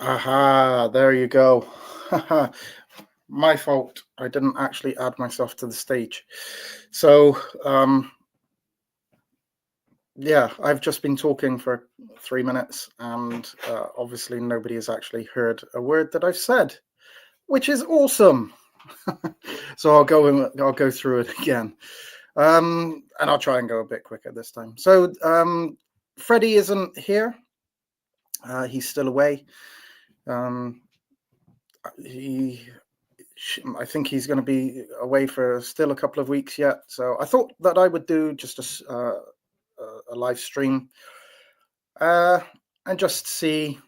Aha, there you go. My fault. I didn't actually add myself to the stage. So, yeah, I've just been talking for 3 minutes, and obviously nobody has actually heard a word that I've said, which is awesome. So I'll go through it again, and I'll try and go a bit quicker this time. So, Freddie isn't here. He's still away. Um, he I think he's going to be away for still a couple of weeks yet. So I thought that I would do just a live stream uh, and just see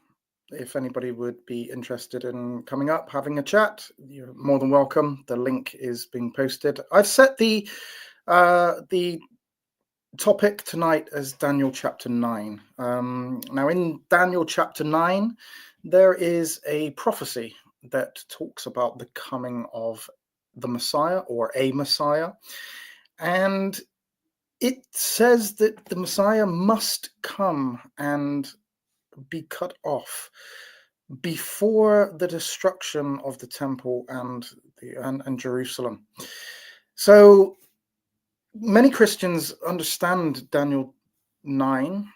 if anybody would be interested in coming up, having a chat. You're more than welcome. The link is being posted. I've set the topic tonight as Daniel chapter 9. Now, in Daniel chapter 9, there is a prophecy that talks about the coming of the Messiah or a Messiah. And it says that the Messiah must come and be cut off before the destruction of the temple and Jerusalem. So many Christians understand Daniel 9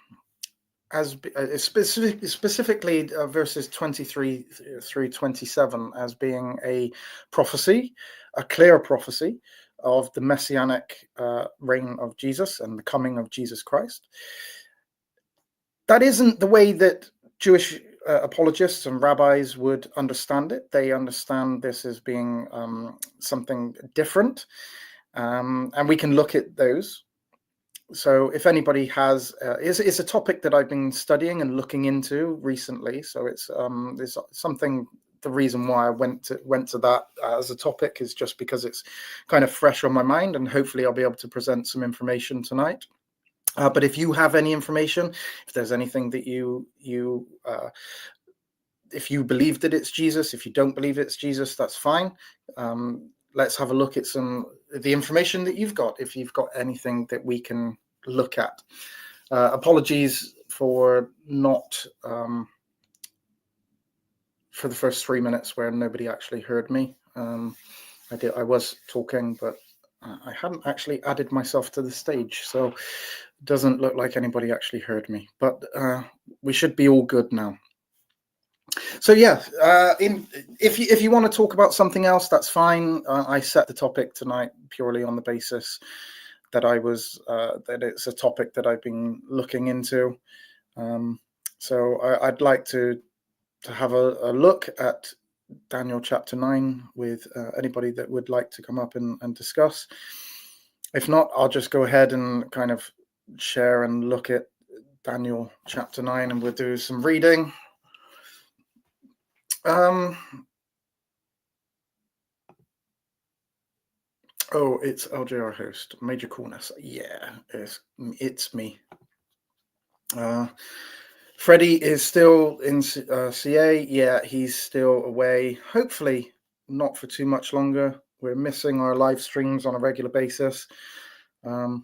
as specifically verses 23 through 27 as being a prophecy, a clear prophecy of the messianic reign of Jesus and the coming of Jesus Christ. That isn't the way that Jewish apologists and rabbis would understand it. They understand this as being something different, and we can look at those. So if anybody has, it's a topic that I've been studying and looking into recently. So it's something. The reason why I went to that as a topic is just because it's kind of fresh on my mind, and hopefully I'll be able to present some information tonight. But if you have any information, if there's anything that if you believe that it's Jesus, if you don't believe it's Jesus, that's fine. Let's have a look at the information that you've got, if you've got anything that we can look at. Apologies for not for the first 3 minutes where nobody actually heard me. I was talking, but I hadn't actually added myself to the stage, so it doesn't look like anybody actually heard me. But we should be all good now. So yeah, if you want to talk about something else, that's fine. I set the topic tonight purely on the basis that that it's a topic that I've been looking into. So I'd like to have a look at Daniel chapter 9 with anybody that would like to come up and discuss. If not, I'll just go ahead and kind of share and look at Daniel chapter 9, and we'll do some reading. Oh, it's LJR host, Major Coolness. Yeah, it's me. Freddie is still in CA. Yeah, he's still away. Hopefully not for too much longer. We're missing our live streams on a regular basis. And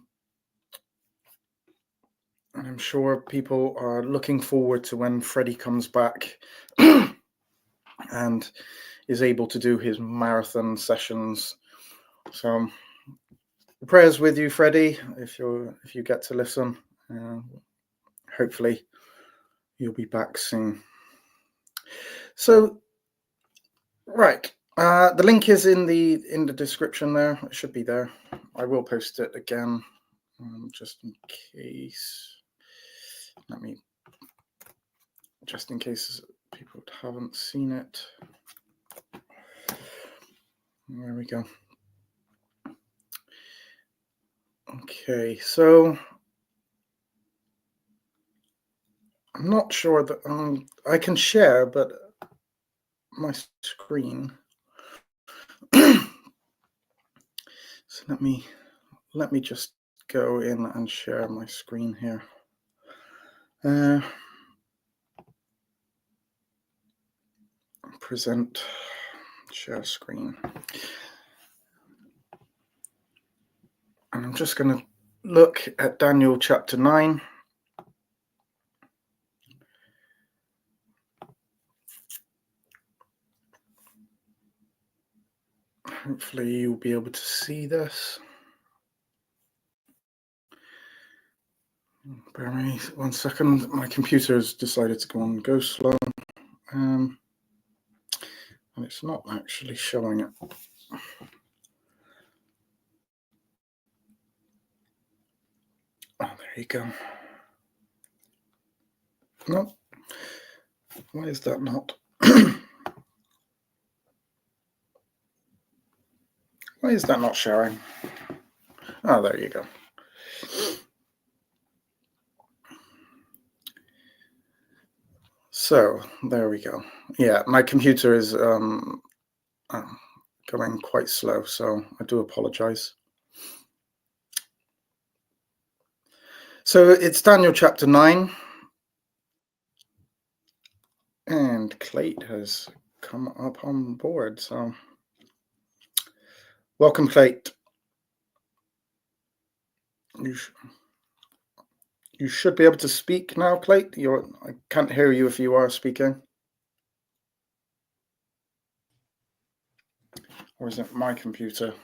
I'm sure people are looking forward to when Freddie comes back and is able to do his marathon sessions. So prayers with you, Freddie, if you get to listen. Hopefully you'll be back soon. So, right, the link is in the description there. It should be there. I will post it again, just in case. Just in case people haven't seen it. There we go. Okay, so I'm not sure that I can share, but my screen. So let me just go in and share my screen here. Present, share screen. And I'm just going to look at Daniel chapter 9. Hopefully you'll be able to see this. Bear with me 1 second. My computer has decided to go on go slow. And it's not actually showing it. Oh, there you go. No. Why is that not? Why is that not showing? Oh, there you go. So there we go. Yeah, my computer is going quite slow, so I do apologize. So it's Daniel chapter 9, and Clayt has come up on board. So welcome, Clayt. You should be able to speak now, Clayt. I can't hear you if you are speaking. Or is it my computer?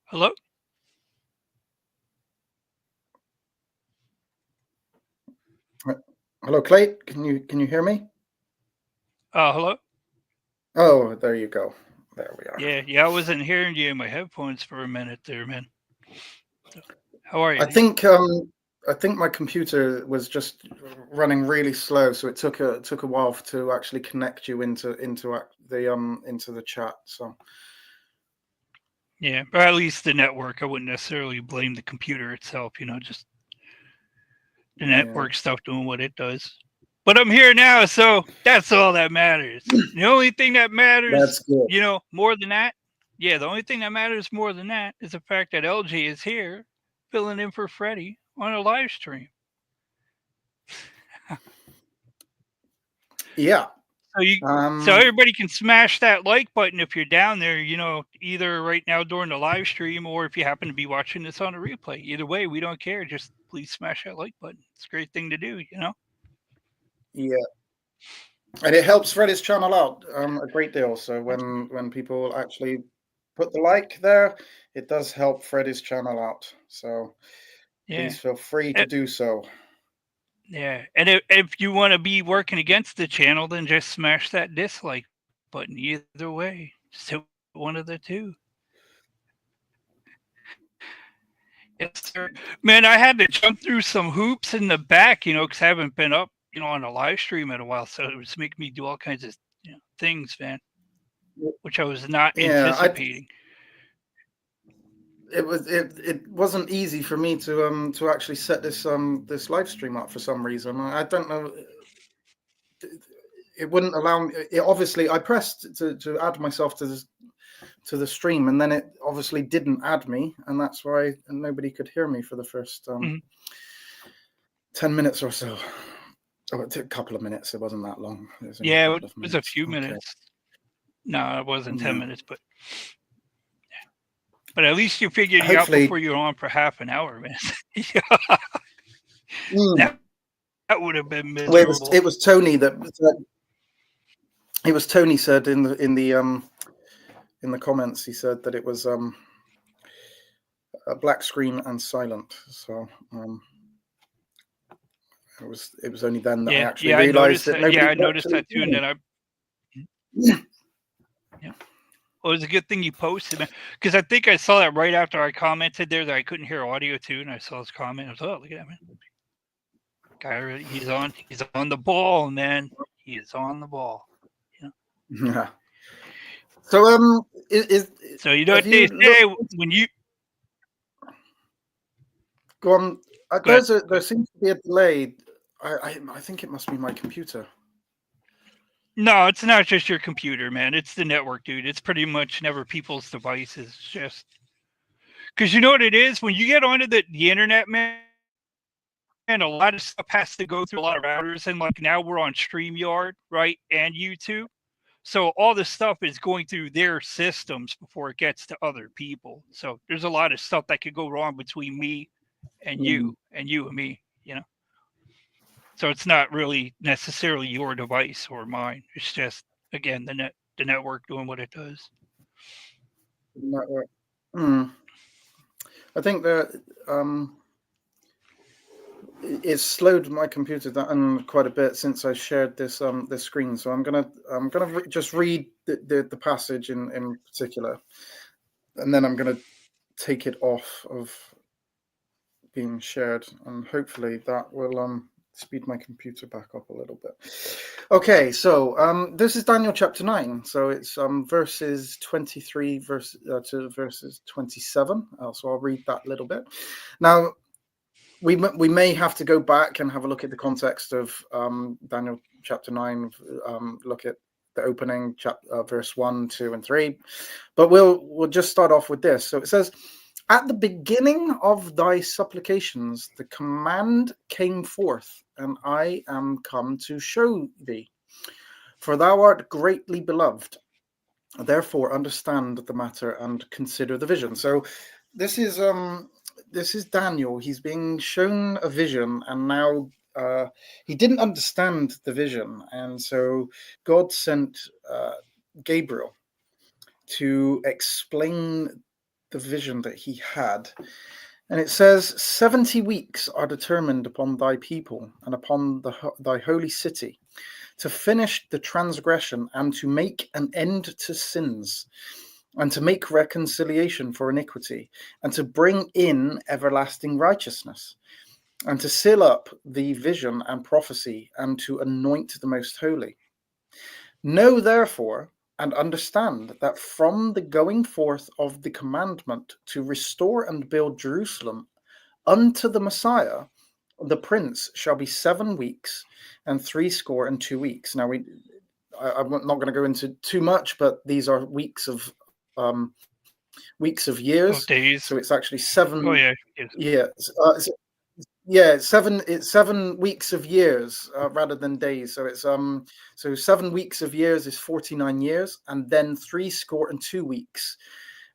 Hello? Hello, Clayt. Can you hear me? Hello? Oh, there you go. There we are. Yeah, I wasn't hearing you in my headphones for a minute there, man. So, how are you? I think my computer was just running really slow, so it took a while to actually connect you into the chat. So yeah, or at least the network. I wouldn't necessarily blame the computer itself. Just the network stuff doing what it does. But I'm here now, so that's all that matters. The only thing that matters, more than that, the only thing that matters more than that is the fact that LJ is here, filling in for Freddie on a live stream. Yeah. So everybody can smash that like button if you're down there, either right now during the live stream or if you happen to be watching this on a replay. Either way, we don't care. Just please smash that like button. It's a great thing to do, Yeah. And it helps Freddie's channel out a great deal. So when people actually put the like there, it does help Freddie's channel out. So please feel free to do so. Yeah, and if you want to be working against the channel, then just smash that dislike button. Either way, just hit one of the two. Yes, sir. Man, I had to jump through some hoops in the back, because I haven't been up, on a live stream in a while. So it was making me do all kinds of things, man, which I was not anticipating. It wasn't easy for me to actually set this live stream up for some reason. I don't know. It wouldn't allow me. Obviously, I pressed to add myself to the stream, and then it obviously didn't add me, and that's why nobody could hear me for the first 10 minutes or so. Oh, it took a couple of minutes. It wasn't that long. It was a few minutes. No, it wasn't 10 minutes, but at least you figured it out before you were on for half an hour, man. That would have been miserable. Well, it was Tony that. It was Tony said in the comments. He said that it was a black screen and silent. So it was only then that I actually realized that nobody. I noticed that too, and then Well, it was a good thing you posted, man, because I think I saw that right after I commented there that I couldn't hear audio too, and I saw his comment. I was, oh, look at that, man. Guy, he's on the ball, man. He is on the ball. Yeah. So so you know what they say when you go on. There seems to be a delay. I think it must be my computer. No, it's not just your computer, man. It's the network, dude. It's pretty much never people's devices. Just because you know what it is when you get onto the internet, man. And a lot of stuff has to go through a lot of routers, and like now we're on StreamYard, right, and YouTube. So all this stuff is going through their systems before it gets to other people. So there's a lot of stuff that could go wrong between me and you and me, So it's not really necessarily your device or mine. It's just Again, the network doing what it does. Network. Hmm. I think that it's slowed my computer down quite a bit since I shared this screen. So I'm gonna just read the passage in particular, and then I'm gonna take it off of being shared, and hopefully that will speed my computer back up a little bit. Okay, so this is Daniel chapter 9. So it's verses 23 to verses 27. So I'll read that little bit. Now, we may have to go back and have a look at the context of Daniel chapter 9, look at the opening verse 1, 2, and 3. But we'll just start off with this. So it says, "At the beginning of thy supplications, the command came forth, and I am come to show thee. For thou art greatly beloved. Therefore understand the matter and consider the vision." So this is Daniel. He's being shown a vision, and now he didn't understand the vision, and so God sent Gabriel to explain the vision that he had. And it says, 70 weeks are determined upon thy people and upon thy holy city, to finish the transgression and to make an end to sins, and to make reconciliation for iniquity, and to bring in everlasting righteousness, and to seal up the vision and prophecy, and to anoint the most holy. Know therefore and understand that from the going forth of the commandment to restore and build Jerusalem unto the Messiah, the Prince, shall be 7 weeks and 62 weeks. Now I'm not going to go into too much, but these are weeks of years. Days. So it's actually 7. Oh yeah. It's 7 weeks of years rather than days. So it's so 7 weeks of years is 49 years, and then 62 weeks,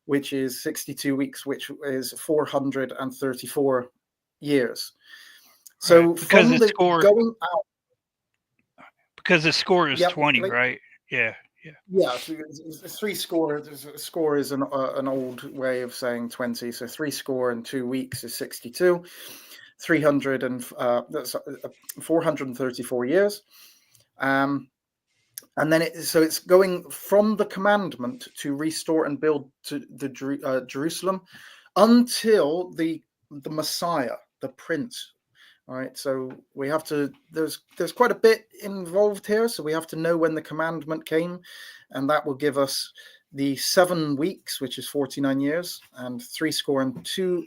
which is 62 weeks, which is 434 years. So right. Because from the score, going out, because the score is 20, like, right? Yeah. So 3 score is an old way of saying 20. So 3 weeks is 62. 434 years, and then it's going from the commandment to restore and build to the Jerusalem until the Messiah, the Prince. All right, so we have to. There's quite a bit involved here, so we have to know when the commandment came, and that will give us the 7 weeks, which is 49 years, and 3 and 2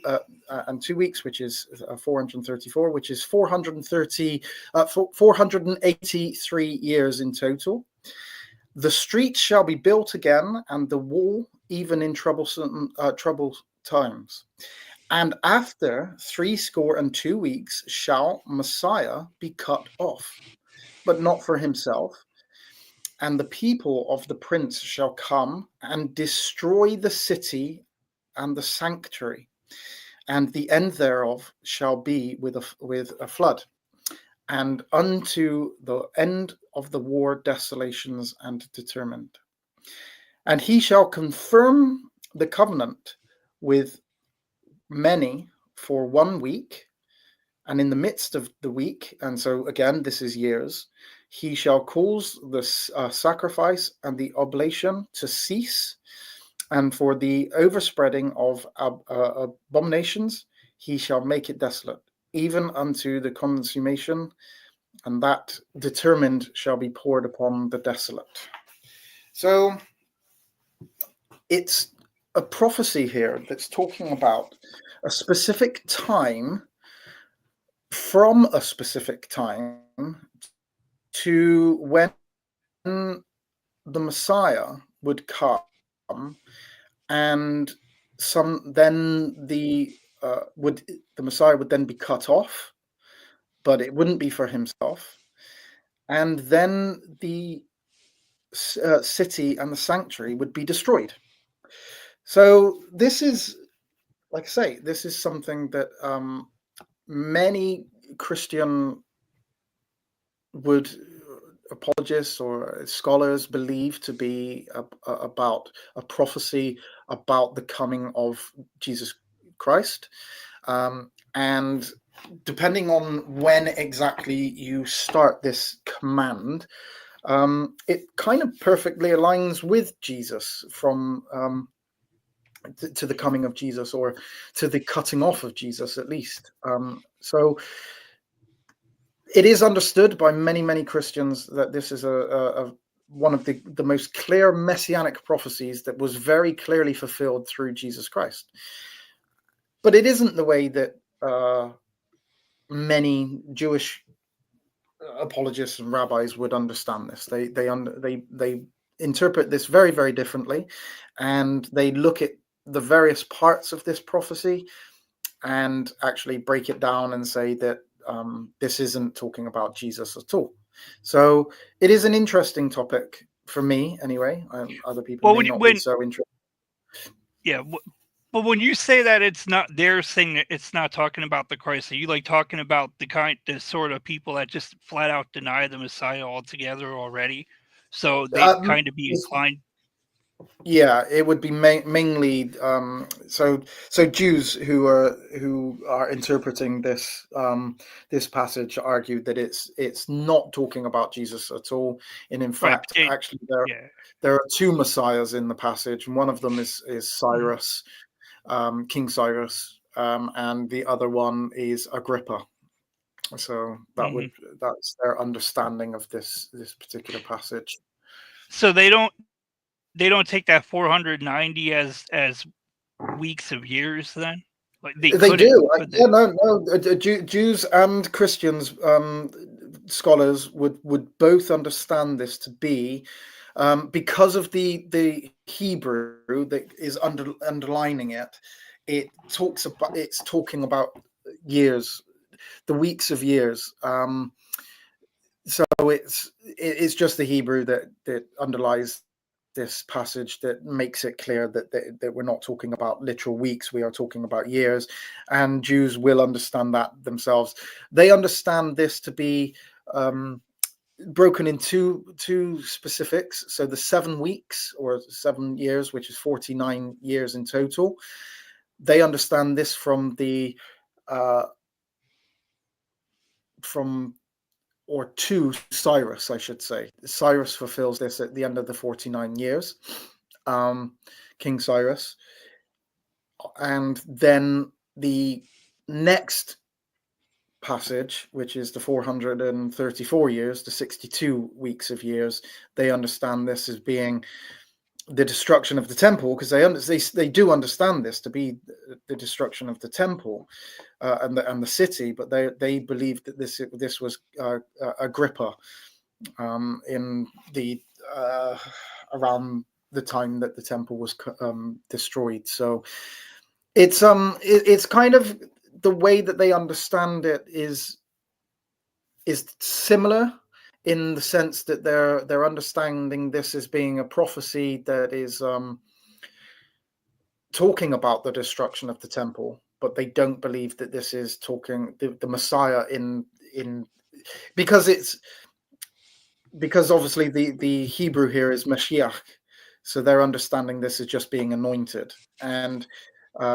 weeks, which is 434, which is 483 years in total. The street shall be built again, and the wall even in troubled times. And after 62 weeks shall Messiah be cut off, but not for himself. And the people of the Prince shall come and destroy the city and the sanctuary, and the end thereof shall be with a flood, and unto the end of the war desolations and determined. And he shall confirm the covenant with many for 1 week, and in the midst of the week, and so again this is years, he shall cause the sacrifice and the oblation to cease, and for the overspreading of abominations he shall make it desolate, even unto the consummation, and that determined shall be poured upon the desolate. So it's a prophecy here that's talking about a specific time, from a specific time to when the Messiah would come, and the Messiah would then be cut off, but it wouldn't be for himself, and then the city and the sanctuary would be destroyed. So this is, like I say, this is something that many Christian would apologists or scholars believe to be about a prophecy about the coming of Jesus Christ. And depending on when exactly you start this command, it kind of perfectly aligns with Jesus from to the coming of Jesus, or to the cutting off of Jesus, at least. So it is understood by many Christians that this is a one of the most clear messianic prophecies that was very clearly fulfilled through Jesus Christ. But it isn't the way that many Jewish apologists and rabbis would understand this. They interpret this very differently, and they look at the various parts of this prophecy and actually break it down and say that this isn't talking about Jesus at all. So it is an interesting topic for me, anyway. Other people may not be so interested. Yeah, but when you say that it's not, they're saying that it's not talking about the Christ, are you like talking about the sort of people that just flat out deny the Messiah altogether already? So they kind of be inclined. Yeah, it would be mainly so Jews who are interpreting this this passage argue that it's not talking about Jesus at all, and in fact, actually there are two messiahs in the passage, and one of them is Cyrus, King Cyrus, and the other one is Agrippa. So that's their understanding of this particular passage. So they don't take that 490 as weeks of years then? Like they do. Yeah, no. Jews and Christians, scholars would both understand this to be because of the Hebrew that is underlining it. It's talking about years, the weeks of years. So it's just the Hebrew that underlies this passage that makes it clear that we're not talking about literal weeks, we are talking about years, and Jews will understand that themselves. They understand this to be broken into two specifics. So the 7 weeks or 7 years, which is 49 years in total, they understand this from to Cyrus, I should say. Cyrus fulfills this at the end of the 49 years, King Cyrus. And then the next passage, which is the 434 years, the 62 weeks of years, they understand this as being the destruction of the temple, because they do understand this to be the destruction of the temple and the city, but they believe that this was Agrippa in the around the time that the temple was destroyed. So it's kind of the way that they understand it is similar, in the sense that they're understanding this as being a prophecy that is talking about the destruction of the temple, but they don't believe that this is talking the Messiah in because obviously the Hebrew here is Mashiach, so they're understanding this as just being anointed, and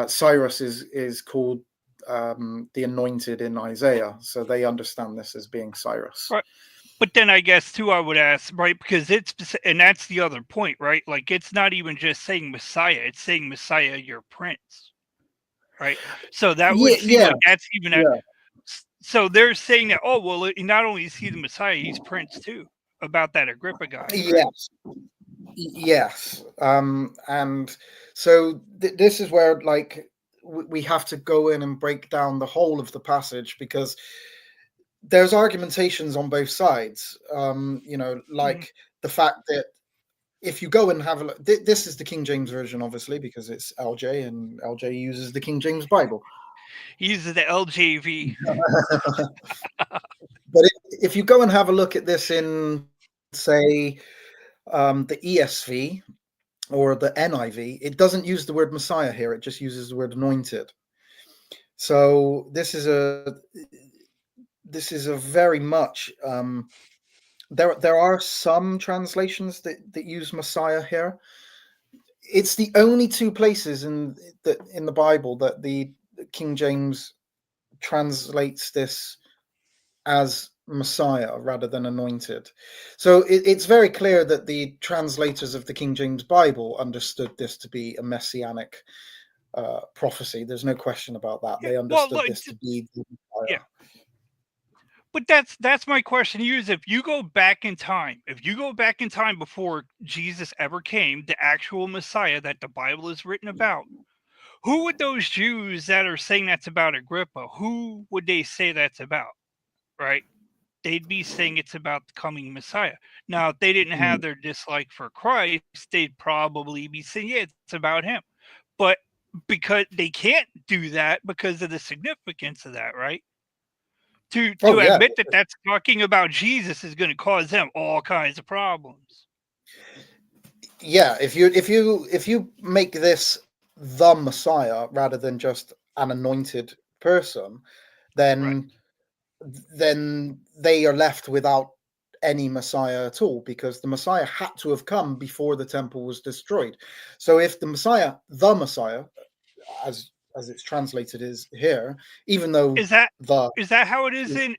Cyrus is called the anointed in Isaiah, so they understand this as being Cyrus. Right. But then I guess too, I would ask, right, because and that's the other point, right? Like it's not even just saying Messiah; it's saying Messiah, your Prince, right? So that would seem like that's even. So they're saying that, oh well, not only is he the Messiah, he's Prince too. About that Agrippa guy. Right? Yes. And so this is where we have to go in and break down the whole of the passage, because there's argumentations on both sides. The fact that if you go and have a look, this is the King James version, obviously, because it's LJ, and LJ uses the King James Bible. He uses the LJV. But if you go and have a look at this in, say, the ESV or the NIV, it doesn't use the word Messiah here. It just uses the word anointed. So this is a very much There are some translations that use Messiah here. It's the only two places in the Bible that the King James translates this as Messiah rather than anointed. So it's very clear that the translators of the King James Bible understood this to be a messianic prophecy. There's no question about that. They Well, understood look, this to be the yeah, Messiah. but that's my question to you is if you go back in time, before Jesus ever came, the actual Messiah that the Bible is written about, who would those Jews that are saying that's about Agrippa, who would they say that's about? Right? They'd be saying it's about the coming Messiah. Now, if they didn't have their dislike for Christ, they'd probably be saying, yeah, it's about him. But because they can't do that because of the significance of that, right? To Oh yeah, admit that that's talking about Jesus is going to cause them all kinds of problems. yeah. If you make this the Messiah rather than just an anointed person, Right. then they are left without any Messiah at all, because the Messiah had to have come before the temple was destroyed. So if the Messiah, as it's translated is here, even though Is that the how it is in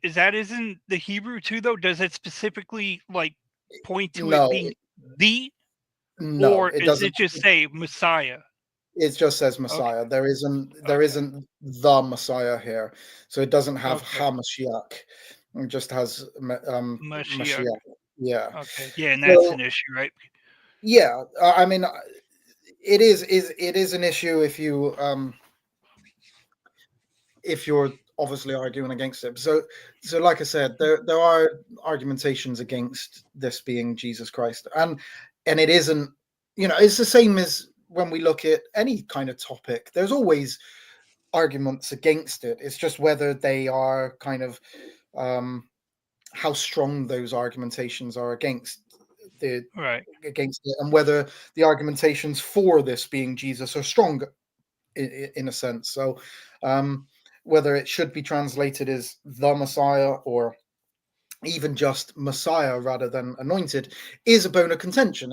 the Hebrew too though? Does it specifically like point to it no, being the, no, or it is doesn't. it just say Messiah? It just says Okay. Messiah. There Okay. isn't the Messiah here, so it doesn't have Okay. Hamashiach. It just has Mashiach. Mashiach. Yeah. Okay. Yeah, and that's So an issue, right? yeah, I mean, it is an issue if you're obviously arguing against it. So like I said, there are argumentations against this being Jesus Christ, and it isn't. It's the same as when we look at any kind of topic. There's always arguments against it. It's just whether they are kind of how strong those argumentations are the Right. against it, and whether the argumentations for this being Jesus are strong in a sense. So whether it should be translated as the Messiah or even just Messiah rather than anointed is a bone of contention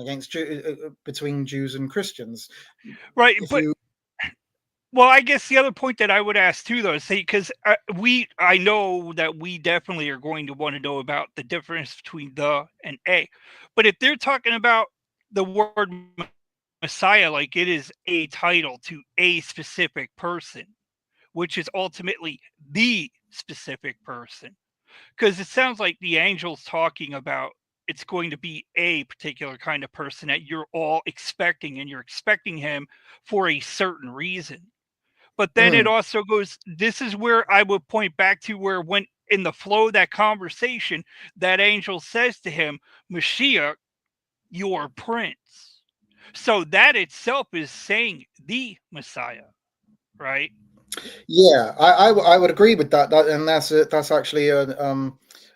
between Jews and Christians. Right. If But you well, I guess the other point that I would ask too, though, is because I know that we definitely are going to want to know about the difference between the and a. But if they're talking about the word Messiah, like it is a title to a specific person, which is ultimately the specific person, because it sounds like the angel's talking about it's going to be a particular kind of person that you're all expecting, and you're expecting him for a certain reason. But then it mm, also goes, this is where I would point back to where when in the flow of that conversation, that angel says to him, Mashiach, your prince. So that itself is saying the Messiah, right? yeah, I would agree with that, and that's actually a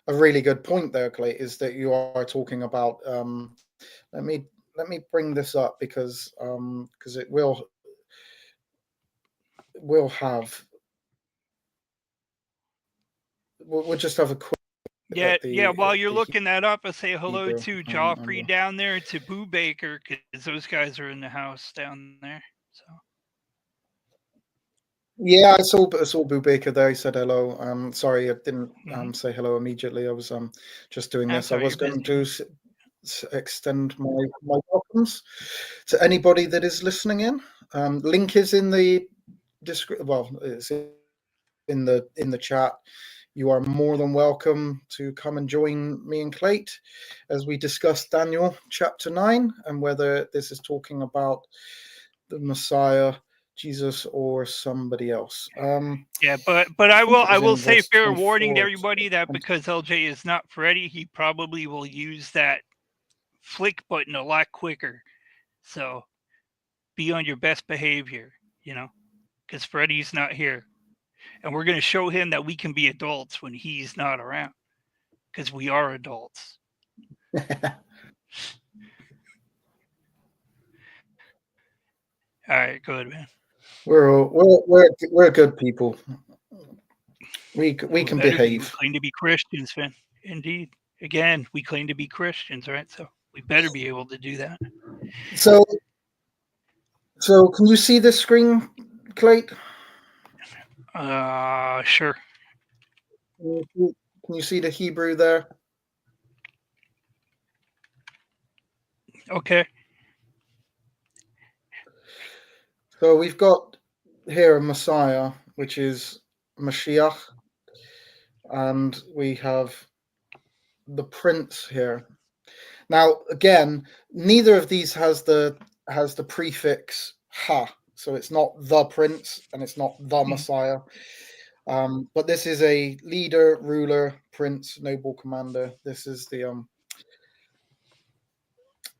really good point there, Clay, is that you are talking about let me bring this up because it will have we'll just have a quick Yeah, at yeah. While you're the looking that up, I say hello Hebrew to and Joffrey down there, to Boo Baker, because those guys are in the house down there. So yeah, I saw Boo Baker there. He said hello. Sorry, I didn't say hello immediately. I was just doing this. that's I all right. was You're going busy, to man. extend my welcomes to anybody that is listening in. Link is in the description. Well, it's in the chat. You are more than welcome to come and join me and Clayt as we discuss Daniel chapter 9 and whether this is talking about the Messiah, Jesus, or somebody else. Yeah, but I I think will it was in say verse fair warning to 24. everybody that because LJ is not Freddy, he probably will use that flick button a lot quicker. So be on your best behavior, because Freddy's not here, and we're going to show him that we can be adults when he's not around, because we are adults. All right, good man. we're good people. We We can better be. We behave. claim to be Christians, man. Indeed, again, we claim to be Christians, right? So we better be able to do that. So can you see this screen, Clate? Sure. Can you see the Hebrew there? Okay. So we've got here a Messiah, which is Mashiach, and we have the Prince here. Now, again, neither of these has the prefix ha, so it's not the Prince and it's not the Messiah. But this is a leader, ruler, prince, noble commander. This is the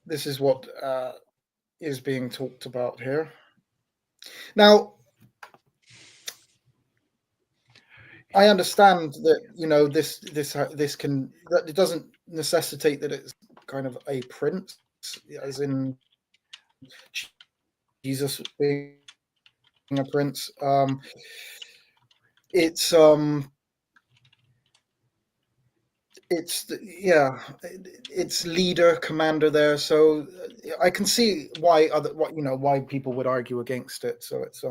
this is what is being talked about here. Now, I understand that, you know, this can, that it doesn't necessitate that it's kind of a prince, as in Jesus being a prince. It's leader, commander there. So I can see why why people would argue against it. So it's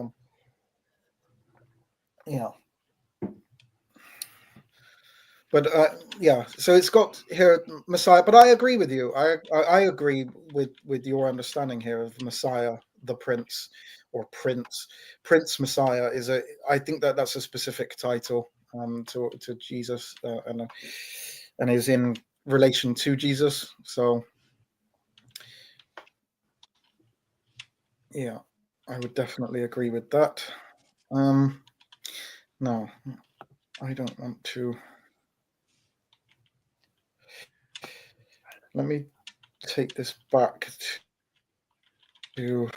But so it's got here Messiah. But I agree with you. I agree with your understanding here of Messiah, the Prince, or Prince Messiah is a. I think that's a specific title to Jesus and is in relation to Jesus. So yeah, I would definitely agree with that. No, I don't want to. Let me take this back to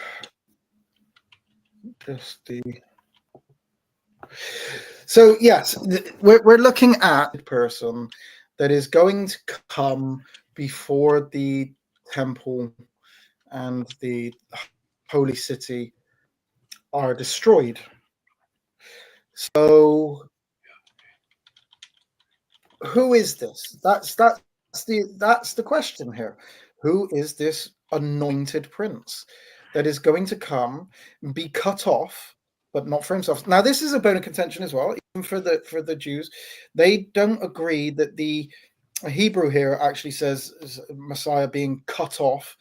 just the. So yes, we're looking at a person that is going to come before the temple and the holy city are destroyed. So who is this? That's the question here. Who is this anointed prince that is going to come and be cut off, but not for himself? Now, this is a bone of contention as well, even for the Jews. They don't agree that the Hebrew here actually says Messiah being cut off,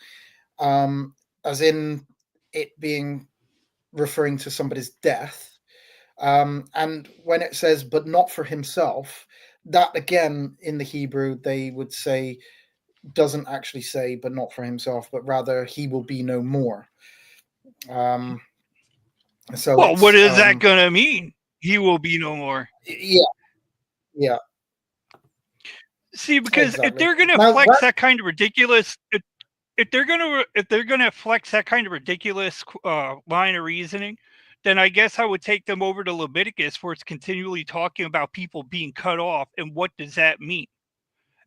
as in it being referring to somebody's death. And when it says, but not for himself, that again in the Hebrew, they would say, doesn't actually say, but not for himself, but rather he will be no more. So well, what is that going to mean? He will be no more. Yeah. See, because if they're going to flex that kind of ridiculous, if they're going to flex that kind of ridiculous line of reasoning, then I guess I would take them over to Leviticus, where it's continually talking about people being cut off, and what does that mean?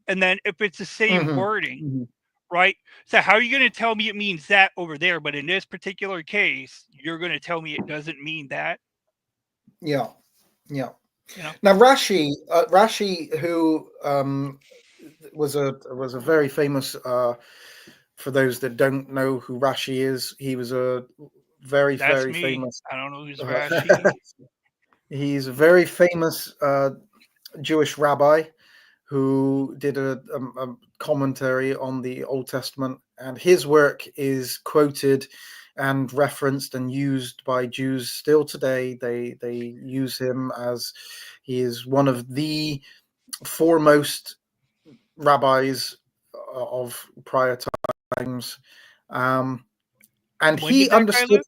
And then if it's the same wording, right? So how are you going to tell me it means that over there, but in this particular case, you're going to tell me it doesn't mean that? Yeah. You know? Now Rashi, who was a very famous. For those that don't know who Rashi is, he was a very famous. I don't know who's Rashi. He's a very famous Jewish rabbi who did a commentary on the Old Testament, and his work is quoted and referenced and used by Jews still today. They use him as he is one of the foremost rabbis of prior times, and when he understood.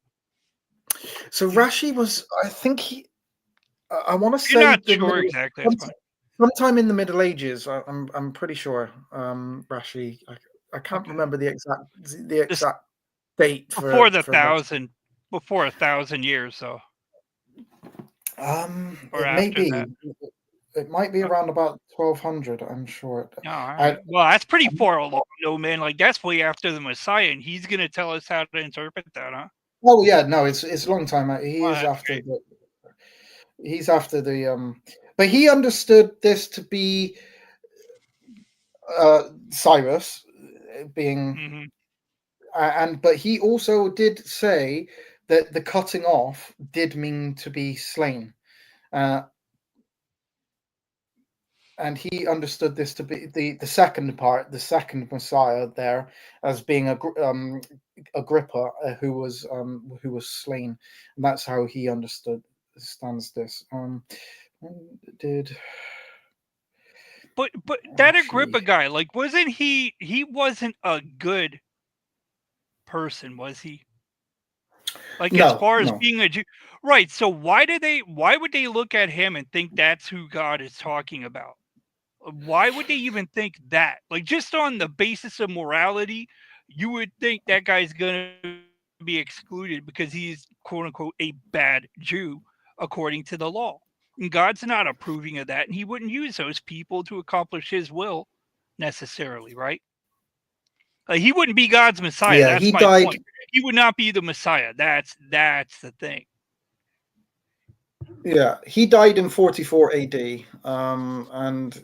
So Rashi was, I think I want to say, not sure exactly. Sometime in the Middle Ages. I'm pretty sure. Rashi, I can't remember the exact date before before 1,000 years, though. Or it may be. It might be around about 1200. I'm sure. Well, that's pretty far along, no man. Like that's way after the Messiah, and he's going to tell us how to interpret that, huh? Oh yeah, no, it's a long time. He is after the. He's after the. But he understood this to be Cyrus being, Mm-hmm. but he also did say that the cutting off did mean to be slain. And he understood this to be the second part, the second Messiah there, as being Agrippa, who was slain, and that's how he understands this. Did But that actually, Agrippa guy, like, wasn't he? He wasn't a good person, was he? Like, as no, far as no, being a Jew, right? So why would they look at him and think that's who God is talking about? Why would they even think that? Like, just on the basis of morality, you would think that guy's gonna be excluded because he's quote unquote a bad Jew according to the law. And God's not approving of that, and he wouldn't use those people to accomplish his will necessarily, right? He wouldn't be God's Messiah. yeah, That's he my died. point. He would not be the Messiah. That's the thing. Yeah, he died in 44 AD, and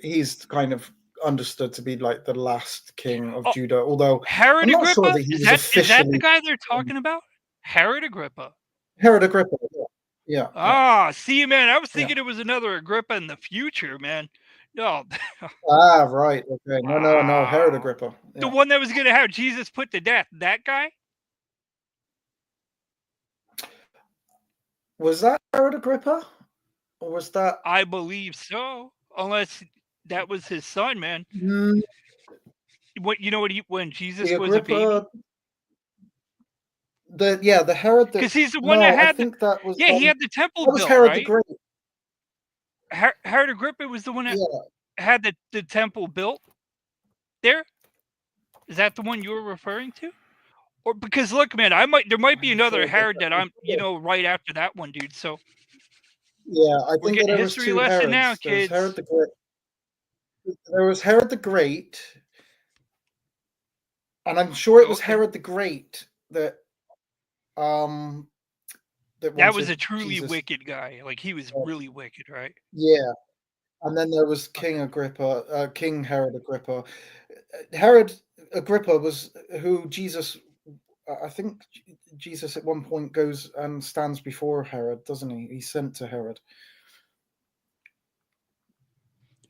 he's kind of understood to be like the last king of Oh, Judah. Although I'm Herod not sure Agrippa? that he Is was that the officially guy they're talking about? Herod Agrippa. Herod Agrippa. Yeah, yeah, yeah. Ah, see, man, I was Yeah. thinking it was another Agrippa in the future, man. No, Ah, right. Okay. No, no, no. Herod wow, Agrippa. the Yeah. one that was gonna have Jesus put to death. That guy? Was that Herod Agrippa, or was that I believe so. Unless that was his son, man. mm, What you know what he when the Jesus was a baby? Agrippa? The Herod that? Because he's the one that No, I had the think that was he had the temple that was built, Herod the right? Great. Herod Agrippa was the one that Yeah. had the temple built there. Is that the one you were referring to? Or because look, man, there might be I'm another sure that Herod that I'm right after that one, dude. So yeah, I we're think that getting a there was history two lesson now, Herods. There was kids. Herod the Great. There was Herod the Great, and I'm sure it was Okay. Herod the Great um that That was wanted a truly Jesus. wicked guy. Like he was really wicked, right? Yeah, and then there was Okay. King Agrippa, King Herod Agrippa. Herod Agrippa was who Jesus. I think Jesus at one point goes and stands before Herod, doesn't he? He's sent to Herod.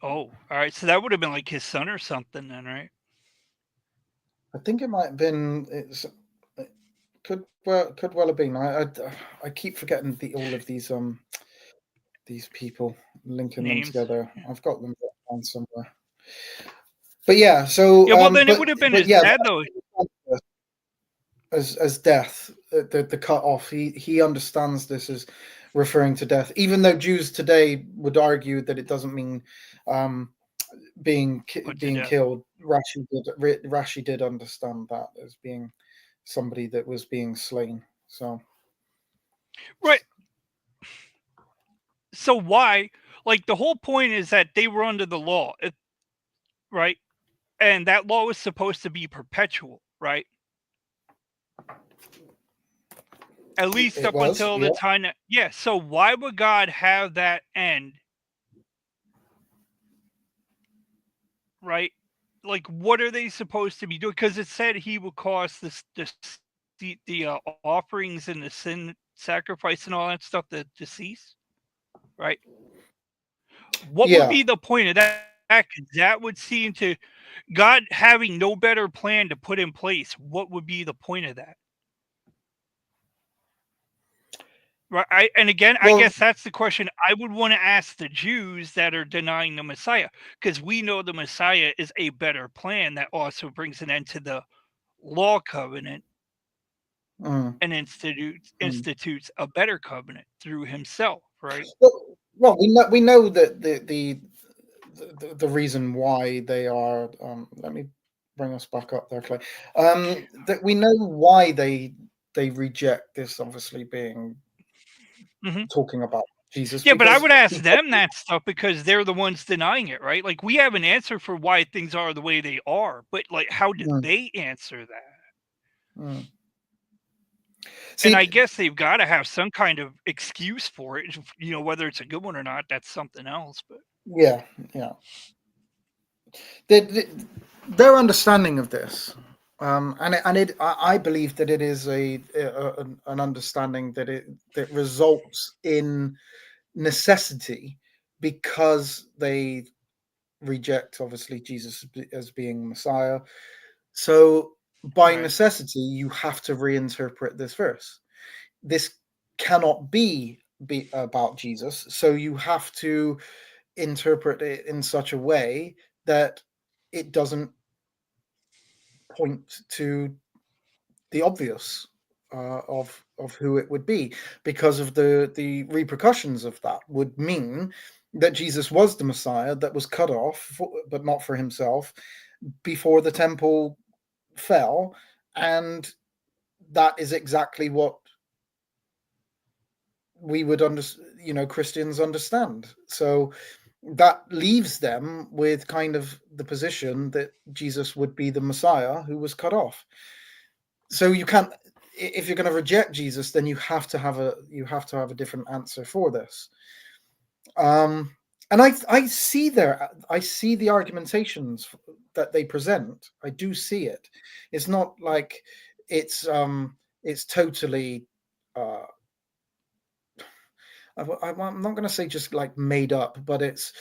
Oh, all right. So that would have been like his son or something then, right? I think it might have been. It could well have been. I keep forgetting all of these people, linking them Names. together. I've got them down somewhere. But yeah, so Yeah, well then it would have been his yeah, dad though. as death, the cut off. He understands this as referring to death, even though Jews today would argue that it doesn't mean being Put to being death. killed. Rashi did understand that as being somebody that was being slain. So Right. So why? Like the whole point is that they were under the law, right? And that law was supposed to be perpetual, right? At least it up was, until yeah. the time that, yeah. So why would God have that end, right? Like, what are they supposed to be doing? Because it said he will cause the offerings and the sin sacrifice and all that stuff to cease, right? What would Yeah. be the point of that? 'Cause that would seem to God having no better plan to put in place. What would be the point of that? Right. And again, I Well, guess that's the question I would want to ask the Jews that are denying the Messiah, because we know the Messiah is a better plan that also brings an end to the law covenant mm, and mm. institutes a better covenant through himself, right? Well, we know that the reason why they are. Let me bring us back up there, Clay. That we know why they reject this. Obviously, being Hmm. talking about Jesus Yeah, but I because would ask them that stuff because they're the ones denying it, right? Like we have an answer for why things are the way they are, but like how did mm, they answer that? mm. And See, I guess they've got to have some kind of excuse for it. Whether it's a good one or not, that's something else. But yeah, yeah. Their understanding of this, I believe that it is an understanding that results in necessity, because they reject, obviously, Jesus as being Messiah. So by necessity, you have to reinterpret this verse. This cannot be about Jesus, so you have to interpret it in such a way that it doesn't point to the obvious of who it would be, because of the repercussions of that would mean that Jesus was the Messiah that was cut off, but not for himself, before the temple fell, and that is exactly what we would Christians understand. So that leaves them with kind of the position that Jesus would be the Messiah who was cut off. So you can't, if you're going to reject Jesus, then you have to have a different answer for this. And I see the argumentations that they present. I do see it. It's not like it's totally I'm not going to say just like made up, but it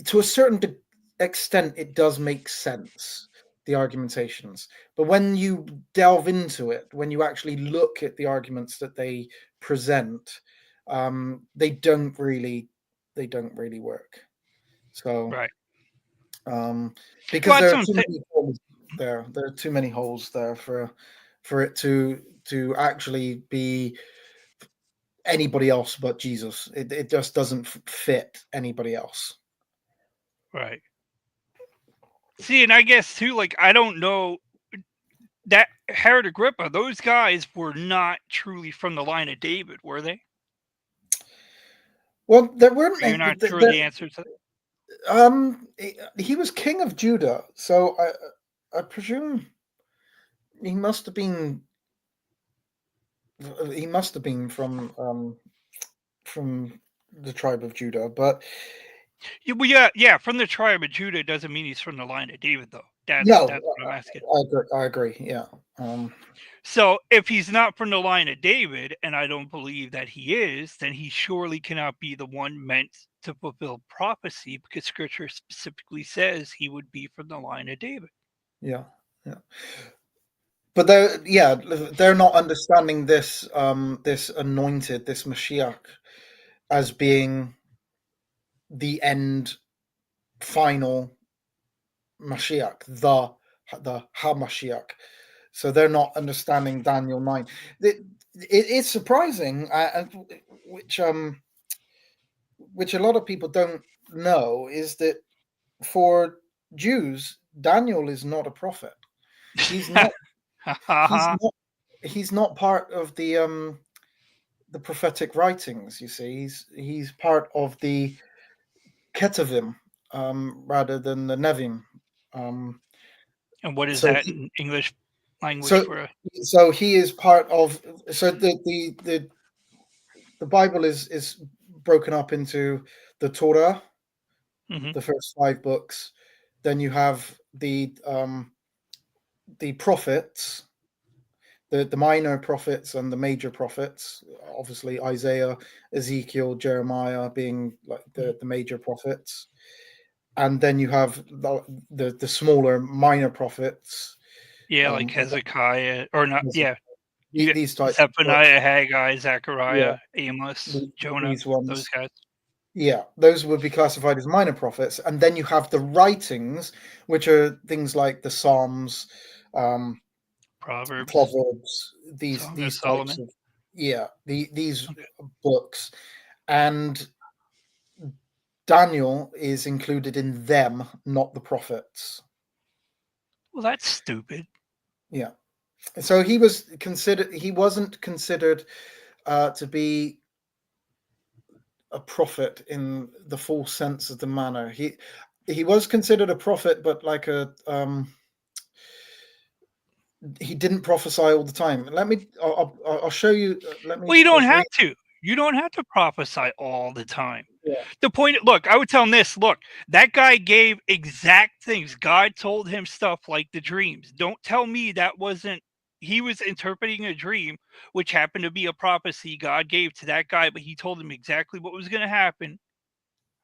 to a certain extent it does make sense, the argumentations. But when you delve into it, when you actually look at the arguments that they present, they don't really work. So Right. because there are too many holes there. There are too many holes there for it to actually be anybody else but Jesus. It just doesn't fit anybody else. Right. See, and I guess too, like, I don't know that Herod Agrippa, those guys were not truly from the line of David, were they? Well, there weren't. You're not sure the answer to that? He was king of Judah, so I presume he must have been. He must have been from the tribe of Judah, but yeah, from the tribe of Judah doesn't mean he's from the line of David, though. That's what I'm asking. I agree. Yeah. So if he's not from the line of David, and I don't believe that he is, then he surely cannot be the one meant to fulfill prophecy, because Scripture specifically says he would be from the line of David. Yeah. But they're not understanding this this anointed, this Mashiach, as being the end, final Mashiach, the HaMashiach. So they're not understanding Daniel 9. It's surprising, which a lot of people don't know, is that for Jews, Daniel is not a prophet. He's not. He's not part of the prophetic writings. You see, he's part of the Ketuvim rather than the Nevim. And what is that in English language for? So he is part of. So the Bible is broken up into the Torah, the first 5 books. Then you have the prophets, the minor prophets and the major prophets. Obviously, Isaiah, Ezekiel, Jeremiah being like the major prophets. And then you have the smaller minor prophets. Yeah, like Hezekiah, or not? Yeah, these types. Zephaniah, Haggai, Zechariah, Amos, Jonah. Those guys. Yeah, those would be classified as minor prophets. And then you have the writings, which are things like the Psalms, Proverbs, these types of these books, and Daniel is included in them, not the prophets. Well, that's stupid. Yeah. So he wasn't considered to be a prophet in the full sense of the manner. He was considered a prophet, but like he didn't prophesy all the time. I'll show you. Well, you don't have to. You don't have to prophesy all the time. Yeah. The point, look, I would tell him this, look, that guy gave exact things. God told him stuff like the dreams. Don't tell me that wasn't, he was interpreting a dream, which happened to be a prophecy God gave to that guy, but he told him exactly what was going to happen,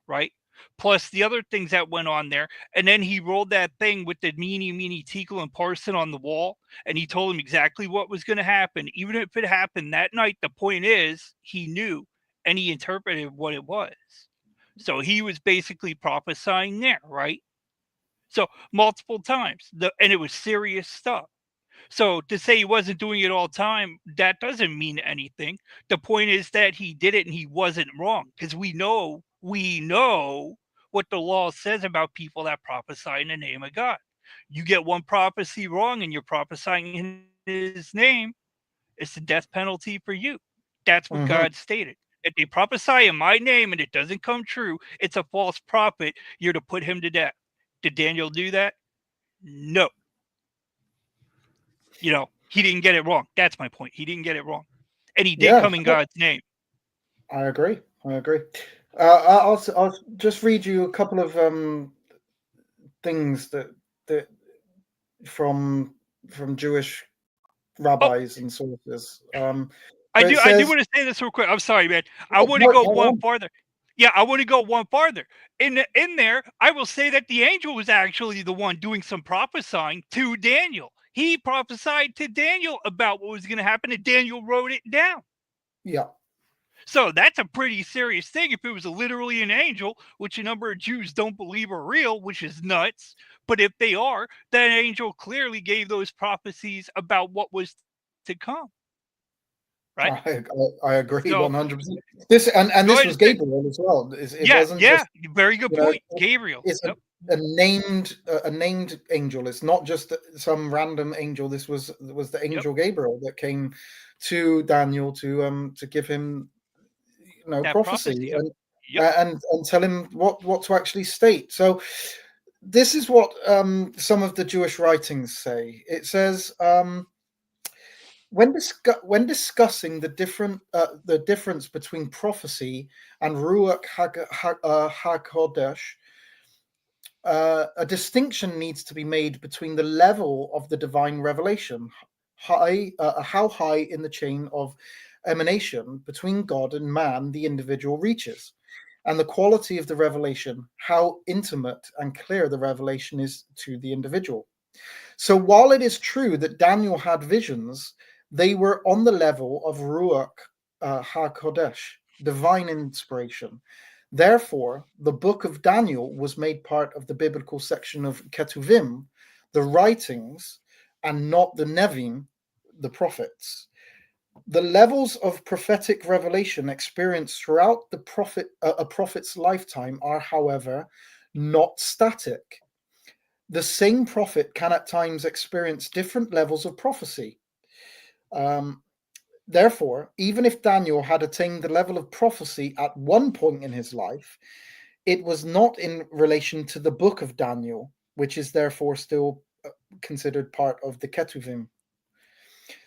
right? Plus the other things that went on there. And then he rolled that thing with the meanie, Teakle, and Parson on the wall, and he told him exactly what was going to happen. Even if it happened that night, the point is he knew and he interpreted what it was. So he was basically prophesying there, right? So multiple times, and it was serious stuff. So to say he wasn't doing it all the time, that doesn't mean anything. The point is that he did it and he wasn't wrong, because we know what the law says about people that prophesy in the name of God. You get one prophecy wrong and you're prophesying in his name, it's the death penalty for you. That's what God stated. If they prophesy in my name and it doesn't come true, it's a false prophet. You're to put him to death. Did Daniel do that? No. You know, he didn't get it wrong. That's my point. He didn't get it wrong. And he did come in God's name. I agree. I'll just read you a couple of things that from Jewish rabbis and sources. I do want to say this real quick. I'm sorry, man. I want to go one farther. Yeah, I want to go one farther. In there, I will say that the angel was actually the one doing some prophesying to Daniel. He prophesied to Daniel about what was going to happen, and Daniel wrote it down. Yeah. So that's a pretty serious thing if it was literally an angel, which a number of Jews don't believe are real, which is nuts. But if they are, that angel clearly gave those prophecies about what was to come. Right? I agree 100%. This and this was Gabriel as well. It wasn't just, very good point. Gabriel. It's a named angel. It's not just some random angel. This was the angel Gabriel that came to Daniel to give him prophecy and tell him what to actually state. So this is what some of the Jewish writings say. It says when discussing the difference between prophecy and Ruach HaKodesh, a distinction needs to be made between the level of the divine revelation, how high in the chain of emanation between God and man the individual reaches, and the quality of the revelation, how intimate and clear the revelation is to the individual. So while it is true that Daniel had visions, they were on the level of Ruach HaKodesh, divine inspiration. Therefore, the book of Daniel was made part of the biblical section of Ketuvim, the writings, and not the Nevim, the prophets. The levels of prophetic revelation experienced throughout a prophet's lifetime are, however, not static. The same prophet can at times experience different levels of prophecy. Therefore, even if Daniel had attained the level of prophecy at one point in his life, it was not in relation to the book of Daniel, which is therefore still considered part of the Ketuvim.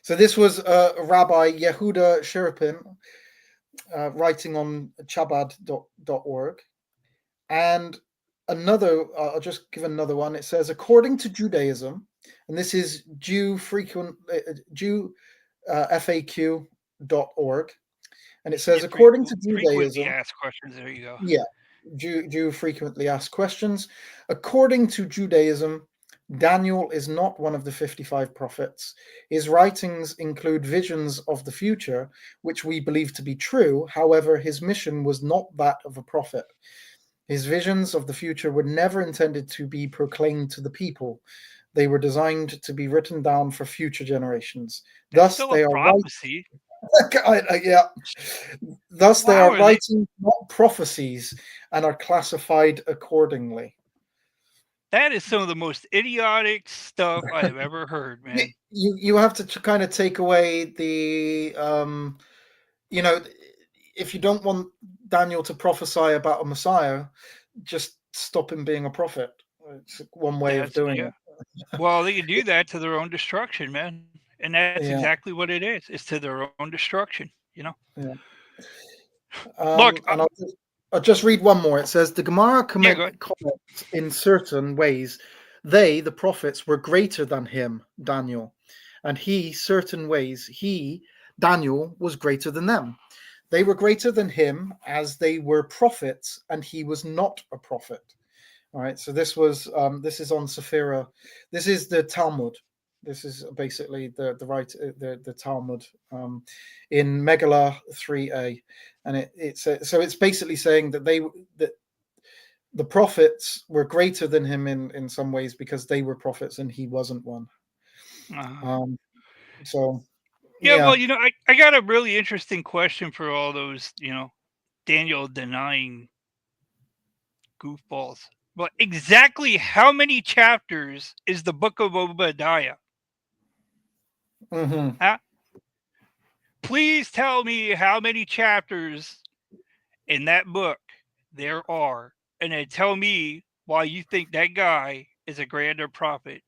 So this was Rabbi Yehuda Shirpin writing on Chabad.org. And I'll just give another one. It says, according to Judaism, and this is FAQ.org, and it says, according to Judaism, frequently asked questions. There you go. Yeah, Jew frequently asked questions. According to Judaism, Daniel is not one of the 55 prophets. His writings include visions of the future, which we believe to be true. However, his mission was not that of a prophet. His visions of the future were never intended to be proclaimed to the people. They were designed to be written down for future generations. Thus, they are prophecy. Thus, they are writing, not prophecies, and are classified accordingly. That is some of the most idiotic stuff I've ever heard, man. You have to kind of take away the, if you don't want Daniel to prophesy about a Messiah, just stop him being a prophet. It's one way of doing it. Well, they can do that to their own destruction, man. And that's exactly what it is. It's to their own destruction, Yeah. Look, And I'll just read one more. It says the Gemara yeah, go ahead. comments in certain ways. They, the prophets, were greater than him, Daniel, and he, certain ways, he, Daniel, was greater than them. They were greater than him as they were prophets, and he was not a prophet. All right. So this was this is on Sephira. This is the Talmud. This is basically the Talmud in Megillah 3a, and so it's basically saying that that the prophets were greater than him in some ways because they were prophets and he wasn't one. So yeah, well, I got a really interesting question for all those, Daniel denying goofballs. But exactly how many chapters is the book of Obadiah? Mm-hmm. Huh? Please tell me how many chapters in that book there are, and then tell me why you think that guy is a grander prophet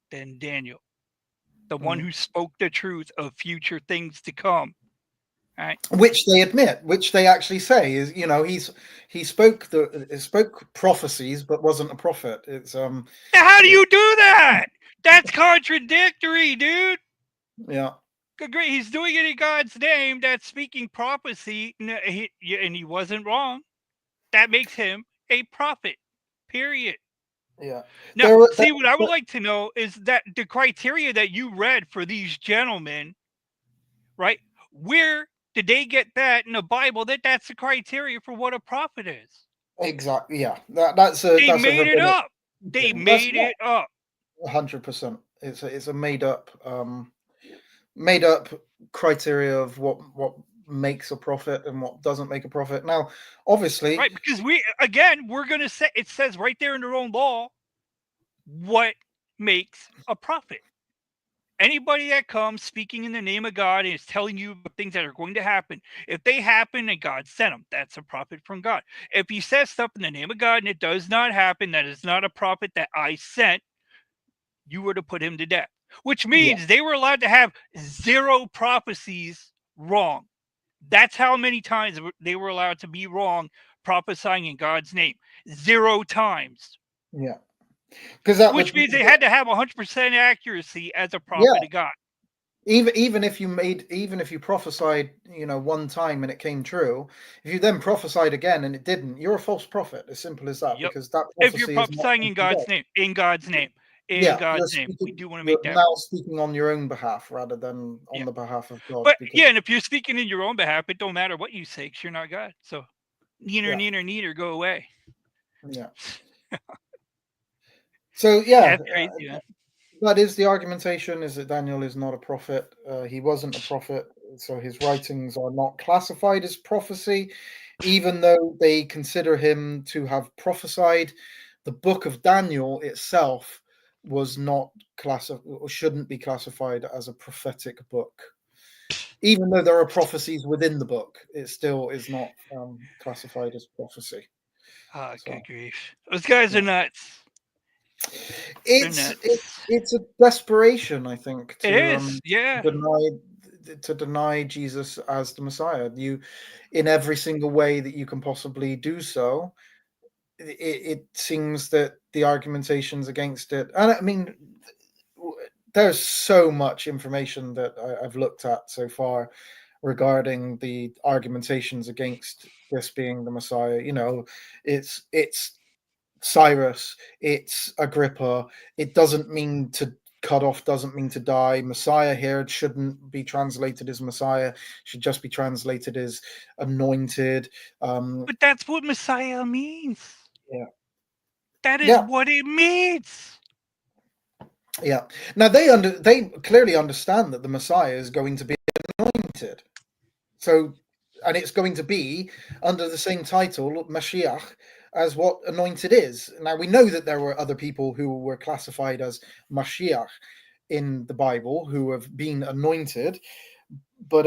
than Daniel, the one who spoke the truth of future things to come. Right. Which they admit, which they actually say is, he spoke prophecies, but wasn't a prophet. It's How do you do that? That's contradictory, dude. Yeah. He's doing it in God's name. That's speaking prophecy, and he wasn't wrong. That makes him a prophet. Period. Yeah. Now, see, what I would like to know is that the criteria that you read for these gentlemen, right? Where did they get that in the Bible that's the criteria for what a prophet is? Exactly. Yeah. They made it up. They made it up. 100%. It's a made up criteria of what makes a prophet and what doesn't make a prophet. Now, obviously, right, because we're going to say, it says right there in their own law what makes a prophet. Anybody that comes speaking in the name of God and is telling you things that are going to happen, if they happen and God sent them, that's a prophet from God. If he says stuff in the name of God and it does not happen, that is not a prophet that I sent, you were to put him to death. Which means they were allowed to have 0 prophecies wrong. That's how many times they were allowed to be wrong prophesying in God's name. 0 times. Yeah. Which means they had to have 100% accuracy as a prophet of God. Even if you prophesied, one time and it came true, if you then prophesied again and it didn't, you're a false prophet. As simple as that. Yep. Because that if you're prophesying in God's name, we do want to make that. Now speaking on your own behalf rather than on the behalf of God. But and if you're speaking in your own behalf, it don't matter what you say, because you're not God. So, neither, go away. Yeah. So that's crazy, man. That is the argumentation, is that Daniel is not a prophet. He wasn't a prophet, so his writings are not classified as prophecy, even though they consider him to have prophesied. The book of Daniel itself was not or shouldn't be classified as a prophetic book. Even though there are prophecies within the book, it still is not classified as prophecy. Oh, good grief. Those guys are nuts. It's a desperation, I think, to deny Jesus as the Messiah. You, in every single way that you can possibly do so, it seems that the argumentations against it, and I mean, there's so much information that I've looked at so far regarding the argumentations against this being the Messiah. It's Cyrus, it's Agrippa. It doesn't mean to cut off, doesn't mean to die. Messiah here shouldn't be translated as Messiah, should just be translated as anointed. But that's what Messiah means. Yeah. That is what it means. Yeah. Now they clearly understand that the Messiah is going to be anointed. So, and it's going to be under the same title, Mashiach, as what anointed is. Now, we know that there were other people who were classified as Mashiach in the Bible who have been anointed, but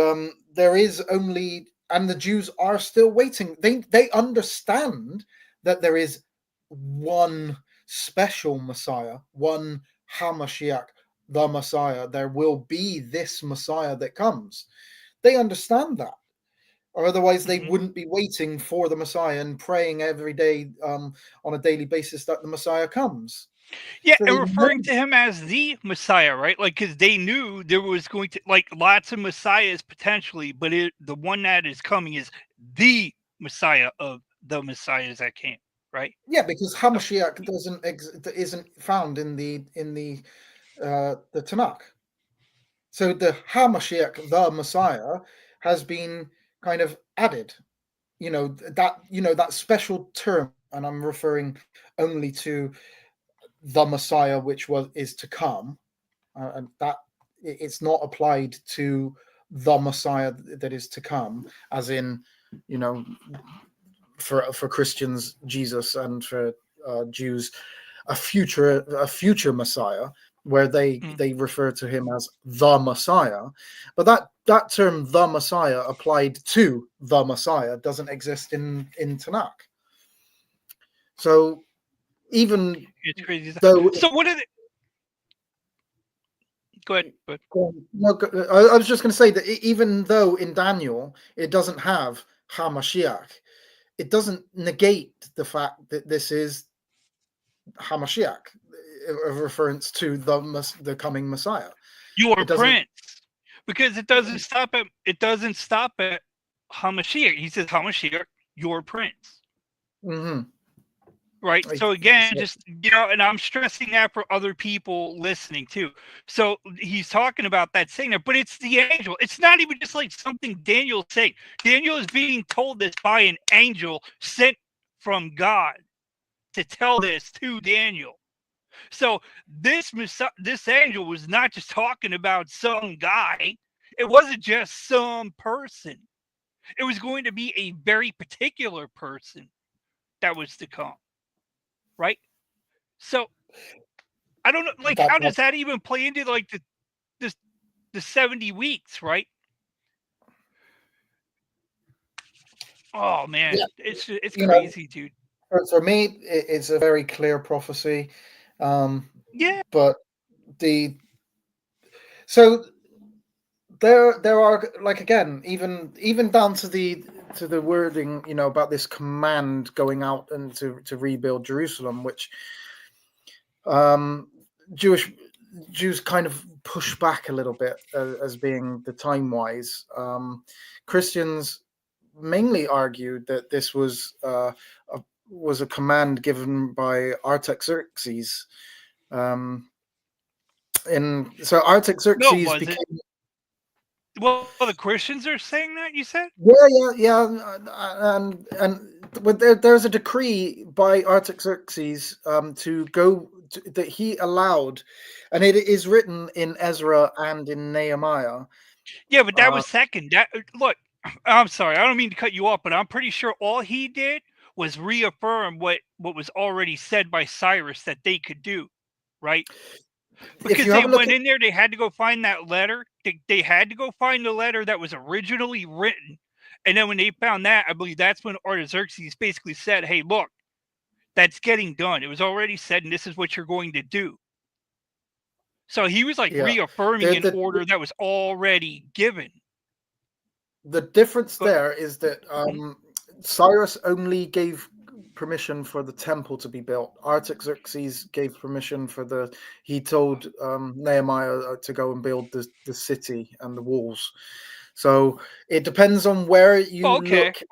there is only, and the Jews are still waiting. They understand that there is one special Messiah, one HaMashiach, the Messiah. There will be this Messiah that comes. They understand that. or otherwise they Mhm. wouldn't be waiting for the Messiah and praying every day on a daily basis that the Messiah comes. Yeah, So and they know. referring to him as the Messiah, right? Like, because they knew there was going to like lots of Messiahs potentially, but the one that is coming is the Messiah of the Messiahs that came, right? Yeah, because So, Hamashiach isn't found in the Tanakh. So the Hamashiach, the Messiah, has been kind of added. That special term, and I'm referring only to the Messiah, which is to come, and that it's not applied to the Messiah that is to come, as in, you know, for Christians, Jesus, and for Jews, a future Messiah, where mm. they refer to him as the Messiah. But that term, the Messiah, applied to the Messiah, doesn't exist in Tanakh. So even It's crazy. though, So what are they? Go ahead. But no, I was just going to say that even though in Daniel it doesn't have Hamashiach, it doesn't negate the fact that this is Hamashiach, a reference to the coming Messiah. your It doesn't. prince, because it doesn't stop at Hamashiach. He says Hamashiach, your prince. Mm-hmm. Right. So again, just and I'm stressing that for other people listening too. So he's talking about that saying there, but it's the angel. It's not even just like something Daniel's saying. Daniel is being told this by an angel sent from God to tell this to Daniel. So this angel was not just talking about some guy. It wasn't just some person. It was going to be a very particular person that was to come. Right. So I don't know, like, that how does that's that even play into like the the 70 weeks, right? Oh man, yeah. it's You know, crazy, dude. for me, it's a very clear prophecy. Um, Yeah. but the so there are, like, again, even down to the wording, about this command going out and to rebuild Jerusalem, which um, Jewish Jews kind of push back a little bit as being the time wise. Christians mainly argued that this was a command given by Artaxerxes. And so No, it Artaxerxes wasn't. became. Well, the Christians are saying that, you said? Yeah. And there's a decree by Artaxerxes that he allowed, and it is written in Ezra and in Nehemiah. Yeah, but that Uh, was second. That look, I'm sorry, I don't mean to cut you off, but I'm pretty sure all he did was reaffirm what was already said by Cyrus that they could do, right? if Because you they have a look went at, in there, they had to go find that letter. They had to go find the letter that was originally written. And then when they found that, I believe that's when Artaxerxes basically said, hey, look, that's getting done. It was already said, and this is what you're going to do. So he was like yeah, reaffirming the an the order that was already given. the difference But there is that mhm. Cyrus only gave permission for the temple to be built. Artaxerxes gave permission he told Nehemiah to go and build the city and the walls. So it depends on where you Okay. look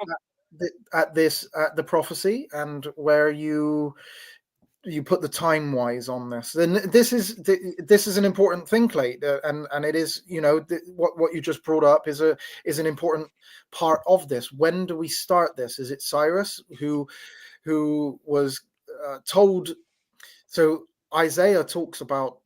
at the prophecy, and where you put the time wise on this. Then this is an important thing, Clay, and it is, what you just brought up is an important part of this. When do we start this? Is it Cyrus who was told? So Isaiah talks about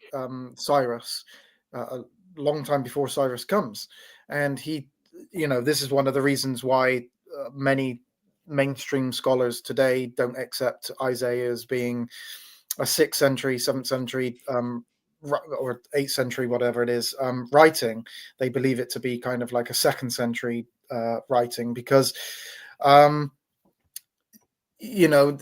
Cyrus a long time before Cyrus comes, and this is one of the reasons why many mainstream scholars today don't accept Isaiah as being a 6th century, 7th century, or 8th century, whatever it is, writing. They believe it to be kind of like a 2nd century writing, because um, you know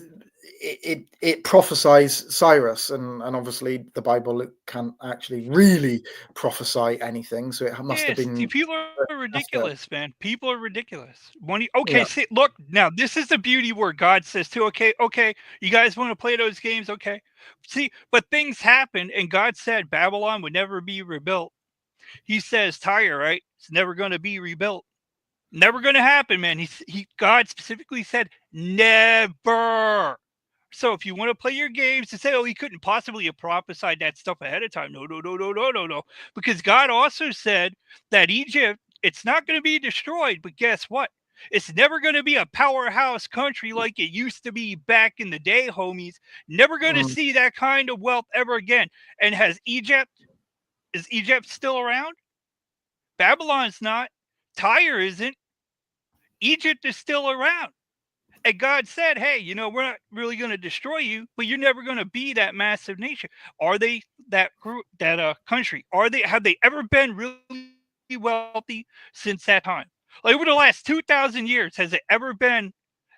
it prophesies Cyrus, and obviously the Bible can't actually really prophesy anything, so it must have Yes, been people are after. ridiculous, man. People are ridiculous. Okay, Yeah. see, look, now this is the beauty where God says too, okay, you guys want to play those games, okay. See, but things happen, and God said Babylon would never be rebuilt. He says Tyre, right? It's never going to be rebuilt. Never going to happen, man. God specifically said never. So if you want to play your games to say, oh, he couldn't possibly have prophesied that stuff ahead of time. No. Because God also said that Egypt, it's not going to be destroyed. But guess what? It's never going to be a powerhouse country like it used to be back in the day, homies. Never going to Mm. see that kind of wealth ever again. And is Egypt still around? Babylon's not. Tyre isn't. Egypt is still around. And God said, hey, we're not really going to destroy you, but you're never going to be that massive nation. Are they that group, that country? Have they ever been really wealthy since that time? Like over the last 2,000 years, has it ever been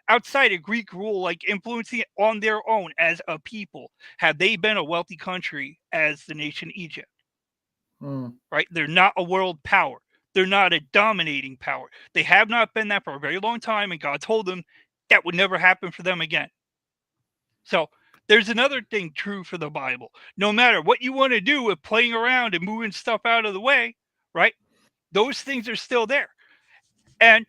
outside of Greek rule, like influencing it on their own as a people? Have they been a wealthy country as the nation Egypt? Right? They're not a world power. They're not a dominating power. They have not been that for a very long time, and God told them that would never happen for them again. So there's another thing true for the Bible. No matter what you want to do with playing around and moving stuff out of the way, right? Those things are still there. And,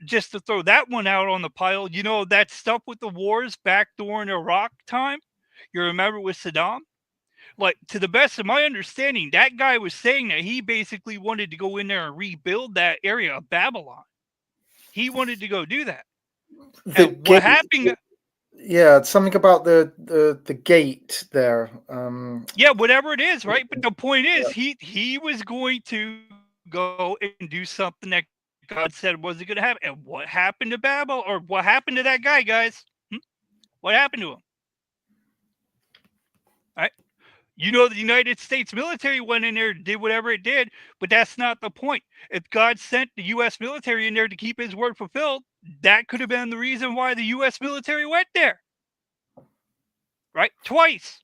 just to throw that one out on the pile, that stuff with the wars back during Iraq time, you remember with Saddam? Like, to the best of my understanding, that guy was saying that he basically wanted to go in there and rebuild that area of Babylon. He wanted to go do that. The And what gate, happened? yeah, something about the gate there. Yeah, whatever it is, right? But the point is, he was going to go and do something that God said wasn't going to happen. And what happened to Babel, or what happened to that guy, guys? What happened to him? Right? The United States military went in there, did whatever it did, but that's not the point. If God sent the U.S. military in there to keep his word fulfilled, that could have been the reason why the U.S. military went there. Right? Twice.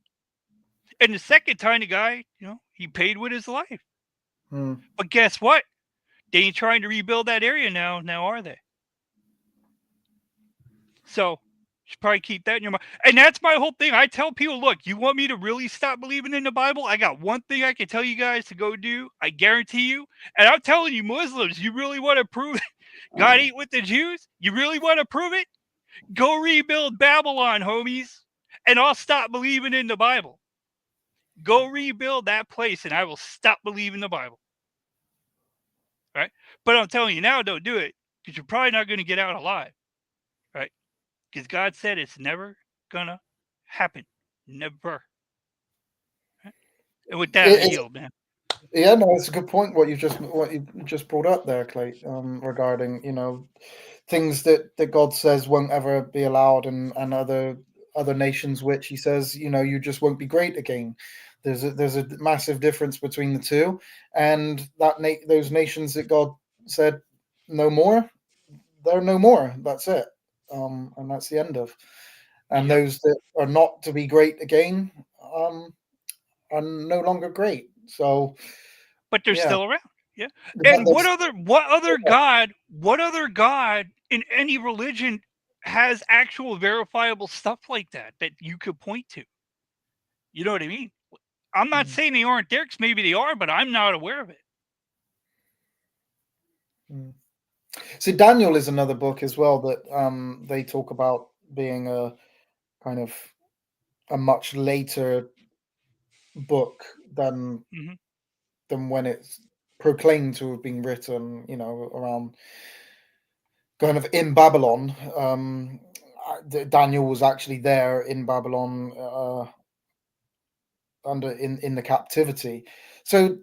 And the second time, the guy, he paid with his life. But guess what? They ain't trying to rebuild that area now, are they? So you should probably keep that in your mind. And that's my whole thing. I tell people, look, you want me to really stop believing in the Bible? I got one thing I can tell you guys to go do. I guarantee you. And I'm telling you, Muslims, you really want to prove God ate with the Jews? You really want to prove it? Go rebuild Babylon, homies. And I'll stop believing in the Bible. Go rebuild that place, and I will stop believing the Bible. Right? But I'm telling you now, don't do it, because you're probably not going to get out alive. Right? Because God said it's never going to happen. Never. Right? And with that, I yield, man. Yeah, no, it's a good point. What you just brought up there, Clay, regarding things that God says won't ever be allowed, and other nations which He says you just won't be great again. There's a massive difference between the two, and those nations that God said no more, they're no more. That's it, and that's the end of. And those that are not to be great again are no longer great. So, but they're still around. Yeah. But And what other God in any religion has actual verifiable stuff like that you could point to? You know what I mean? I'm not saying they aren't there, 'cause maybe they are, but I'm not aware of it. See, Daniel is another book as well that they talk about being a kind of a much later book than when it's proclaimed to have been written, around kind of in Babylon. Daniel was actually there in Babylon in the captivity. So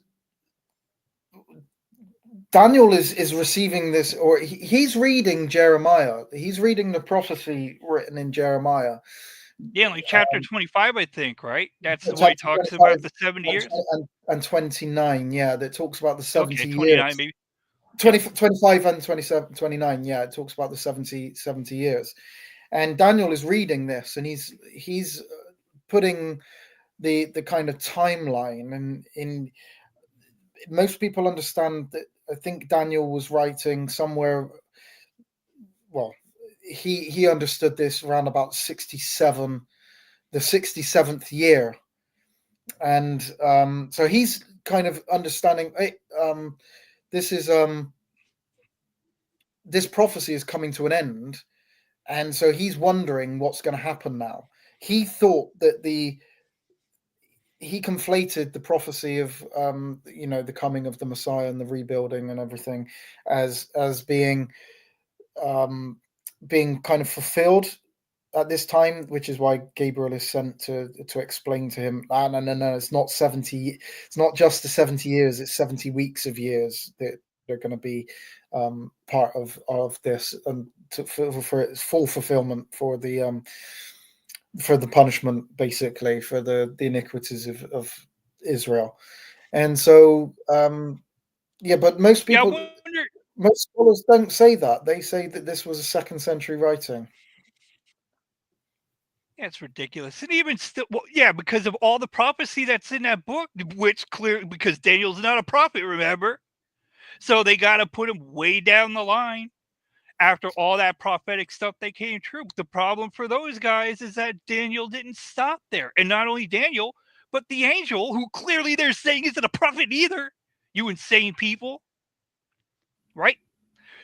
Daniel is receiving this, or he's reading Jeremiah. He's reading the prophecy written in Jeremiah. Yeah, like chapter 25, I think, right? That's the way it talks about the 70 years. And 29, yeah, that talks about the 70 years. 29, maybe. 25 and 27, 29, yeah, it talks about the 70 years. And Daniel is reading this, and he's putting the kind of timeline, and in most people understand that. I think Daniel was writing somewhere. Well, he understood this around about 67, the 67th year, and so he's kind of understanding. This is this prophecy is coming to an end, and so he's wondering what's going to happen now. He thought that he conflated the prophecy of the coming of the Messiah and the rebuilding and everything as being kind of fulfilled at this time, which is why Gabriel is sent to explain to him, no, it's not 70, it's not just the 70 years, it's 70 weeks of years that are going to be part of this, and for its full fulfillment for the punishment, basically, for the iniquities of Israel. And so but most people, most scholars don't say that. They say that this was a 2nd century writing. That's ridiculous. And even still, well, yeah, because of all the prophecy that's in that book, which clearly, because Daniel's not a prophet, remember? So they got to put him way down the line after all that prophetic stuff that came true. The problem for those guys is that Daniel didn't stop there. And not only Daniel, but the angel, who clearly they're saying isn't a prophet either, you insane people. Right?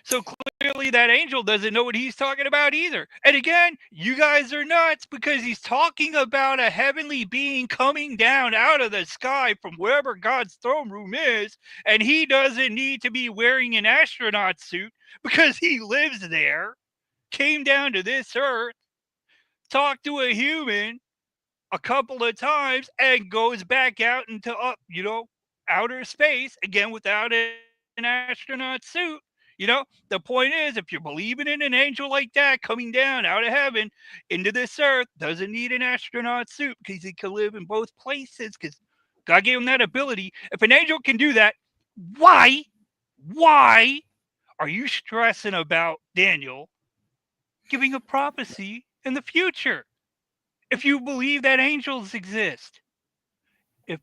So clearly that angel doesn't know what he's talking about either. And again, you guys are nuts, because he's talking about a heavenly being coming down out of the sky from wherever God's throne room is. And he doesn't need to be wearing an astronaut suit because he lives there, came down to this earth, talked to a human a couple of times, and goes back out into outer space again without an astronaut suit. The point is, if you're believing in an angel like that coming down out of heaven into this earth, doesn't need an astronaut suit, because he can live in both places, because God gave him that ability. If an angel can do that, why are you stressing about Daniel giving a prophecy in the future? If you believe that angels exist, if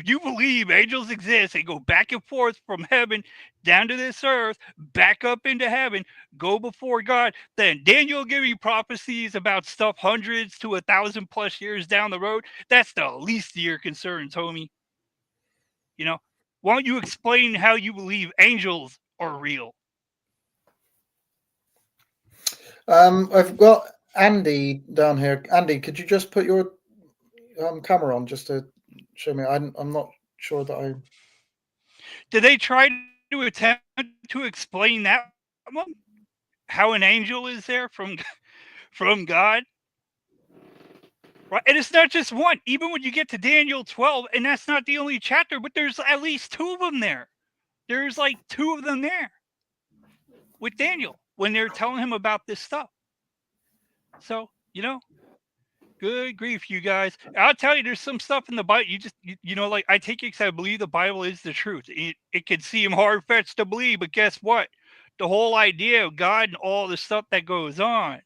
you believe angels exist and go back and forth from heaven down to this earth, back up into heaven, go before God, then Daniel give you prophecies about stuff hundreds to 1,000+ years down the road. That's the least of your concerns, homie. Why don't you explain how you believe angels are real? I've got Andy down here. Andy, could you just put your camera on just to show me? I'm not sure that I. Did they try to attempt to explain that one? How an angel is there from God? Right? And it's not just one. Even when you get to Daniel 12, and that's not the only chapter, but there's at least 2 of them there. There's like 2 of them there with Daniel when they're telling him about this stuff. So, good grief, you guys. I'll tell you, there's some stuff in the Bible. Like, I take it because I believe the Bible is the truth. It can seem hard-fetched to believe, but guess what? The whole idea of God and all the stuff that goes on,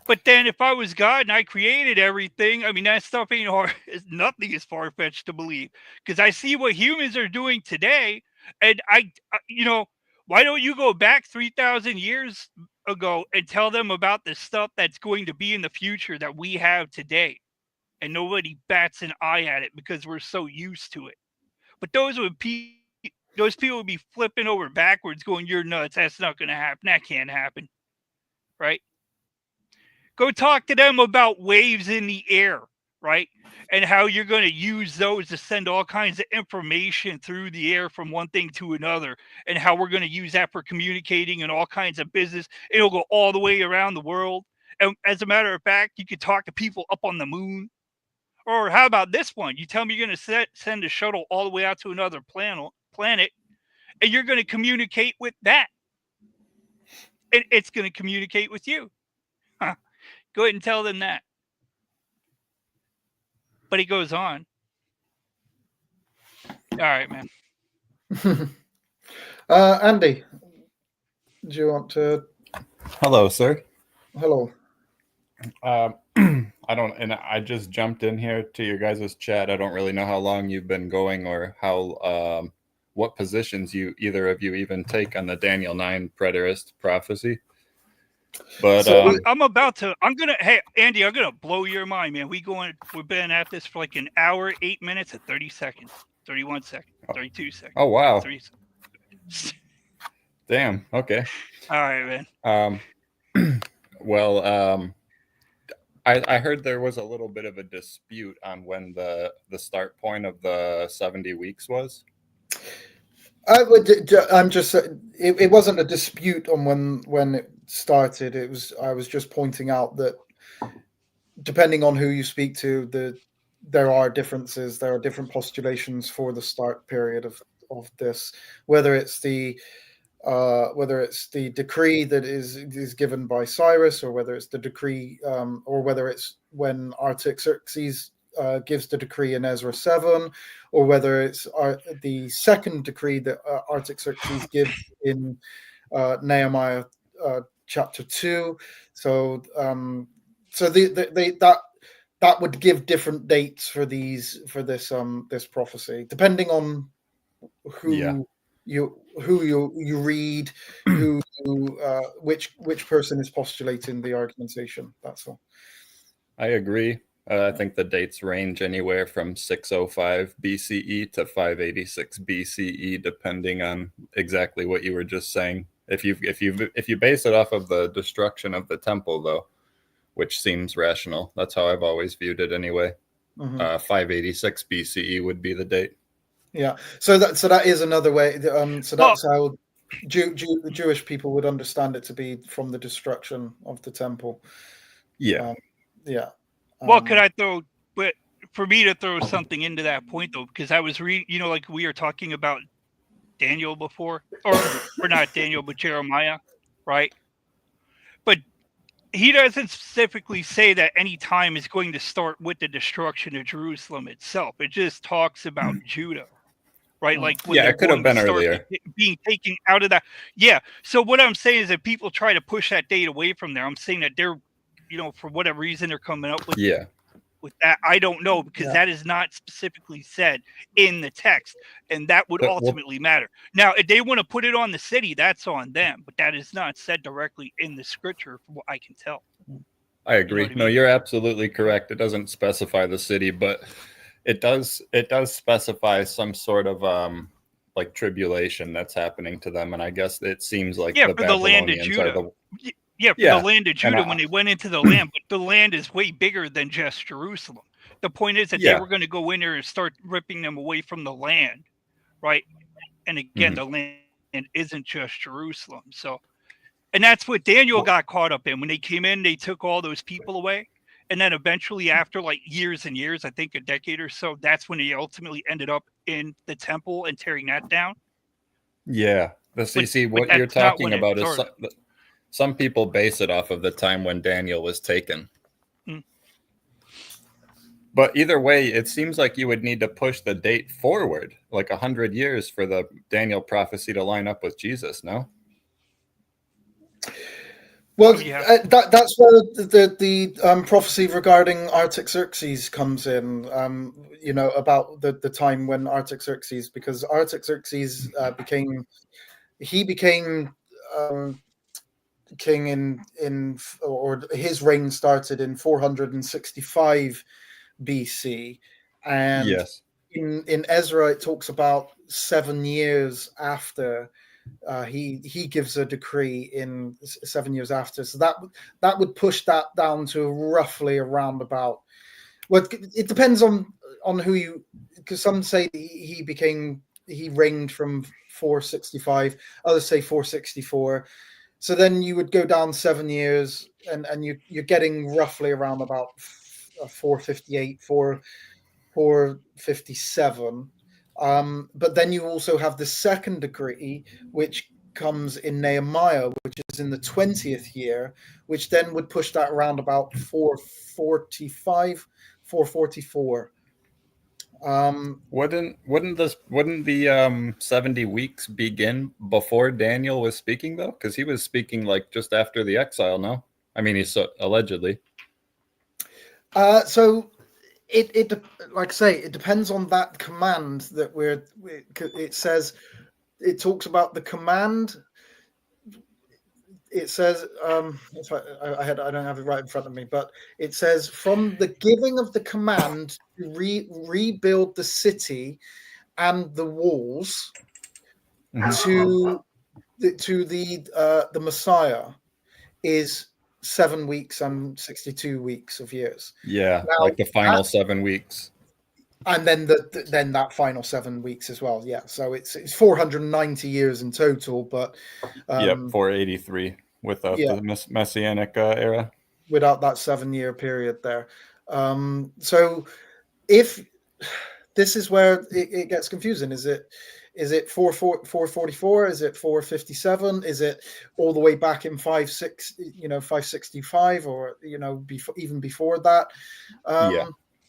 But then if I was God and I created everything, I mean, that stuff ain't hard. Nothing is far-fetched to believe, because I see what humans are doing today. And why don't you go back 3,000 years ago and tell them about the stuff that's going to be in the future that we have today? And nobody bats an eye at it because we're so used to it. But those people would be flipping over backwards going, "You're nuts. That's not going to happen. That can't happen." Right? Go talk to them about waves in the air, right? And how you're going to use those to send all kinds of information through the air from one thing to another, and how we're going to use that for communicating and all kinds of business. It'll go all the way around the world. And as a matter of fact, you could talk to people up on the moon. Or how about this one? You tell me you're going to send a shuttle all the way out to another planet, and you're going to communicate with that. And it's going to communicate with you. Huh. Go ahead and tell them that. But he goes on. All right, man. Andy, do you want to Hello, sir. Hello. I just jumped in here to your guys' chat. I don't really know how long you've been going or what positions either of you even take on the Daniel 9 preterist prophecy. But So- Hey, Andy, I'm gonna blow your mind, man. We've been at this for like an hour, 8 minutes, and 30 seconds, 31 seconds, 32 seconds. Oh, wow. 30 seconds. Damn. Okay. All right, man. I heard there was a little bit of a dispute on when the start point of the 70 weeks was. I'm just. It wasn't a dispute on when it started. I was just pointing out that depending on who you speak to, there are differences. There are different postulations for the start period of this. Whether it's the decree that is given by Cyrus, or whether it's the decree, or whether it's when Artaxerxes gives the decree in Ezra 7, or whether it's the second decree that Artaxerxes gives in Nehemiah chapter 2. So that would give different dates for this prophecy, depending on who you read, which person is postulating the argumentation. That's all. I agree. I think the dates range anywhere from 605 BCE to 586 BCE, depending on exactly what you were just saying. If you base it off of the destruction of the temple, though, which seems rational, that's how I've always viewed it anyway. 586 BCE would be the date. Yeah. So that is another way. So that's how Jewish people would understand it to be, from the destruction of the temple. Yeah. Yeah. Well, but for me to throw something into that point, though, because I was reading, like we were talking about Daniel before, or not Daniel, but Jeremiah, right? But he doesn't specifically say that any time is going to start with the destruction of Jerusalem itself. It just talks about Judah, right? Like when it could have been earlier, being taken out of that. Yeah. So what I'm saying is that people try to push that date away from there. I'm saying that they're, for whatever reason they're coming up with that. I don't know, because that is not specifically said in the text, and that would ultimately matter. Now, if they want to put it on the city, that's on them, but that is not said directly in the scripture, from what I can tell. I agree. No, you're absolutely correct. It doesn't specify the city, but it does specify some sort of like tribulation that's happening to them, and I guess it seems like the Babylonians are the the land of Judah, when they went into the land, but the land is way bigger than just Jerusalem. The point is that they were going to go in there and start ripping them away from the land, right? And again, the land isn't just Jerusalem. So, and that's what Daniel got caught up in. When they came in, they took all those people away. And then eventually, after like years and years, I think a decade or so, that's when he ultimately ended up in the temple and tearing that down. Yeah. What you're talking about is some people base it off of the time when Daniel was taken. But either way, it seems like you would need to push the date forward like 100 years for the Daniel prophecy to line up with Jesus, no? Well, that's where the prophecy regarding Artaxerxes comes in, about the time when Artaxerxes, because Artaxerxes became king or his reign started in 465 BC, and in Ezra it talks about 7 years after he gives a decree in 7 years after. So that would push that down to roughly around about. Well, it depends on who you, because some say he reigned from 465, others say 464. So then you would go down 7 years, and you're getting roughly around about 458, 457. But then you also have the second decree, which comes in Nehemiah, which is in the 20th year, which then would push that around about 445, 444. Wouldn't the 70 weeks begin before Daniel was speaking though? Because he was speaking like just after the exile. No, I mean he's allegedly. So it like I say, it depends on that command that it says. It talks about the command. It says, I don't have it right in front of me, but it says from the giving of the command to rebuild the city and the walls to the Messiah is 7 weeks and 62 weeks of years. Yeah, now, like the final 7 weeks. And then then that final 7 weeks as well. Yeah, so it's 490 years in total, but 483 without the Messianic era. Without that 7-year period there. So if this is where it gets confusing, is it 444? Is it 457? Is it all the way back in 565, or even before that?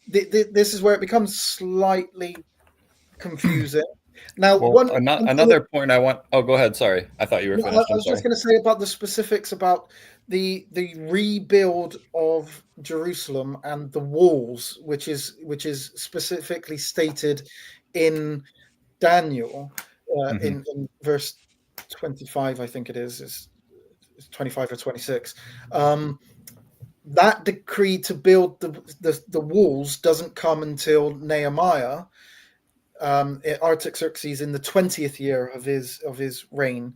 This is where it becomes slightly confusing. Now, another point I want. Oh, go ahead. Sorry, I thought you were finished. I was just going to say about the specifics about the rebuild of Jerusalem and the walls, which is specifically stated in Daniel in verse 25, I think it is 25 or 26. That decree to build the walls doesn't come until Nehemiah, Artaxerxes, in the 20th year of his reign.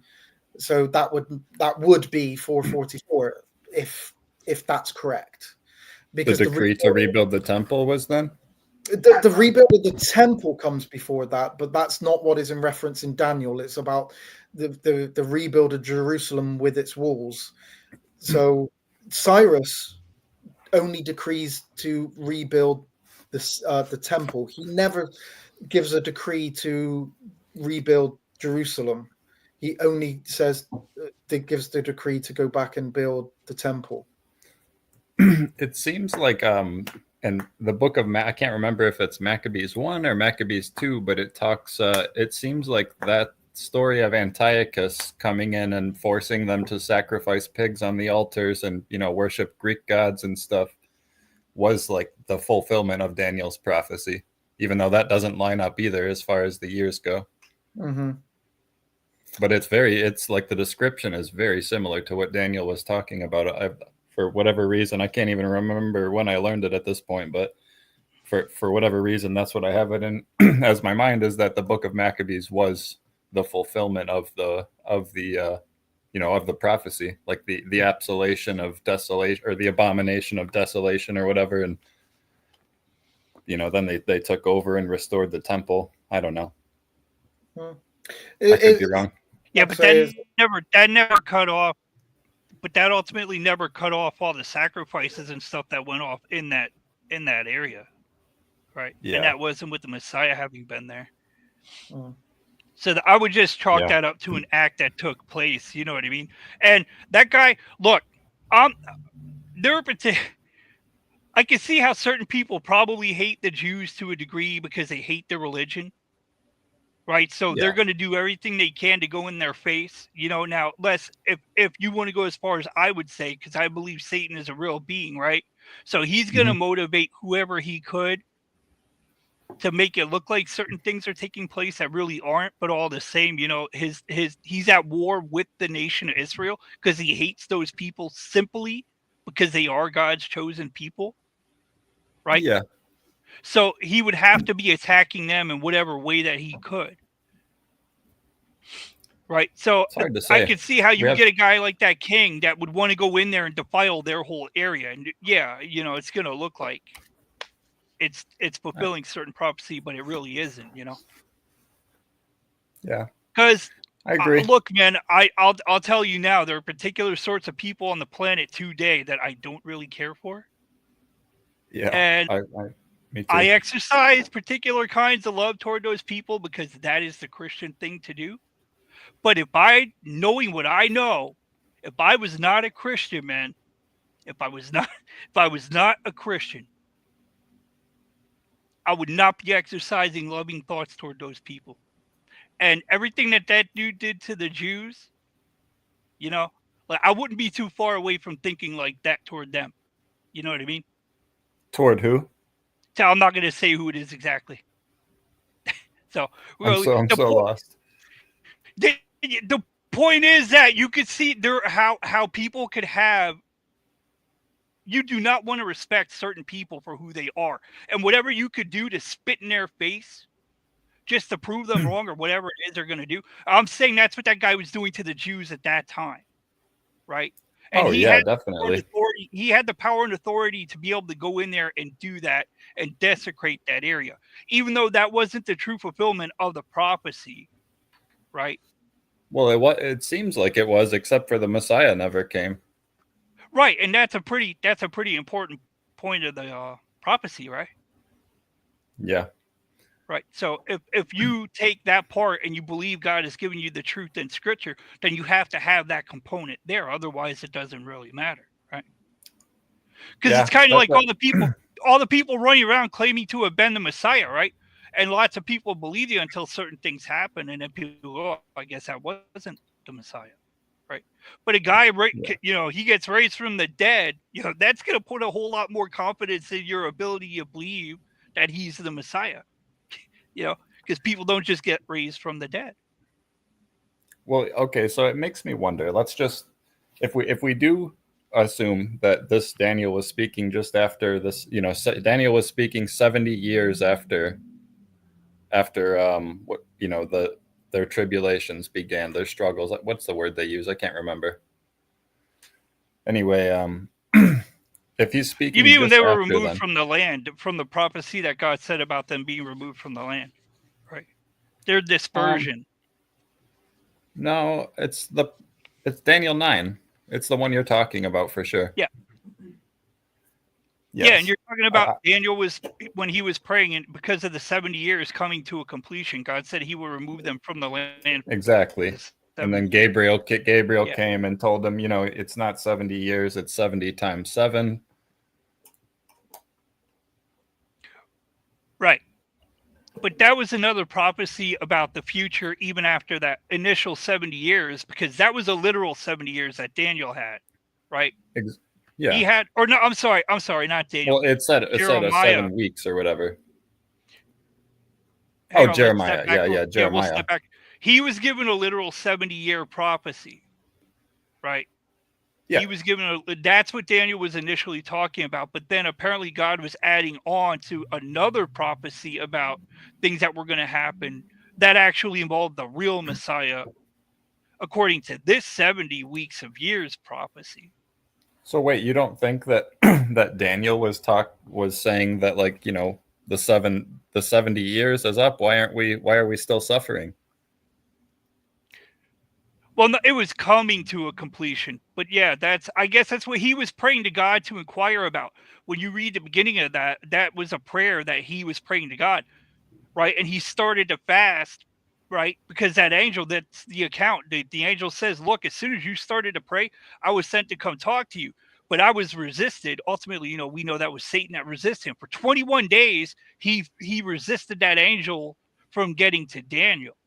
So that would be 444 if that's correct. Because the decree to rebuild the temple was then? The rebuild of the temple comes before that, but that's not what is in reference in Daniel. It's about the rebuild of Jerusalem with its walls. So Cyrus only decrees to rebuild the temple. He never gives a decree to rebuild Jerusalem. He only says that gives the decree to go back and build the temple. It seems like and the book of I can't remember if it's Maccabees 1 or Maccabees 2, but it talks it seems like that story of Antiochus coming in and forcing them to sacrifice pigs on the altars and worship Greek gods and stuff was like the fulfillment of Daniel's prophecy, even though that doesn't line up either as far as the years go. But it's like the description is very similar to what Daniel was talking about. For whatever reason, I can't even remember when I learned it at this point, but for whatever reason, that's what I have it in as my mind, is that the book of Maccabees was the fulfillment of the prophecy, like the absolution of desolation, or the abomination of desolation, or whatever. And then they took over and restored the temple. I don't know. I could be wrong. Yeah, but that never cut off. But that ultimately never cut off all the sacrifices and stuff that went off in that area, right? Yeah. And that wasn't with the Messiah having been there. So I would just chalk that up to an act that took place. You know what I mean? And that guy, look, I can see how certain people probably hate the Jews to a degree because they hate their religion. Right, so they're going to do everything they can to go in their face. Now, Les, if you want to go as far as I would say, because I believe Satan is a real being, right? So he's going to motivate whoever he could to make it look like certain things are taking place that really aren't. But all the same, he's at war with the nation of Israel because he hates those people simply because they are God's chosen people, right? Yeah. So he would have to be attacking them in whatever way that he could. Right. So I could see how you would get a guy like that king that would want to go in there and defile their whole area. And it's going to look like it's fulfilling certain prophecy, but it really isn't, Yeah. Because I agree. Look, man, I'll tell you now, there are particular sorts of people on the planet today that I don't really care for. Yeah. And me too. I exercise particular kinds of love toward those people because that is the Christian thing to do. But knowing what I know, if I was not a Christian, man, if I was not a Christian, I would not be exercising loving thoughts toward those people. And everything that dude did to the Jews, you know, like I wouldn't be too far away from thinking like that toward them. You know what I mean? Toward who? So I'm not going to say who it is exactly. So I'm so lost. The point is that you could see there how people could have. You do not want to respect certain people for who they are, and whatever you could do to spit in their face just to prove them wrong or whatever it is they're going to do. I'm saying that's what that guy was doing to the Jews at that time, right? And Oh yeah, definitely. He had the power and authority to be able to go in there and do that and desecrate that area, even though that wasn't the true fulfillment of the prophecy, right? Well, it seems like it was, except for the Messiah never came. Right, and that's a pretty important point of the prophecy, right? Yeah. Right. So if you take that part and you believe God has given you the truth in Scripture, then you have to have that component there. Otherwise, it doesn't really matter, right? Because it's kind of like all the people running around claiming to have been the Messiah, right? And lots of people believe you until certain things happen, and then people go, "Oh, I guess that wasn't the Messiah." Right. But a guy, you know, he gets raised from the dead, you know, that's going to put a whole lot more confidence in your ability to believe that he's the Messiah, you know, because people don't just get raised from the dead. Well, okay. So it makes me wonder, let's just, if we do assume that this Daniel was speaking just after this, you know, Daniel was speaking 70 years after what, you know, their tribulations began, their struggles. What's the word they use? I can't remember. Anyway, if he's speaking, you mean when they were removed from the land, from the prophecy that God said about them being removed from the land, right? Their dispersion. No, it's Daniel 9. It's the one you're talking about for sure. Yeah. Yes. Yeah, and you're talking about Daniel was when he was praying, and because of the 70 years coming to a completion, God said he will remove them from the land. Exactly. And then Gabriel came and told them, you know, it's not 70 years, it's 70 times 7. Right. But that was another prophecy about the future, even after that initial 70 years, because that was a literal 70 years that Daniel had, right? Yeah. He had, or no, I'm sorry, not Daniel. Well, it said 7 weeks or whatever. Jeremiah. Yeah, Jeremiah. We'll back. He was given a literal 70-year prophecy, right? Yeah. He was given that's what Daniel was initially talking about, but then apparently God was adding on to another prophecy about things that were going to happen that actually involved the real Messiah, according to this 70 weeks of years prophecy. So wait, you don't think that that Daniel was saying that, like, you know, the 70 years is up? Why are we still suffering? Well, no, it was coming to a completion, but yeah, I guess that's what he was praying to God to inquire about. When you read the beginning of that was a prayer that he was praying to God, right? And he started to fast, right? Because that angel, that's the account. The angel says, "Look, as soon as you started to pray, I was sent to come talk to you, but I was resisted." Ultimately, you know, we know that was Satan that resisted him for 21 days. He resisted that angel from getting to Daniel,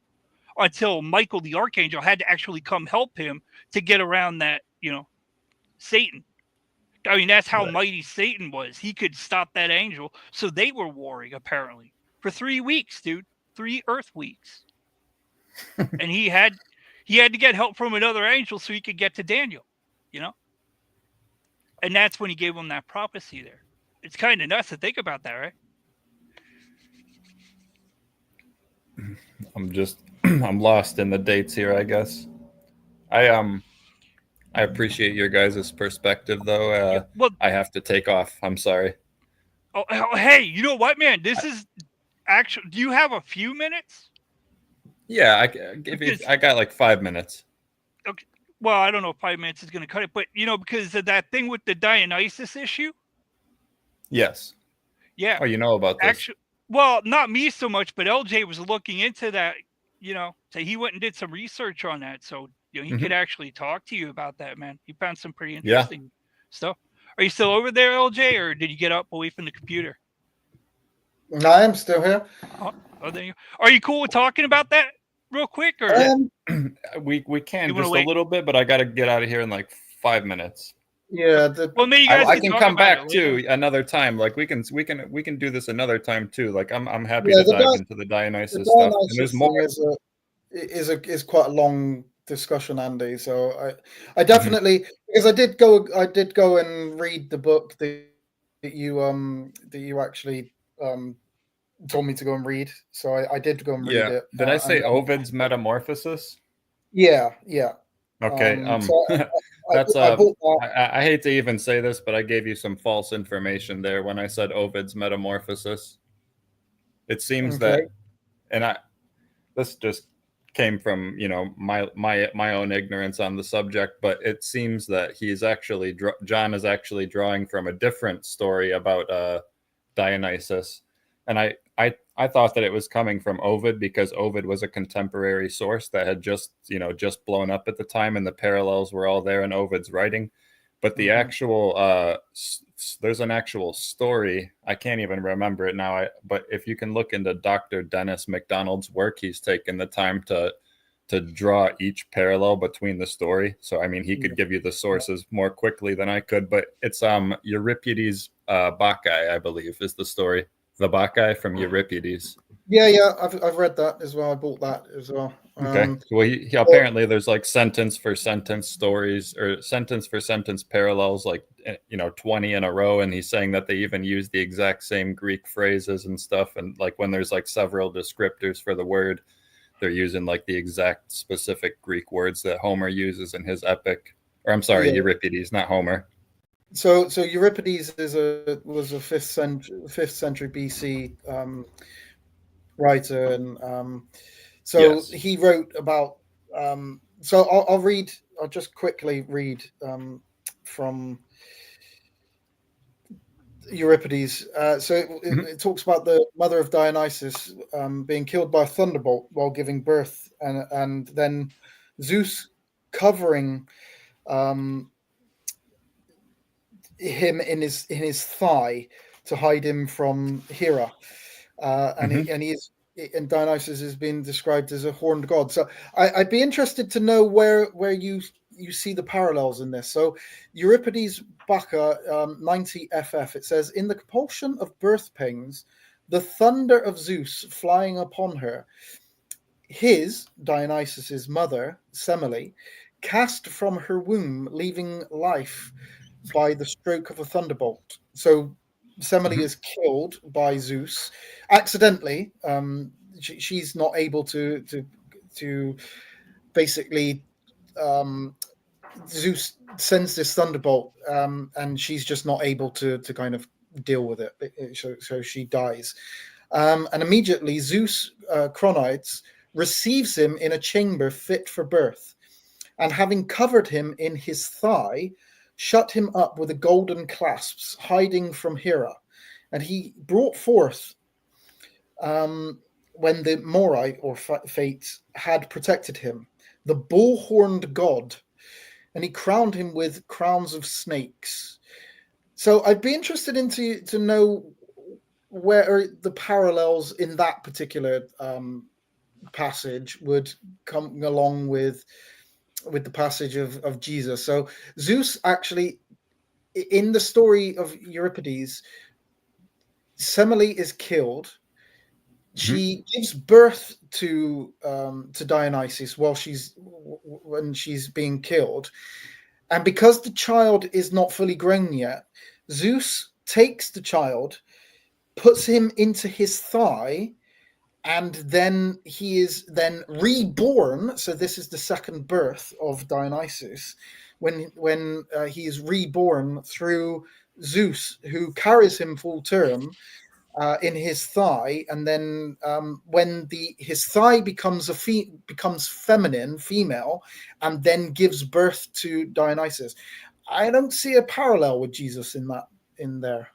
until Michael the archangel had to actually come help him to get around that, you know, Satan. I mean, that's how mighty Satan was. He could stop that angel. So they were warring apparently for 3 weeks, dude. 3 Earth weeks. And he had to get help from another angel so he could get to Daniel, you know? And that's when he gave him that prophecy there. It's kind of nuts to think about that, right? I'm lost in the dates here, I guess. I appreciate your guys' perspective, though. Well, I have to take off. I'm sorry. Oh, hey, you know what, man? This is actually. Do you have a few minutes? Yeah, I got like 5 minutes. Okay. Well, I don't know if 5 minutes is going to cut it, but you know, because of that thing with the Dionysus issue. Yes. Yeah. Oh, you know about this? Actually, well, not me so much, but LJ was looking into that. You know, so he went and did some research on that, so you know he could actually talk to you about that, man. He found some pretty interesting stuff. Are you still over there, LJ, or did you get up away from the computer? I am still here. Oh, there you are. You cool with talking about that real quick, or We can You wanna just wait? a little bit, but I got to get out of here in like 5 minutes. Yeah, well, maybe you guys I can can talk come about back it later. too another time. Like we can do this another time too. Like I'm happy Yeah, to the dive Di- into the the Dionysus stuff. And there's Dionysus more. thing is quite a long discussion, Andy. So I Mhm. definitely, because I did go and read the book that you actually told me to go and read. So I did go and read Yeah. it. Did I And say Ovid's Metamorphosis? yeah. Okay. So That's I bought that. I hate to even say this, but I gave you some false information there when I said Ovid's Metamorphosis. It seems Okay. that, and this just came from my own ignorance on the subject, but it seems that John is actually drawing from a different story about Dionysus, and I thought that it was coming from Ovid because Ovid was a contemporary source that had just blown up at the time, and the parallels were all there in Ovid's writing. But the actual there's an actual story. I can't even remember it now. But if you can look into Dr. Dennis MacDonald's work, he's taken the time to draw each parallel between the story. So I mean, he could give you the sources more quickly than I could. But it's Euripides Bacchae, I believe, is the story. The Bacchae from Euripides. Yeah, I've read that as well. I bought that as well. Okay. Well, he apparently there's like sentence for sentence stories or sentence for sentence parallels, like 20 in a row, and he's saying that they even use the exact same Greek phrases and stuff, and like when there's like several descriptors for the word, they're using like the exact specific Greek words that Homer uses in his epic. Or I'm sorry, Yeah. Euripides, not Homer. So Euripides was a fifth century BC writer, and so Yes. he wrote about. So I'll just quickly read from Euripides. It talks about the mother of Dionysus being killed by a thunderbolt while giving birth, and then Zeus covering him in his thigh to hide him from Hera, and Dionysus has been described as a horned god. So I'd be interested to know where you see the parallels in this. So Euripides Baccha 90 FF, it says, in the compulsion of birth pains, the thunder of Zeus flying upon her, his, Dionysus's mother, Semele, cast from her womb, leaving life by the stroke of a thunderbolt. So Semele is killed by Zeus accidentally. She's not able to basically. Zeus sends this thunderbolt, and she's just not able to kind of deal with it. So she dies, and immediately Zeus Cronides receives him in a chamber fit for birth, and having covered him in his thigh, shut him up with a golden clasps, hiding from Hera. And he brought forth, when the Morai, or Fate, had protected him, the bull-horned god, and he crowned him with crowns of snakes. So I'd be interested to know where the parallels in that particular passage would come along with the passage of Jesus. So Zeus actually, in the story of Euripides, Semele is killed. She gives birth to Dionysus when she's being killed, and because the child is not fully grown yet, Zeus takes the child, puts him into his thigh, and then he is then reborn. So this is the second birth of Dionysus, when he is reborn through Zeus, who carries him full term in his thigh, and then when his thigh becomes becomes feminine, female, and then gives birth to Dionysus. I don't see a parallel with Jesus in there.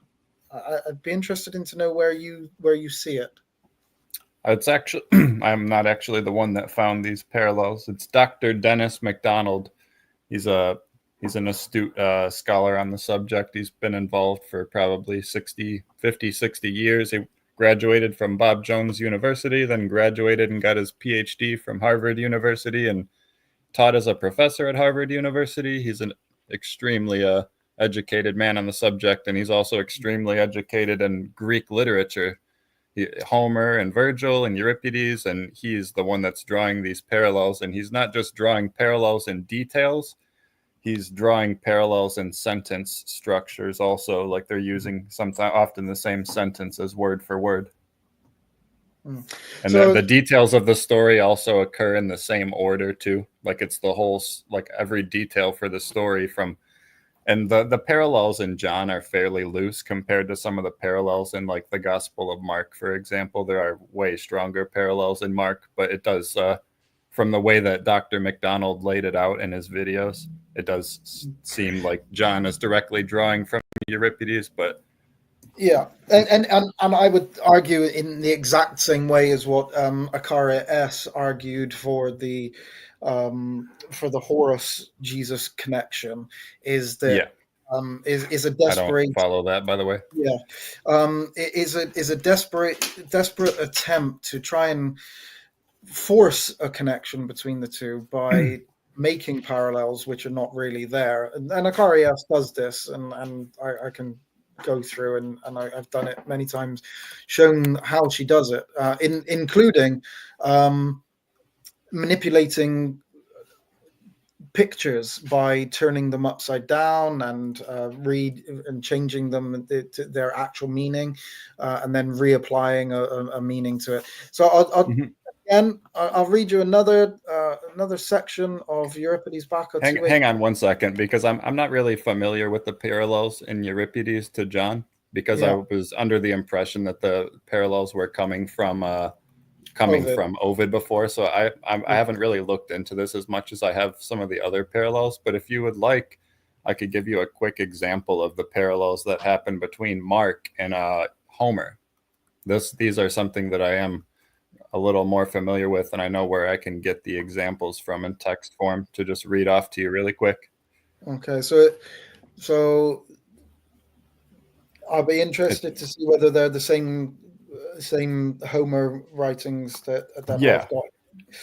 I'd be interested to know where you see it. It's actually I'm not actually the one that found these parallels. It's Dr. Dennis MacDonald. He's an astute scholar on the subject. He's been involved for probably 50, 60 years. graduated from Bob Jones University, then graduated and got his PhD from Harvard University and taught as a professor at Harvard University. He's an extremely educated man on the subject, and he's also extremely educated in Greek literature. Homer and Virgil and Euripides, and he's the one that's drawing these parallels. And he's not just drawing parallels in details, he's drawing parallels in sentence structures also, like they're using sometimes often the same sentence as word for word. And so, the details of the story also occur in the same order too. Like it's the whole, like every detail for the story from, and the parallels in John are fairly loose compared to some of the parallels in like the Gospel of Mark, for example. There are way stronger parallels in Mark, but it does, from the way that Dr. McDonald laid it out in his videos, it does seem like John is directly drawing from Euripides, but yeah, and I would argue in the exact same way as what Akara S argued for the Horus Jesus connection, is that is a desperate. I don't follow that, by the way. Yeah, is a desperate attempt to try and force a connection between the two by making parallels which are not really there, and Akari S does this, and I can go through and I've done it many times, shown how she does it, including manipulating pictures by turning them upside down and changing them to their actual meaning, and then reapplying a meaning to it. So I'll read you another section of Euripides Bacco. Hang on one second, because I'm not really familiar with the parallels in Euripides to John, because I was under the impression that the parallels were coming from Ovid before. So I haven't really looked into this as much as I have some of the other parallels. But if you would like, I could give you a quick example of the parallels that happen between Mark and Homer. These are something that I am a little more familiar with, and I know where I can get the examples from in text form to just read off to you really quick. Okay, so I'll be interested to see whether they're the same Homer writings that I've got.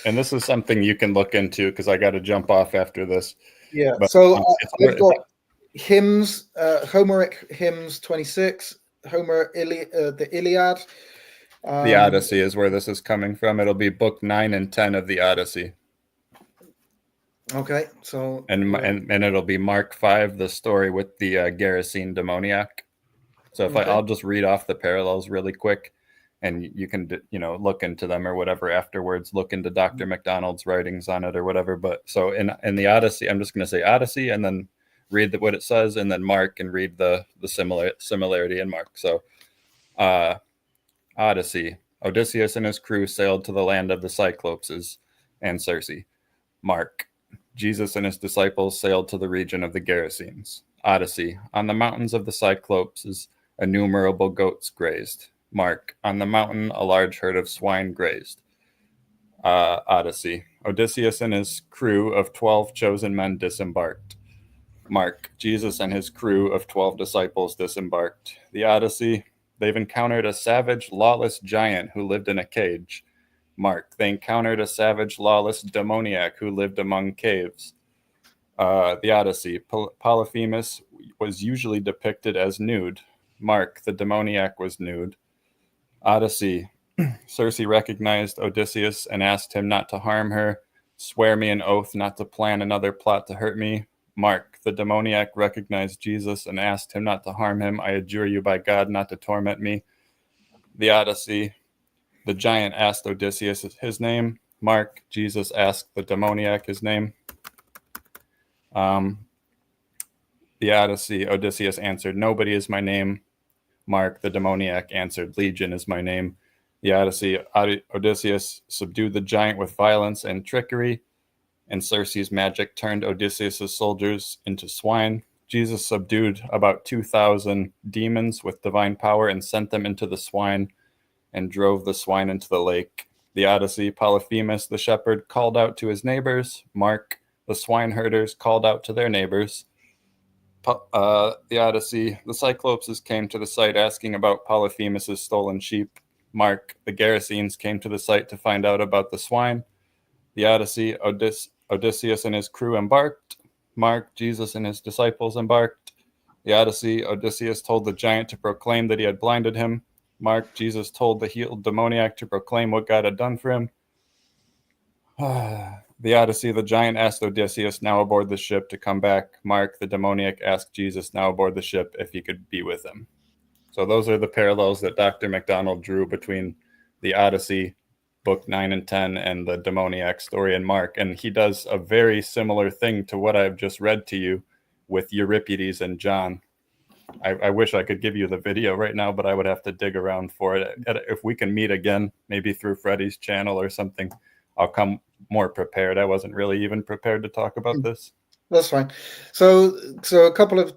And this is something you can look into, because I got to jump off after this. Yeah, but, so I've got hymns, Homeric hymns 26, the Iliad. The Odyssey is where this is coming from. It'll be book 9 and 10 of the Odyssey. Okay, so and it'll be Mark 5, the story with the Gerasene demoniac. So if I'll just read off the parallels really quick, and you can look into them or whatever afterwards. Look into Dr. McDonald's writings on it or whatever. But so in the Odyssey, I'm just going to say Odyssey and then read what it says, and then Mark and read the similarity in Mark. So. Odyssey. Odysseus and his crew sailed to the land of the Cyclopes and Circe. Mark. Jesus and his disciples sailed to the region of the Gerasenes. Odyssey. On the mountains of the Cyclopes, innumerable goats grazed. Mark. On the mountain, a large herd of swine grazed. Odyssey. Odysseus and his crew of 12 chosen men disembarked. Mark. Jesus and his crew of 12 disciples disembarked. The Odyssey. They've encountered a savage, lawless giant who lived in a cage. Mark. They encountered a savage, lawless demoniac who lived among caves. The Odyssey. Polyphemus was usually depicted as nude. Mark. The demoniac was nude. Odyssey. Circe recognized Odysseus and asked him not to harm her. Swear me an oath not to plan another plot to hurt me. Mark. The demoniac recognized Jesus and asked him not to harm him. I adjure you by God not to torment me. The Odyssey. The giant asked Odysseus his name. Mark. Jesus asked the demoniac his name. The Odyssey. Odysseus answered, nobody is my name. Mark. The demoniac answered, Legion is my name. The Odyssey. Odysseus subdued the giant with violence and trickery, and Circe's magic turned Odysseus' soldiers into swine. Jesus subdued about 2,000 demons with divine power and sent them into the swine and drove the swine into the lake. The Odyssey. Polyphemus, the shepherd, called out to his neighbors. Mark. The swineherders called out to their neighbors. The Odyssey. The Cyclopes came to the site asking about Polyphemus' stolen sheep. Mark, the Gerasenes came to the site to find out about the swine. The Odyssey, Odysseus and his crew embarked. Mark, Jesus and his disciples embarked. The Odyssey, Odysseus told the giant to proclaim that he had blinded him. Mark, Jesus told the healed demoniac to proclaim what God had done for him. The Odyssey, the giant asked Odysseus, now aboard the ship, to come back. Mark, the demoniac, asked Jesus, now aboard the ship, if he could be with him. So those are the parallels that Dr. McDonald drew between the Odyssey, book 9 and 10, and the demoniac story in Mark. And he does a very similar thing to what I've just read to you with Euripides and John. I wish I could give you the video right now, but I would have to dig around for it. If we can meet again, maybe through Freddie's channel or something, I'll come more prepared. I wasn't really even prepared to talk about this. That's fine. So a couple of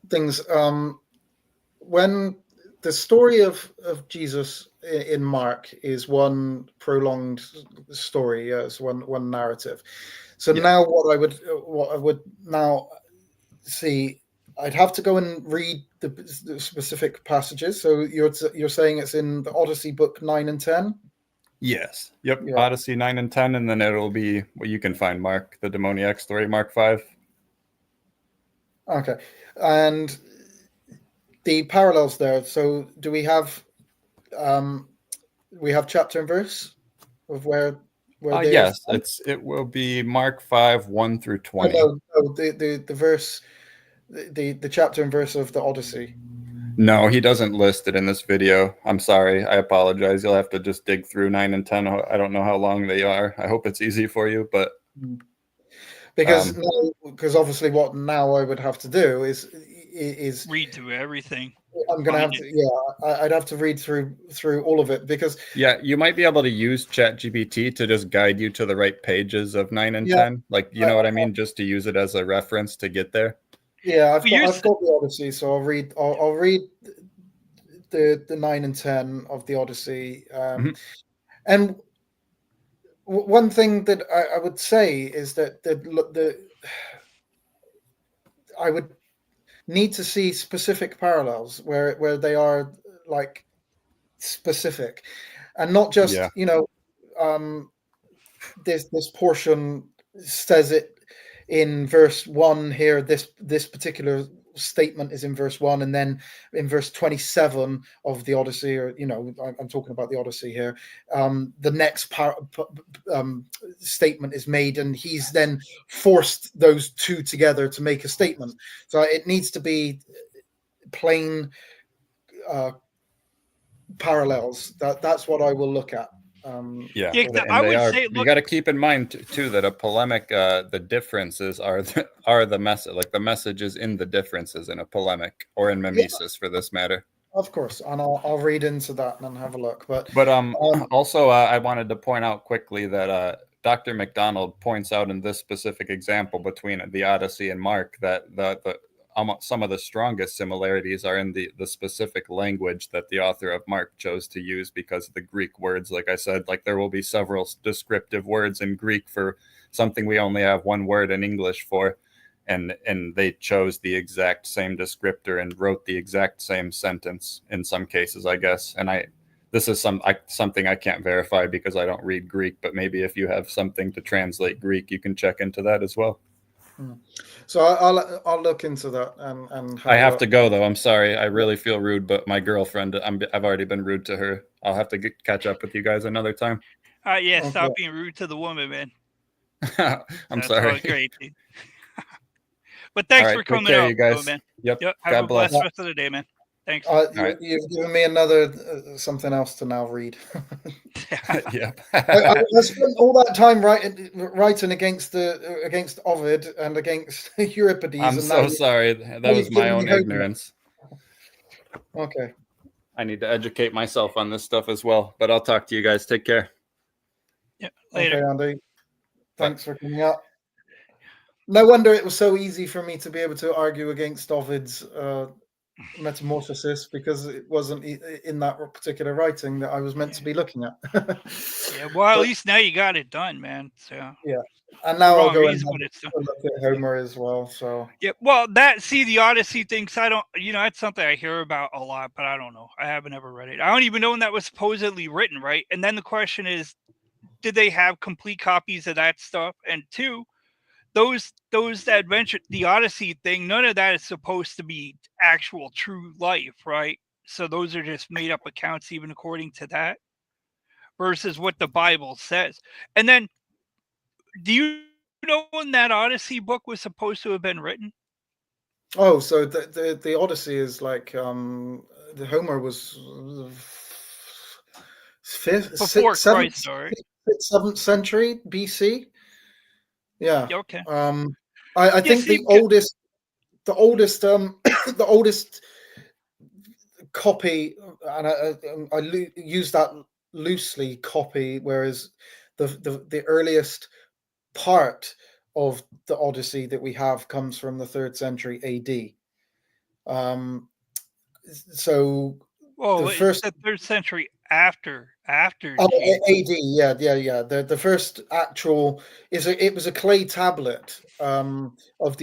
things. When the story of Jesus in Mark is one prolonged story, it's one narrative. So now what I would now see, I'd have to go and read the specific passages. So you're saying it's in the Odyssey book 9 and 10? Yes. Yep. Yeah. Odyssey 9 and 10, and then it'll be what you can find Mark, the demoniac story, Mark 5. Okay. And the parallels there. So do we have chapter and verse of where they yes, it will be Mark 5, 1 through 20. No, the verse, the chapter and verse of the Odyssey. No, he doesn't list it in this video. I'm sorry. I apologize. You'll have to just dig through 9 and 10. I don't know how long they are. I hope it's easy for you, but because obviously what now I would have to do is read through everything. I'm gonna have to I'd have to read through all of it, because you might be able to use ChatGPT to just guide you to the right pages of 9 and 10. Like, you know what I mean? Just to use it as a reference to get there. Yeah, I've got the Odyssey, so I'll read the 9 and 10 of the Odyssey. And one thing that I would say is that I would need to see specific parallels where they are like specific, and not just this portion says it in verse 1 here, this particular statement is in verse 1, and then in verse 27 of the Odyssey, or I'm talking about the Odyssey here, the next statement is made, and he's then forced those two together to make a statement. So it needs to be plain parallels. That's what I will look at. I would say, you got to keep in mind too that a polemic, the differences are the message. Like, the message is in the differences in a polemic, or in mimesis for this matter. Of course, and I'll read into that and have a look. But also, I wanted to point out quickly that Dr. McDonald points out in this specific example between the Odyssey and Mark that some of the strongest similarities are in the specific language that the author of Mark chose to use, because of the Greek words. Like I said, like, there will be several descriptive words in Greek for something we only have one word in English for, and they chose the exact same descriptor and wrote the exact same sentence in some cases, I guess. And this is something I can't verify because I don't read Greek, but maybe if you have something to translate Greek, you can check into that as well. So I'll look into that and I have to go, though. I'm sorry. I really feel rude, but my girlfriend, I've already been rude to her. I'll have to catch up with you guys another time. Stop being rude to the woman, man. I'm sorry. Great. But thanks for coming out, you guys. Man. Yep. Have a blessed rest of the day, man. Thanks. You've given me another something else to now read. Yeah. I spent all that time writing against Ovid and against Euripides. I'm so sorry. That was my own ignorance. Okay. I need to educate myself on this stuff as well. But I'll talk to you guys. Take care. Yeah. Later. Okay, Andy. Thanks for coming out. No wonder it was so easy for me to be able to argue against Ovid's Metamorphosis because it wasn't in that particular writing that I was meant to be looking at. Yeah, well, at But, least now you got it done, man. So and now I'll wrong go and reason, have but it's done. a look at Homer as well. So Yeah, well, the Odyssey things, I don't, that's something I hear about a lot, but I don't know. I haven't ever read it. I don't even know when that was supposedly written, right? And then the question is, did they have complete copies of that stuff? And two, those adventure, the Odyssey thing, none of that is supposed to be actual true life, right? So those are just made up accounts, even according to that, versus what the Bible says. And then, do you know when that Odyssey book was supposed to have been written? oh, so the Odyssey is like the Homer was fifth, Before sixth, seventh, Christ, all right? 7th century BC. Yeah. Okay. I Yeah, think see, the oldest the oldest copy, and I use that loosely, copy, whereas the earliest part of the Odyssey that we have comes from the 3rd century AD. So well, the it's first the 3rd century after Oh, Jesus. AD, yeah. The first actual it was a clay tablet of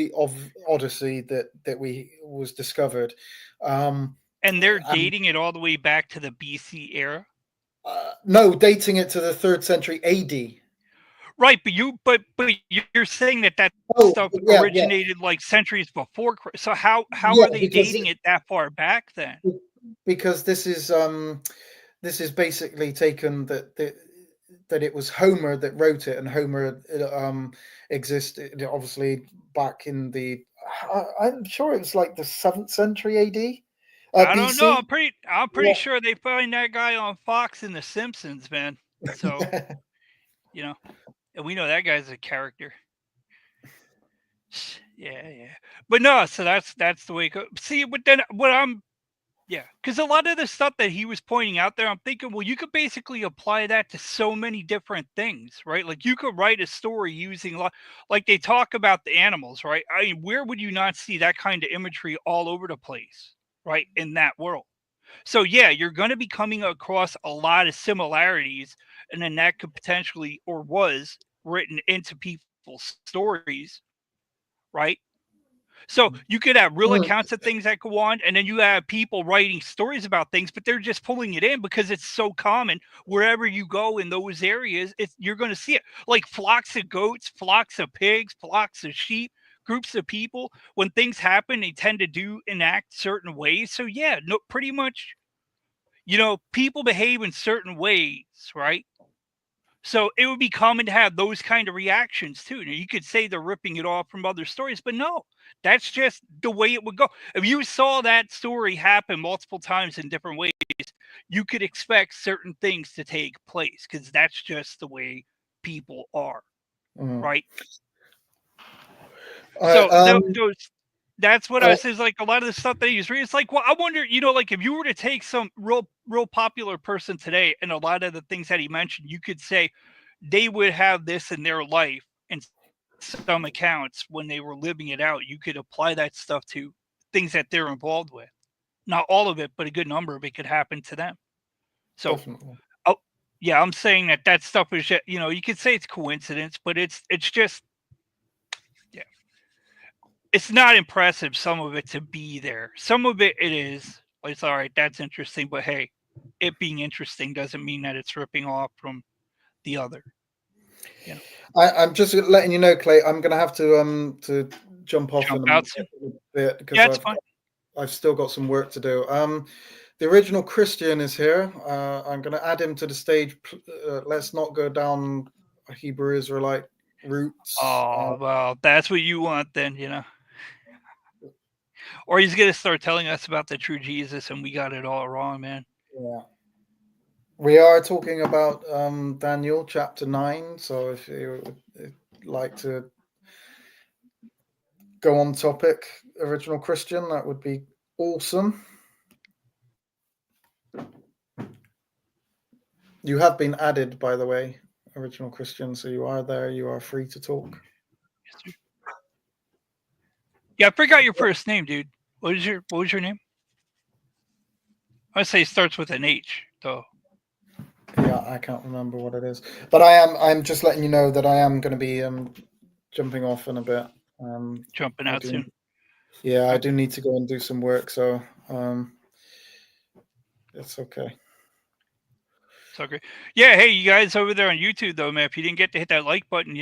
Odyssey that we was discovered, And they're and dating it all the way back to the BC era. no, dating it to the 3rd century AD. Right, but you're saying that Oh, stuff yeah, originated like centuries before Christ. So how yeah, are they dating it that far back then? because this is basically taken that it was Homer that wrote it, and Homer existed obviously back in I'm sure it was like the 7th century AD, I don't know. BC. I'm pretty sure they find that guy on Fox in The Simpsons, man. So, Yeah. and we know that guy's a character. Yeah. But no, so that's the way it goes. See, but then what I'm yeah, because a lot of the stuff that he was pointing out there, I'm thinking, well, you could basically apply that to so many different things, right? Like you could write a story using a lot, like they talk about the animals, right? I mean, where would you not see that kind of imagery all over the place, right? In that world. So yeah, you're going to be coming across a lot of similarities, and then that could potentially or was written into people's stories, right? So you could have real Mm, accounts of things that go on, and then you have people writing stories about things, but they're just pulling it in because it's so common. Wherever you go in those areas, you're going to see it. Like flocks of goats, flocks of pigs, flocks of sheep, groups of people. When things happen, they tend to do enact certain ways. So yeah, no, pretty much, people behave in certain ways, right? So it would be common to have those kind of reactions too. Now, you could say they're ripping it off from other stories, but no, that's just the way it would go. If you saw that story happen multiple times in different ways, you could expect certain things to take place because that's just the way people are, mm. right? I, So those that's what I I, was saying. Like a lot of the stuff that he's reading, it's like, well, I wonder, like if you were to take some real popular person today, and a lot of the things that he mentioned, you could say they would have this in their life, and some accounts when they were living it out, you could apply that stuff to things that they're involved with. Not all of it, but a good number of it could happen to them. So, definitely. oh, yeah, I'm saying that stuff is, you could say it's coincidence, but it's just, yeah, it's not impressive. Some of it to be there. Some of it is. It's all right. That's interesting, but hey, it being interesting doesn't mean that it's ripping off from the other. I'm just letting you know, Clay. I'm going to have to jump off Jump in out. a bit because Yeah, it's fine. I've still got some work to do. The original Christian is here. I'm going to add him to the stage. Let's not go down Hebrew Israelite roots. Oh, well, that's what you want then. Or he's going to start telling us about the true Jesus and we got it all wrong, man. Yeah. We are talking about Daniel chapter 9. So if you would like to go on topic, original Christian, that would be awesome. You have been added, by the way, original Christian. So you are there. You are free to talk. Yeah, I forgot your first name, dude. What was your name? I say it starts with an H, though. Yeah, I can't remember what it is, but I'm just letting you know that I am going to be jumping off in a bit. Jumping I out do, soon. yeah, I do need to go and do some work, so it's okay. So great. Yeah, hey, you guys over there on YouTube, though, man, if you didn't get to hit that like button,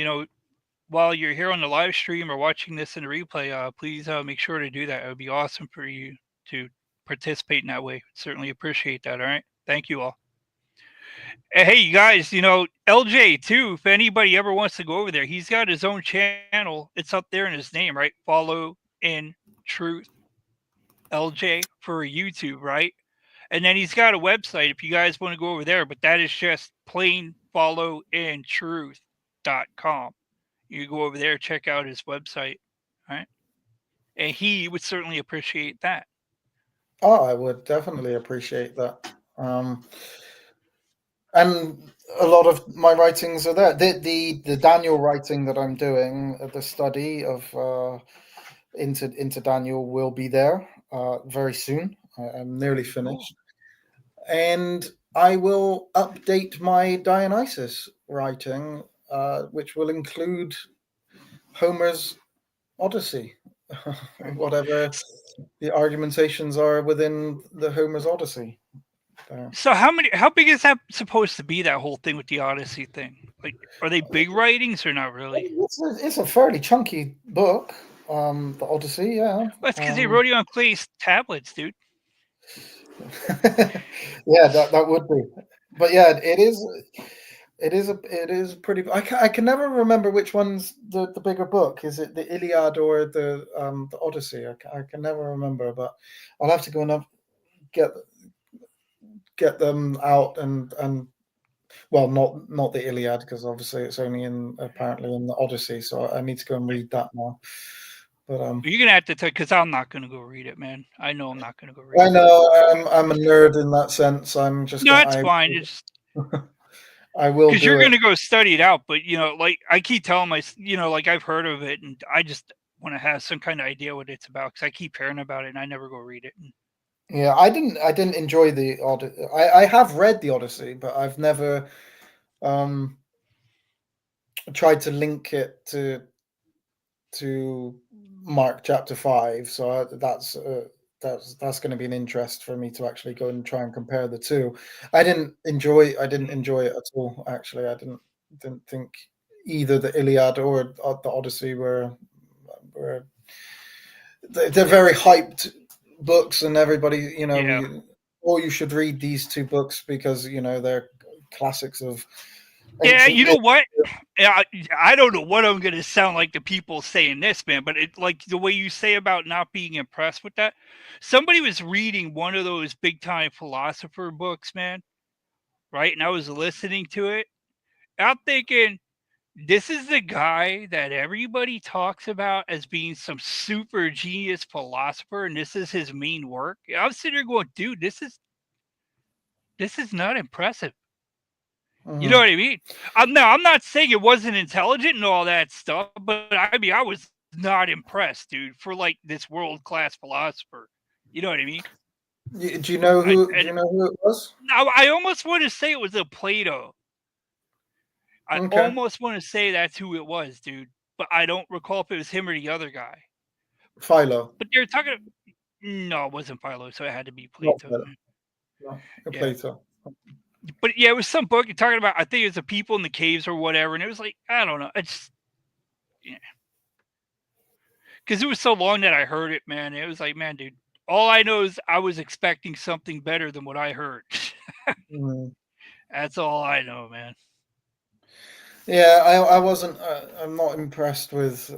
while you're here on the live stream or watching this in the replay, please make sure to do that. It would be awesome for you to participate in that way. Certainly appreciate that. All right. Thank you all. Hey, you guys, LJ too, if anybody ever wants to go over there, he's got his own channel. It's up there in his name, right? Follow in Truth LJ for YouTube, right? And then he's got a website if you guys want to go over there, but that is just plain followintruth.com. You go over there, check out his website, right? And he would certainly appreciate that. Oh, I would definitely appreciate that. And a lot of my writings are there. The Daniel writing that I'm doing, the study of into Daniel will be there very soon. I'm nearly finished, and I will update my Dionysus writing, which will include Homer's Odyssey, whatever the argumentations are within the Homer's Odyssey. So how big is that supposed to be, that whole thing with the Odyssey thing? Like, are they big writings or not really? It's a fairly chunky book, the Odyssey, yeah. Well, that's because they wrote it on clay tablets, dude. Yeah, that would be. But yeah, it is pretty. I can never remember which one's the bigger book. Is it the Iliad or the Odyssey? I can never remember, but I'll have to go and get them out and well, not the Iliad, because obviously it's only apparently in the Odyssey, so I need to go and read that now. But you're gonna have to tell, because I'm not gonna go read it, man. I know I'm not gonna go read I it. know I'm a nerd in that sense. I'm just no, that's fine. It's I will because do you're it. gonna go study it out, but like I keep telling like I've heard of it, and I just want to have some kind of idea what it's about because I keep hearing about it and I never go read it. Yeah, I didn't enjoy the Odyssey. I have read the Odyssey, but I've never tried to link it to Mark chapter 5. So that's going to be an interest for me to actually go and try and compare the two. I didn't enjoy it at all. Actually, I didn't think either the Iliad or the Odyssey were they're very hyped books, and everybody, you should read these two books because they're classics of ancient. You know what? I don't know what I'm gonna sound like to people saying this, man, but it, like the way you say about not being impressed with that. Somebody was reading one of those big time philosopher books, man, right? And I was listening to it. I'm thinking, this is the guy that everybody talks about as being some super genius philosopher, and this is his main work. I was sitting there going, dude, this is not impressive. You know what I mean? I'm not saying it wasn't intelligent and all that stuff, but I mean, I was not impressed, dude, for like this world-class philosopher. You know what I mean? Do you know who it was? I almost want to say it was a Plato. I almost want to say that's who it was, dude, but I don't recall if it was him or the other guy. Philo. But they're talking. No, it wasn't Philo, so it had to be Plato. No, Plato. But yeah, it was some book you're talking about. I think it was the people in the caves or whatever, and it was like, I don't know. It's because it was so long that I heard it, man. It was like, man, dude, all I know is I was expecting something better than what I heard. That's all I know, man. Yeah, I wasn't. I'm not impressed with.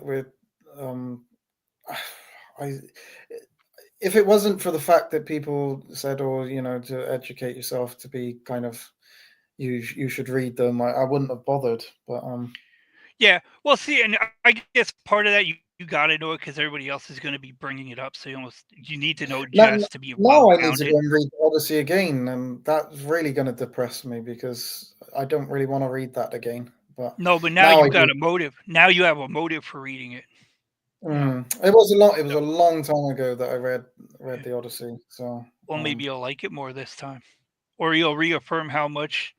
If it wasn't for the fact that people said, to educate yourself, to be kind of, you should read them, I wouldn't have bothered. But yeah, well, see, and I guess part of that you got to know it because everybody else is going to be bringing it up, so you need to know just to be now I need to go and read Odyssey again, and that's really going to depress me because I don't really want to read that again. But no, but now you got a motive. Now you have a motive for reading it. It was a long time ago that I read the Odyssey. So Well, maybe you'll like it more this time, or you'll reaffirm how much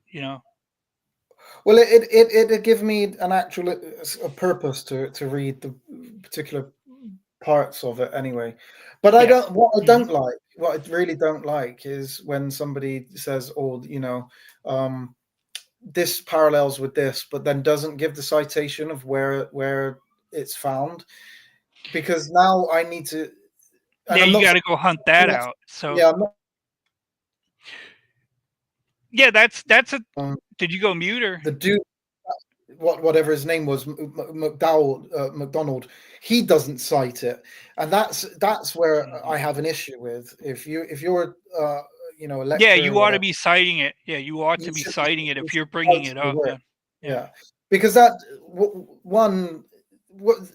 well, it give me an actual a purpose to read the particular parts of it anyway. But I Yes. don't. What I really don't like, is when somebody says, "Oh, this parallels with this," but then doesn't give the citation of where it's found, because now I need to. And Yeah, I'm you not got saying, to go hunt that out. So yeah, I'm not. yeah, that's a. Did you go mute or? The dude, whatever his name was, McDonald, he doesn't cite it, and that's where I have an issue with. If you're a Yeah, lecturer or you ought to whatever, be citing it. Yeah, you ought to you be should citing it if you're bringing cite it the up, work. man. Yeah, because one,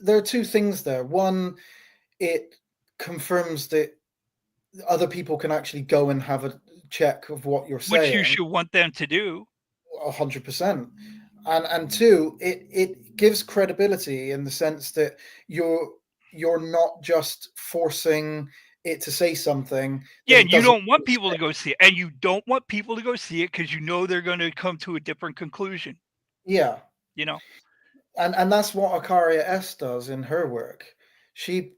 there are two things there. One, it confirms that other people can actually go and have a check of what you're Which you saying, should want them to do. 100%. And two, it gives credibility in the sense that you're not just forcing it to say something that Yeah, it and you doesn't don't want people to go see it, and you don't want people to go see it because they're going to come to a different conclusion. Yeah, You know. and that's what Akaria S does in her work. She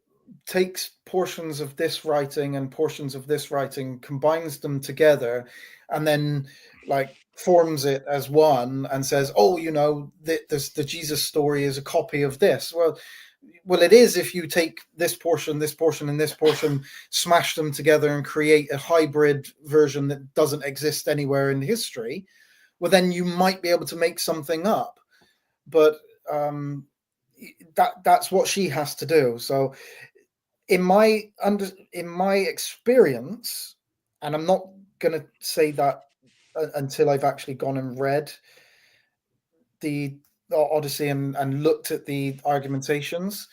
takes portions of this writing and portions of this writing, combines them together, and then like forms it as one, and says, "Oh, the Jesus story is a copy of this." Well, it is if you take this portion, and this portion, smash them together, and create a hybrid version that doesn't exist anywhere in history. Well, then you might be able to make something up, but that's what she has to do. So in my experience, and I'm not going to say that until I've actually gone and read the Odyssey and looked at the argumentations.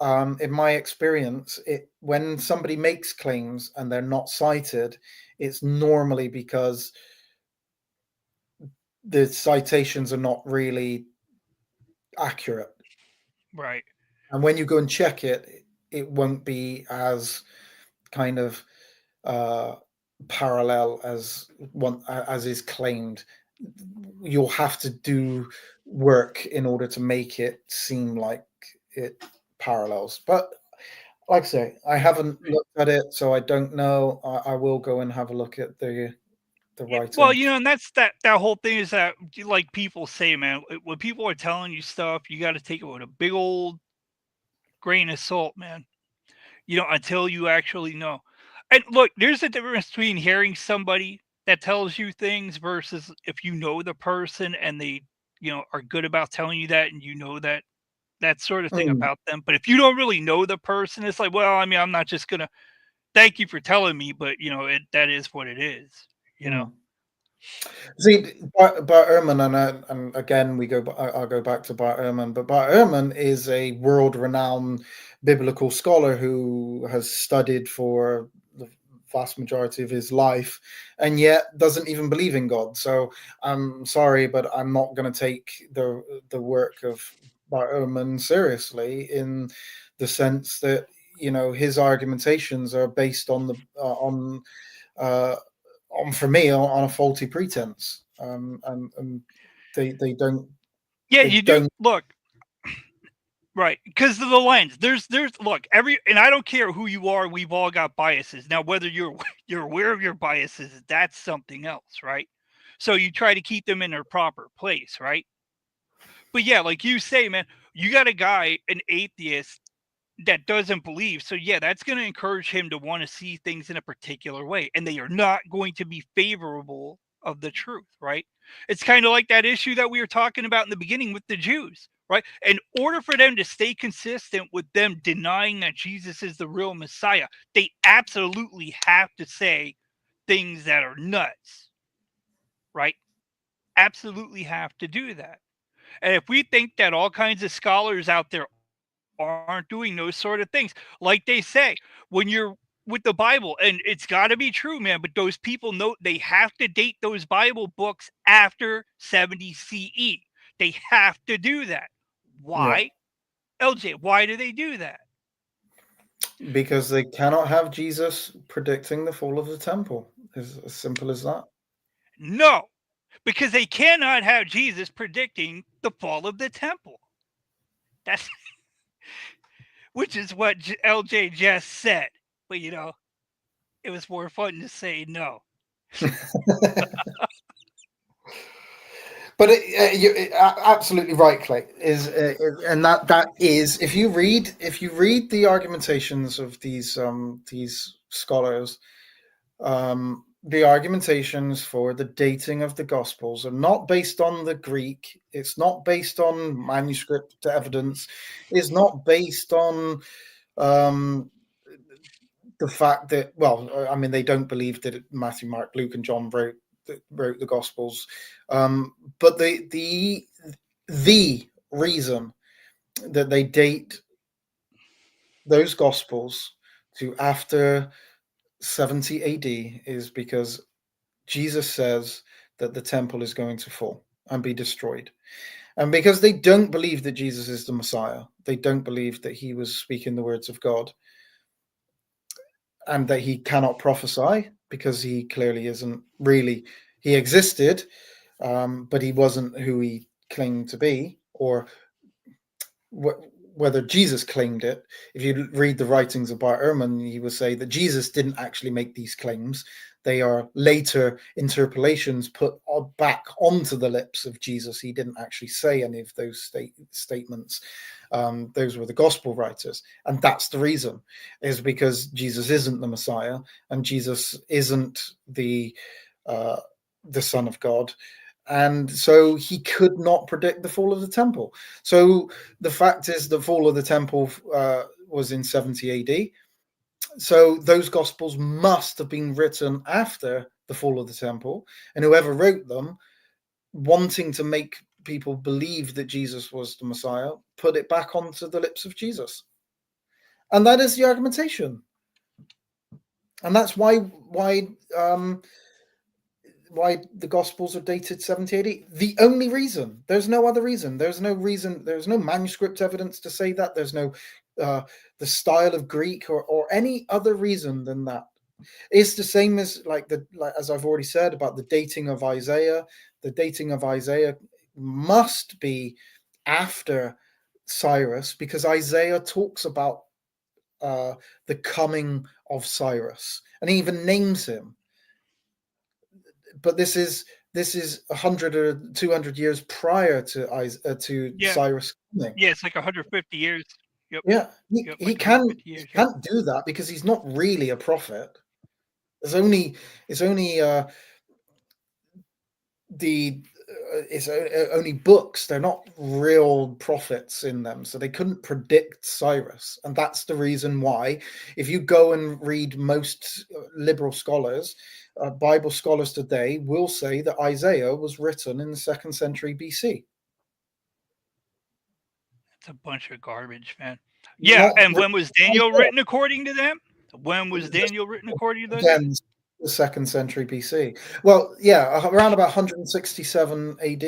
In my experience, when somebody makes claims and they're not cited, it's normally because the citations are not really accurate. Right. And when you go and check it, it won't be as kind of parallel as is claimed. You'll have to do work in order to make it seem like it parallels. But like I say, I haven't looked at it, so I don't know. I will go and have a look at the writing. Well, and that's that whole thing is that, like people say, man, when people are telling you stuff, you got to take it with a big old grain of salt, man. Until you actually know. And look, there's a difference between hearing somebody that tells you things versus if you know the person and they, are good about telling you that, and that sort of thing about them. But if you don't really know the person, it's like, well, I mean, I'm not just gonna thank you for telling me, but that is what it is. See, Bart Ehrman, and again, I'll go back to Bart Ehrman, but Bart Ehrman is a world-renowned biblical scholar who has studied for the vast majority of his life, and yet doesn't even believe in God. So I'm sorry, but I'm not going to take the work of Bart Ehrman seriously, in the sense that his argumentations are based on for me on a faulty pretense, and they don't. Yeah, They you do. don't. Look, right, because of the lens. There's look, and I don't care who you are. We've all got biases. Now, whether you're aware of your biases, that's something else, right? So you try to keep them in their proper place, right? But yeah, like you say, man, you got a guy, an atheist, that doesn't believe. So yeah, that's going to encourage him to want to see things in a particular way, and they are not going to be favorable of the truth, right? It's kind of like that issue that we were talking about in the beginning with the Jews, right? In order for them to stay consistent with them denying that Jesus is the real Messiah, they absolutely have to say things that are nuts, right? Absolutely have to do that. And if we think that all kinds of scholars out there aren't doing those sort of things, like they say, when you're with the Bible, and it's got to be true, man, but those people know they have to date those Bible books after 70 CE. They have to do that. Why? LJ, why do they do that? Because they cannot have Jesus predicting the fall of the temple. It's as simple as that. No, because they cannot have Jesus predicting the fall of the temple. That's which is what LJ just said. But it was more fun to say no. But you're absolutely right, Clay. And that is if you read the argumentations of these scholars, the argumentations for the dating of the Gospels are not based on the Greek. It's not based on manuscript evidence. It's not based on the fact that, well, I mean, they don't believe that Matthew, Mark, Luke, and John wrote the Gospels, but the reason that they date those Gospels to after 70 AD is because Jesus says that the temple is going to fall and be destroyed. And because they don't believe that Jesus is the Messiah, they don't believe that he was speaking the words of God, and that he cannot prophesy because he clearly isn't really. He existed, but he wasn't who he claimed to be, or whether Jesus claimed it. If you read the writings of Bart Ehrman, he will say that Jesus didn't actually make these claims. They are later interpolations put back onto the lips of Jesus. He didn't actually say any of those statements. Those were the gospel writers. And that's the reason, is because Jesus isn't the Messiah, and Jesus isn't the Son of God. And so he could not predict the fall of the temple. So the fact is the fall of the temple was in 70 AD. So those Gospels must have been written after the fall of the temple. And whoever wrote them, wanting to make people believe that Jesus was the Messiah, put it back onto the lips of Jesus. And that is the argumentation. And that's why the Gospels are dated 70 AD. The only reason. There's no other reason. There's no reason. There's no manuscript evidence to say that. There's no the style of Greek or any other reason than that. It's the same as as I've already said about the dating of Isaiah. The dating of Isaiah must be after Cyrus, because Isaiah talks about the coming of Cyrus, and he even names him. But this is 100 or 200 years prior to Cyrus coming. Yeah, it's like 150 years. Yep. Yeah, he like can't years, can't do that because he's not really a prophet. It's only only books. They're not real prophets in them, so they couldn't predict Cyrus. And that's the reason why, if you go and read most liberal scholars, Bible scholars today will say that Isaiah was written in the 2nd century BC. It's a bunch of garbage, man. Yeah, and when was Daniel written according to them? When was Daniel written according to them? Again, the 2nd century BC. Well, yeah, around about 167 AD,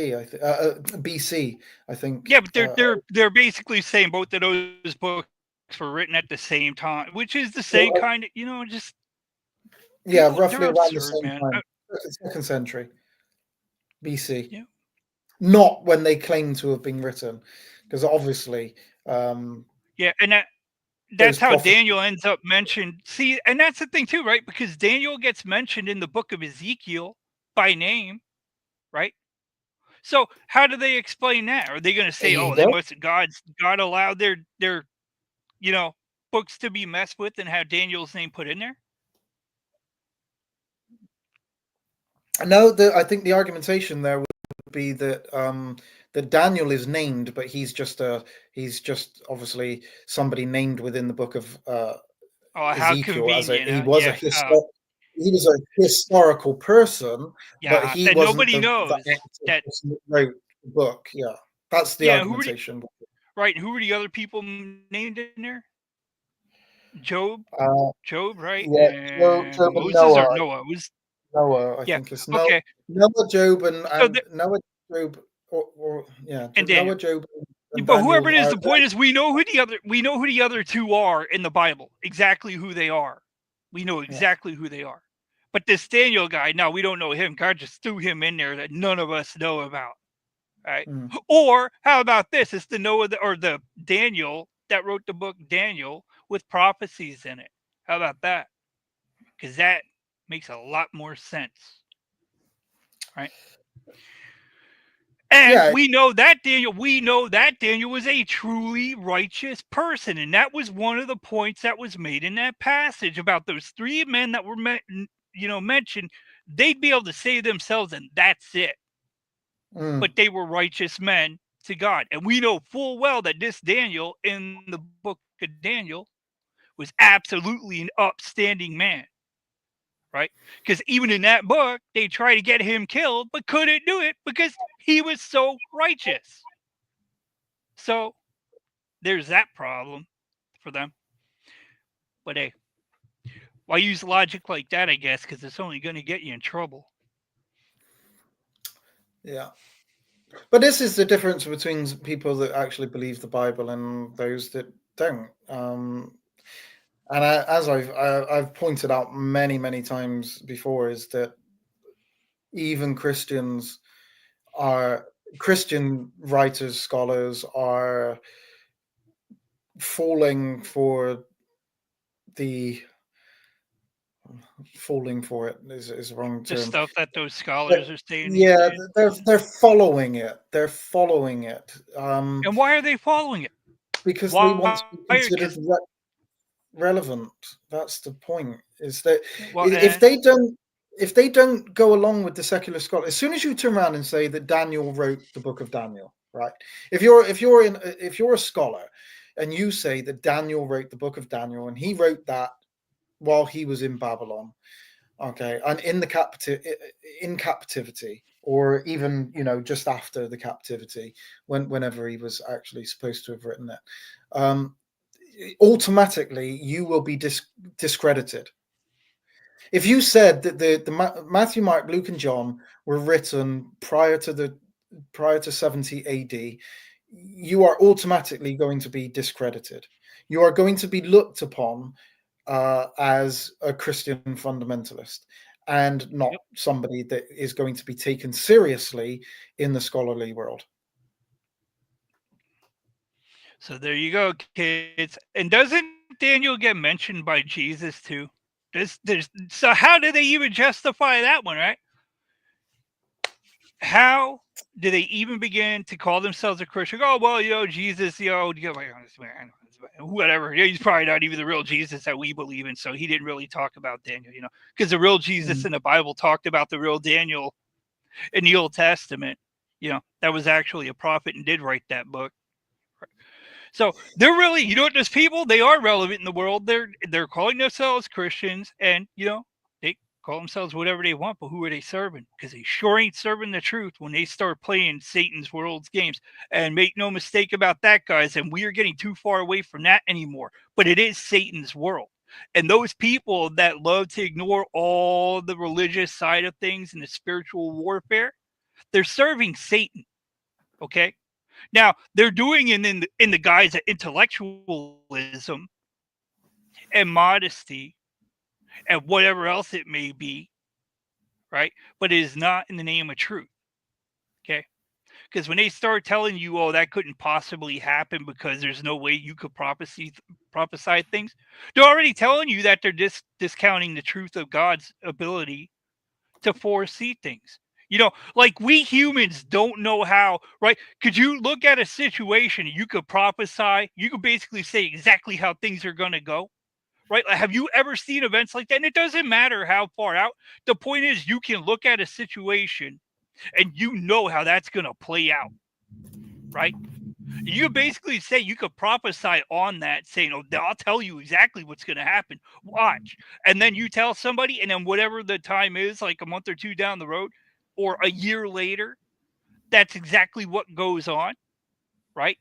BC, I think. Yeah, but they're basically saying both of those books were written at the same time, which is the same kind of, just roughly around the same time. 2nd century BC. Yeah. Not when they claim to have been written, because obviously. Yeah, and that's how Daniel ends up mentioned. See, and that's the thing too, right? Because Daniel gets mentioned in the book of Ezekiel by name, right? So how do they explain that? Are they going to say, God allowed their books to be messed with and have Daniel's name put in there? No, I think the argumentation there would be that that Daniel is named, but he's just obviously somebody named within the book of Ezekiel. He was a historical person, but he wasn't. Nobody knows that wrote the book. Yeah, that's the argumentation. Right. Who were the other people named in there? Job, right? Yeah, Job Moses Noah. Or Noah. It was Noah, I think it's Noah. Okay. Noah, Job, and Noah, Job, and Noah, Job, And But whoever it is, Daniel, the point is we know who the other two are in the Bible. Exactly who they are. We know exactly who they are. But this Daniel guy, no, we don't know him. God just threw him in there that none of us know about. Right? Or how about this? It's the Noah or the Daniel that wrote the book Daniel with prophecies in it. How about that? Because that makes a lot more sense. Right? And we know that Daniel was a truly righteous person. And that was one of the points that was made in that passage about those three men that were mentioned. They'd be able to save themselves, and that's it. But they were righteous men to God. And we know full well that this Daniel in the book of Daniel was absolutely an upstanding man. Right? Because even in that book, they tried to get him killed, but couldn't do it because he was so righteous. So there's that problem for them. But hey, why use logic like that, I guess, because it's only going to get you in trouble. Yeah. But this is the difference between people that actually believe the Bible and those that don't. And as I've pointed out many times before, is that even Christian writers, scholars are falling for it is the wrong term. The stuff that those scholars are saying. Yeah, they're following it. They're following it. And why are they following it? Because they want to be considered relevant. That's the point. Is that if they don't go along with the secular scholar, as soon as you turn around and say that Daniel wrote the book of Daniel, right? If you're a scholar and you say that Daniel wrote the book of Daniel and he wrote that while he was in Babylon, okay, and in captivity, or even just after the captivity, whenever he was actually supposed to have written it, automatically you will be discredited. If you said that the Matthew, Mark, Luke, and John were written prior to 70 AD, you are automatically going to be discredited. You are going to be looked upon as a Christian fundamentalist and not somebody that is going to be taken seriously in the scholarly world. So there you go, kids. And doesn't Daniel get mentioned by Jesus too? So how do they even justify that one, right? How do they even begin to call themselves a Christian? Oh, well, Jesus, whatever. He's probably not even the real Jesus that we believe in, so he didn't really talk about Daniel, because the real Jesus in the Bible talked about the real Daniel in the Old Testament, that was actually a prophet and did write that book. So they're really, those people, they are relevant in the world. They're calling themselves Christians, and they call themselves whatever they want, but who are they serving? Because they sure ain't serving the truth when they start playing Satan's world's games. And make no mistake about that, guys, and we are getting too far away from that anymore. But it is Satan's world. And those people that love to ignore all the religious side of things and the spiritual warfare, they're serving Satan. Okay? Now, they're doing it in the guise of intellectualism and modesty and whatever else it may be, right? But it is not in the name of truth, okay? Because when they start telling you, oh, that couldn't possibly happen because there's no way you could prophesy things, they're already telling you that they're discounting the truth of God's ability to foresee things. Like we humans don't know how, right? Could you look at a situation, you could prophesy, you could basically say exactly how things are going to go, right? Like, have you ever seen events like that? And it doesn't matter how far out. The point is you can look at a situation and how that's going to play out, right? You basically say you could prophesy on that, saying, oh, I'll tell you exactly what's going to happen. Watch. And then you tell somebody, and then whatever the time is, like a month or two down the road, or a year later, that's exactly what goes on, right?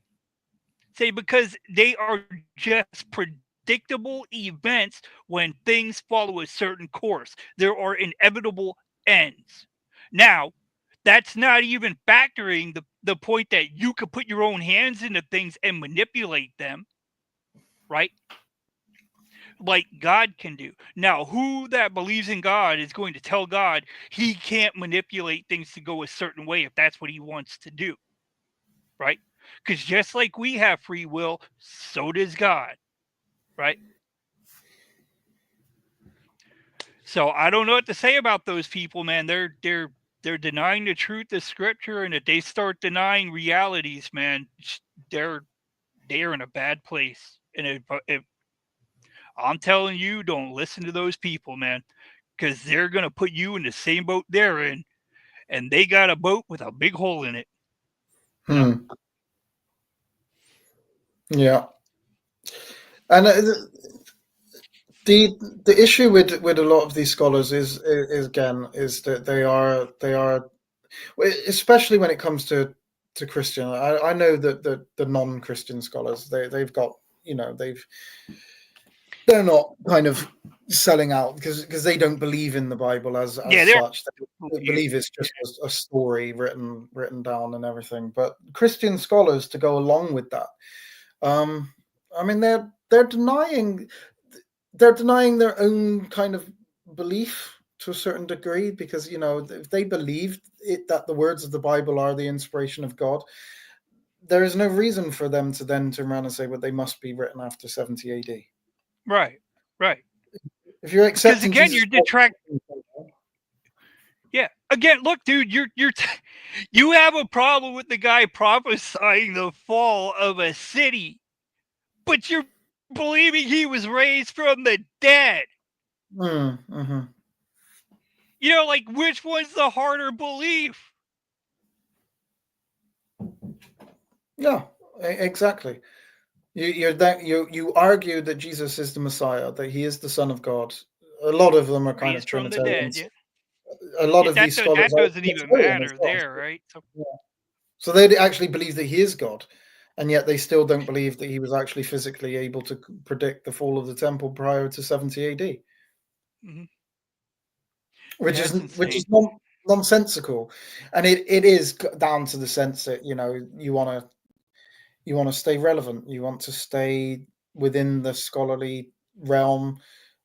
Say, because they are just predictable events when things follow a certain course. There are inevitable ends. Now, That's not even factoring the point that you could put your own hands into things and manipulate them, right? Like God can do. Now, who that believes in God is going to tell God he can't manipulate things to go a certain way if that's what he wants to do, right? Because just like we have free will, so does God, right? So I don't know what to say about those people, man. They're denying the truth of Scripture, and if they start denying realities, man, they're in a bad place. And if I'm telling you, don't listen to those people, man, because they're gonna put you in the same boat they're in, and they got a boat with a big hole in it. You know? Yeah, and the issue with a lot of these scholars is again is that they are especially when it comes to Christian. I know that the non-Christian scholars they've got they're not kind of selling out because they don't believe in the Bible as such. They believe it's just a story written down and everything. But Christian scholars, to go along with that, I mean, they're denying their own kind of belief to a certain degree, because if they believed that the words of the Bible are the inspiration of God, there is no reason for them to then turn around and say, well, they must be written after 70 AD. Right. If you're accepting, because again, you're detracting. Yeah. Again, look, dude, you have a problem with the guy prophesying the fall of a city, but you're believing he was raised from the dead. Mm-hmm. Like, which one's the harder belief? Yeah, exactly. You argue that Jesus is the Messiah, that he is the Son of God. A lot of them are kind of Trinitarians. Dead, yeah. A lot of these scholars that doesn't even matter there, right? So they actually believe that he is God, and yet they still don't believe that he was actually physically able to predict the fall of the temple prior to 70 AD. Mm-hmm. Which is nonsensical, and it is down to the sense that you want to stay relevant, you want to stay within the scholarly realm,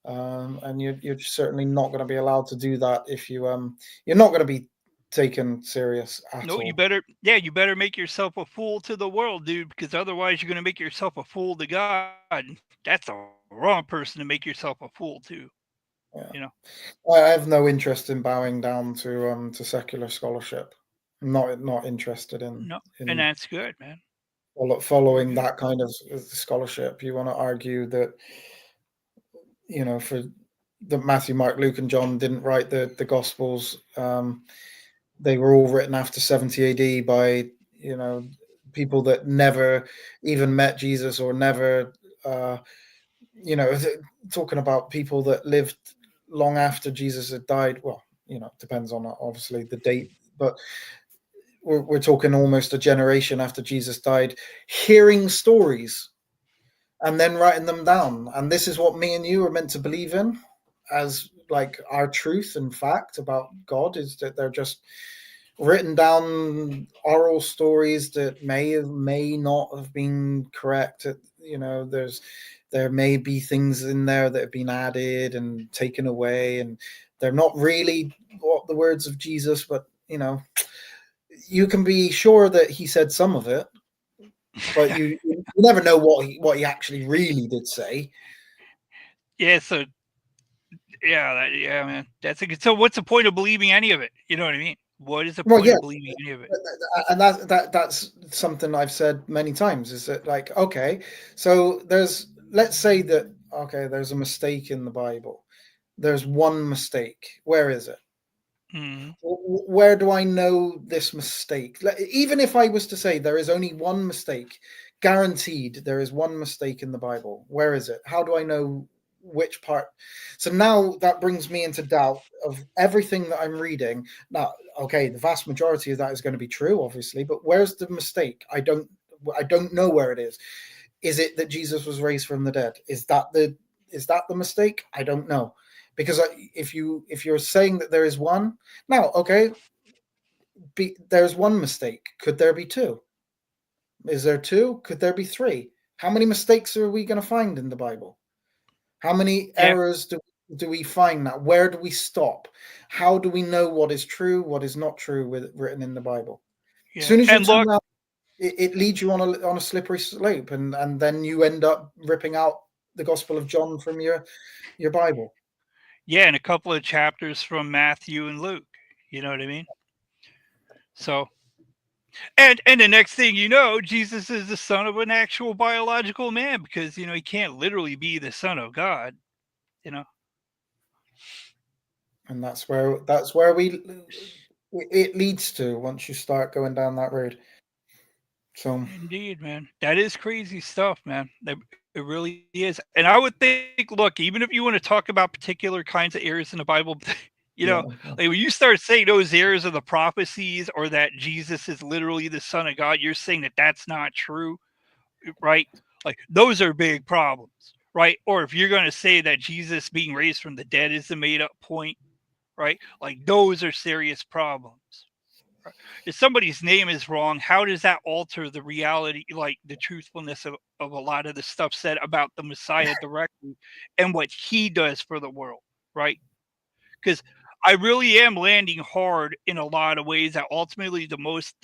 and you're certainly not going to be allowed to do that if you're not going to be taken serious at all. You better make yourself a fool to the world, dude, because otherwise you're going to make yourself a fool to God. That's the wrong person to make yourself a fool to. Yeah. I have no interest in bowing down to secular scholarship. I'm not interested in. And that's good, man. Following that kind of scholarship, you want to argue that for that Matthew, Mark, Luke, and John didn't write the Gospels. They were all written after 70 AD by people that never even met Jesus, or never talking about people that lived long after Jesus had died. Well, depends on obviously the date, but we're talking almost a generation after Jesus died, hearing stories and then writing them down. And this is what me and you are meant to believe in as like our truth and fact about God, is that they're just written down oral stories that may not have been correct. There may be things in there that have been added and taken away, and they're not really what the words of Jesus, but you can be sure that he said some of it, but you never know what he actually really did say. Yeah. So man, that's so what's the point of believing any of it? You know what I mean? What is the point of believing any of it? And that's something I've said many times, is that like, okay, so let's say that, okay, there's a mistake in the Bible. There's one mistake. Where is it? Mm-hmm. Where do I know this mistake? Even if I was to say there is only one mistake, guaranteed there is one mistake in the Bible, where is it? How do I know which part? So now that brings me into doubt of everything that I'm reading. Now, okay, the vast majority of that is going to be true, obviously, but where's the mistake? I don't know where it is. Is it that Jesus was raised from the dead? Is that the mistake? I don't know. Because if you're saying that there is one, now, okay, there's one mistake. Could there be two? Is there two? Could there be three? How many mistakes are we going to find in the Bible? How many errors do we find now? Where do we stop? How do we know what is true, what is not true written in the Bible? Yeah. As soon as you And turn look, around, it leads you on a slippery slope, and then you end up ripping out the Gospel of John from your Bible. yeah, and a couple of chapters from Matthew and Luke. You know what I mean? So, and the next thing you know, Jesus is the son of an actual biological man, because you know he can't literally be the son of God. You know, And that's where it leads to once you start going down that road. So indeed, man, that is crazy stuff, man. It really is. And I would think, look, even if you want to talk about particular kinds of areas in the Bible, you know, like when you start saying those areas of the prophecies, or that Jesus is literally the son of God, you're saying that that's not true, right? Like those are big problems, right? Or if you're going to say that Jesus being raised from the dead is the made up point, right? Like those are serious problems. If somebody's name is wrong, how does that alter the reality, like the truthfulness of a lot of the stuff said about the Messiah directly and what he does for the world, right? Because I really am landing hard in a lot of ways that ultimately the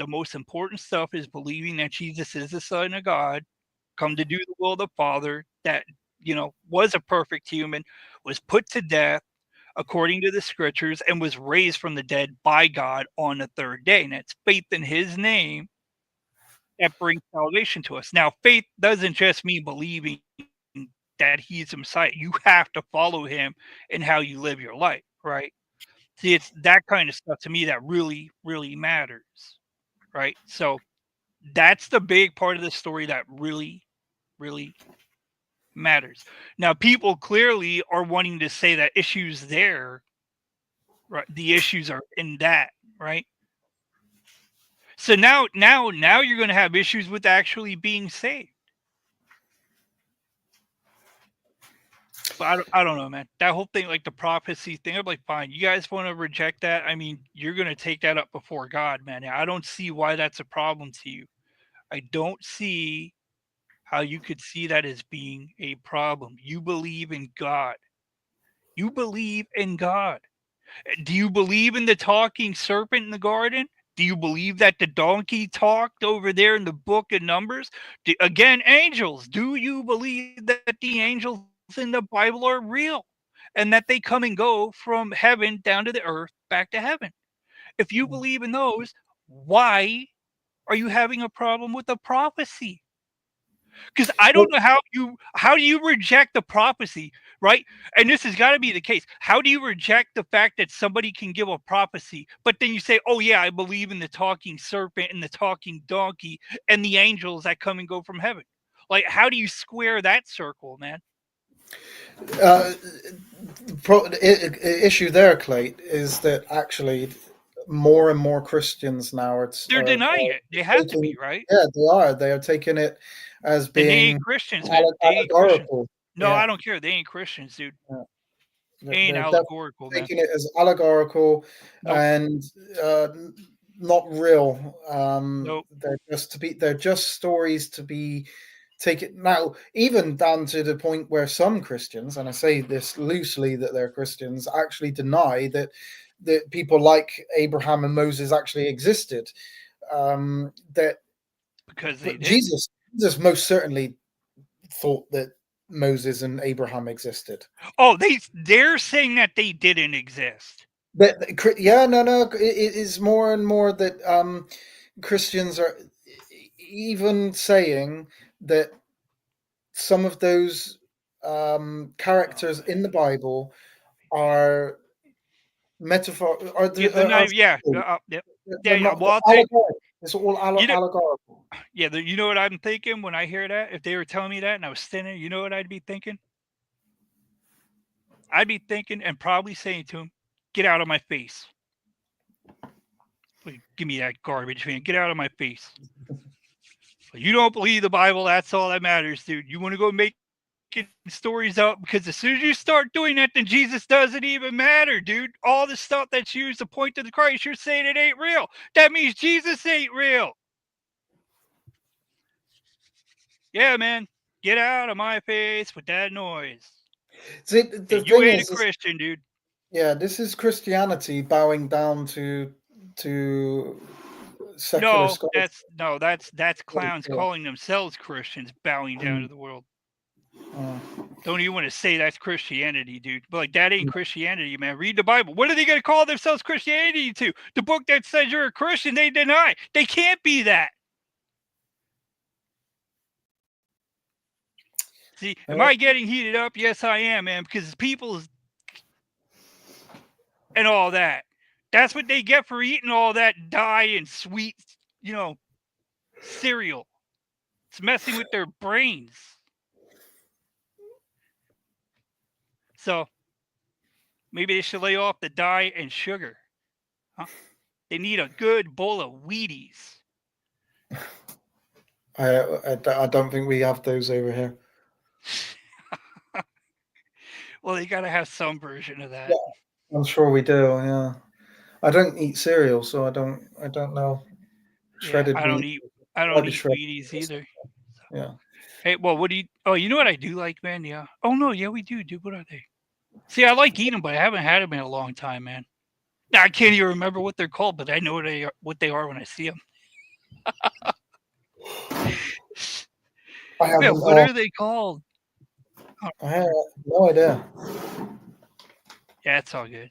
most important stuff is believing that Jesus is the Son of God, come to do the will of the Father, that you know was a perfect human, was put to death according to the scriptures, and was raised from the dead by God on the third day. And it's faith in his name that brings salvation to us. Now, faith doesn't just mean believing that he's the Messiah. You have to follow him in how you live your life, right? See, it's that kind of stuff to me that really, really matters, right? So that's the big part of the story that really, really matters. Now, people clearly are wanting to say that issues there, right? The issues are in that, right? So now you're going to have issues with actually being saved. But I don't know, man. That whole thing, like the prophecy thing, I'm like, fine. You guys want to reject that? I mean, you're going to take that up before God, man. I don't see why that's a problem to you. I don't see how you could see that as being a problem. You believe in God. You believe in God. Do you believe in the talking serpent in the garden? Do you believe that the donkey talked over there in the book of Numbers? Again, angels. Do you believe that the angels in the Bible are real and that they come and go from heaven down to the earth back to heaven? If you believe in those, why are you having a problem with the prophecy? Because I don't know how do you reject the prophecy, right? And this has got to be the case. How do you reject the fact that somebody can give a prophecy, but then you say, "Oh yeah, I believe in the talking serpent and the talking donkey and the angels that come and go from heaven"? Like, how do you square that circle, man? Issue there, Clay, is that actually more and more Christians now They're denying it. They have to be, right? Yeah, they are. They are taking it as And they being ain't Christians, man. They ain't Christians. allegorical. No, Yeah, I don't care. They ain't Christians, dude. yeah. They ain't They're definitely allegorical, man. taking it as allegorical Nope. and not real. Nope. They're just stories to be taken now, even down to the point where some Christians, and I say this loosely, that they're Christians, actually deny that people like Abraham and Moses actually existed. That Because they did. Jesus most certainly thought that Moses and Abraham existed. Oh, they're saying that they didn't exist. But yeah, no, it is more and more that Christians are even saying that some of those characters in the Bible are metaphor. Yeah. Well, It's all you know, allegorical. yeah. You know what I'm thinking when I hear that? If they were telling me that and I was standing, you know what I'd be thinking? I'd be thinking and probably saying to him, "Get out of my face! Give me that garbage, man! Get out of my face!" You don't believe the Bible? That's all that matters, dude. You want to go make stories up, because as soon as you start doing that, then Jesus doesn't even matter, dude. All the stuff that's used to point to the Christ, you're saying it ain't real. That means Jesus ain't real. Yeah, man. Get out of my face with that noise. See, the You thing ain't is, a Christian, dude. yeah, this is Christianity bowing down to secular scholars. That's clowns calling themselves Christians, bowing down to the world. Don't even want to say that's Christianity, dude. But like, that ain't Christianity, man. Read the Bible. What are they going to call themselves Christianity to? The book that says you're a Christian, they deny. They can't be that. See, am I getting heated up? Yes, I am, man, because people and all that. That's what they get for eating all that dye and sweet, cereal. It's messing with their brains. So maybe they should lay off the dye and sugar. Huh? They need a good bowl of Wheaties. I don't think we have those over here. Well, they got to have some version of that. Yeah, I'm sure we do. Yeah, I don't eat cereal, so I don't know. Shredded I don't wheat. eat Wheaties either. Yeah. Hey, well, what do you? Oh, you know what I do like, man? Yeah. Oh no, yeah, we do. Dude, what are they? See, I like eating them, but I haven't had them in a long time, man. Now, I can't even remember what they're called, but I know what they are when I see them. I Man, what are they called? I have no idea. Yeah, it's all good.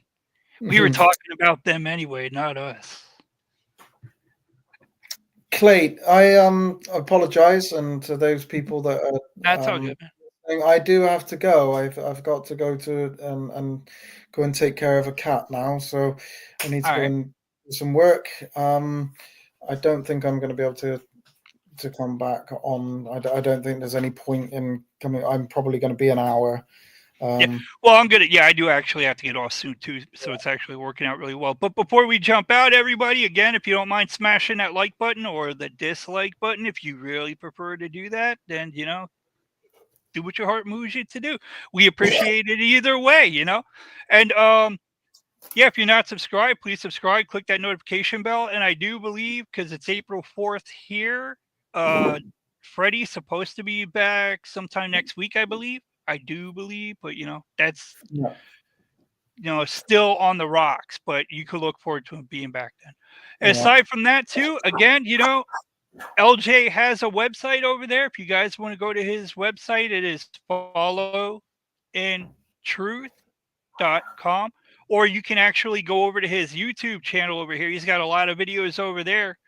We were talking about them anyway, not us. Clay, I apologize, and to those people that are That's all good, man. I do have to go. I've got to go to and go and take care of a cat now, so I need to go and do some work. I don't think I'm going to be able to come back on. I don't think there's any point in coming. I'm probably going to be an hour. Yeah. Well, I'm gonna. Yeah, I do actually have to get off soon too, so it's actually working out really well. But before we jump out, everybody, again, if you don't mind smashing that like button or the dislike button, if you really prefer to do that, then do what your heart moves you to do. We appreciate it either way, And yeah, if you're not subscribed, please subscribe. Click that notification bell. And I do believe, because it's April 4th here, Freddie's supposed to be back sometime next week, I believe. I do believe, but that's still on the rocks, but you could look forward to him being back then. And aside from that too, again, LJ has a website over there. If you guys want to go to his website, it is followintruth.com, or you can actually go over to his YouTube channel over here. He's got a lot of videos over there.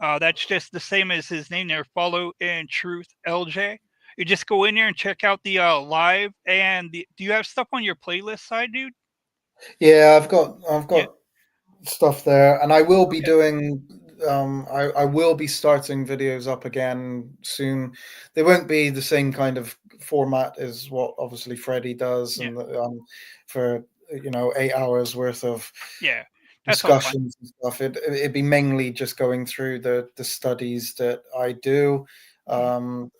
That's just the same as his name there, Follow in Truth LJ. You just go in there and check out the live. And do you have stuff on your playlist side, dude? Yeah, I've got stuff there, and I will be doing. I will be starting videos up again soon. They won't be the same kind of format as what obviously Freddie does, and for 8 hours worth of discussions and stuff. It'd be mainly just going through the studies that I do. And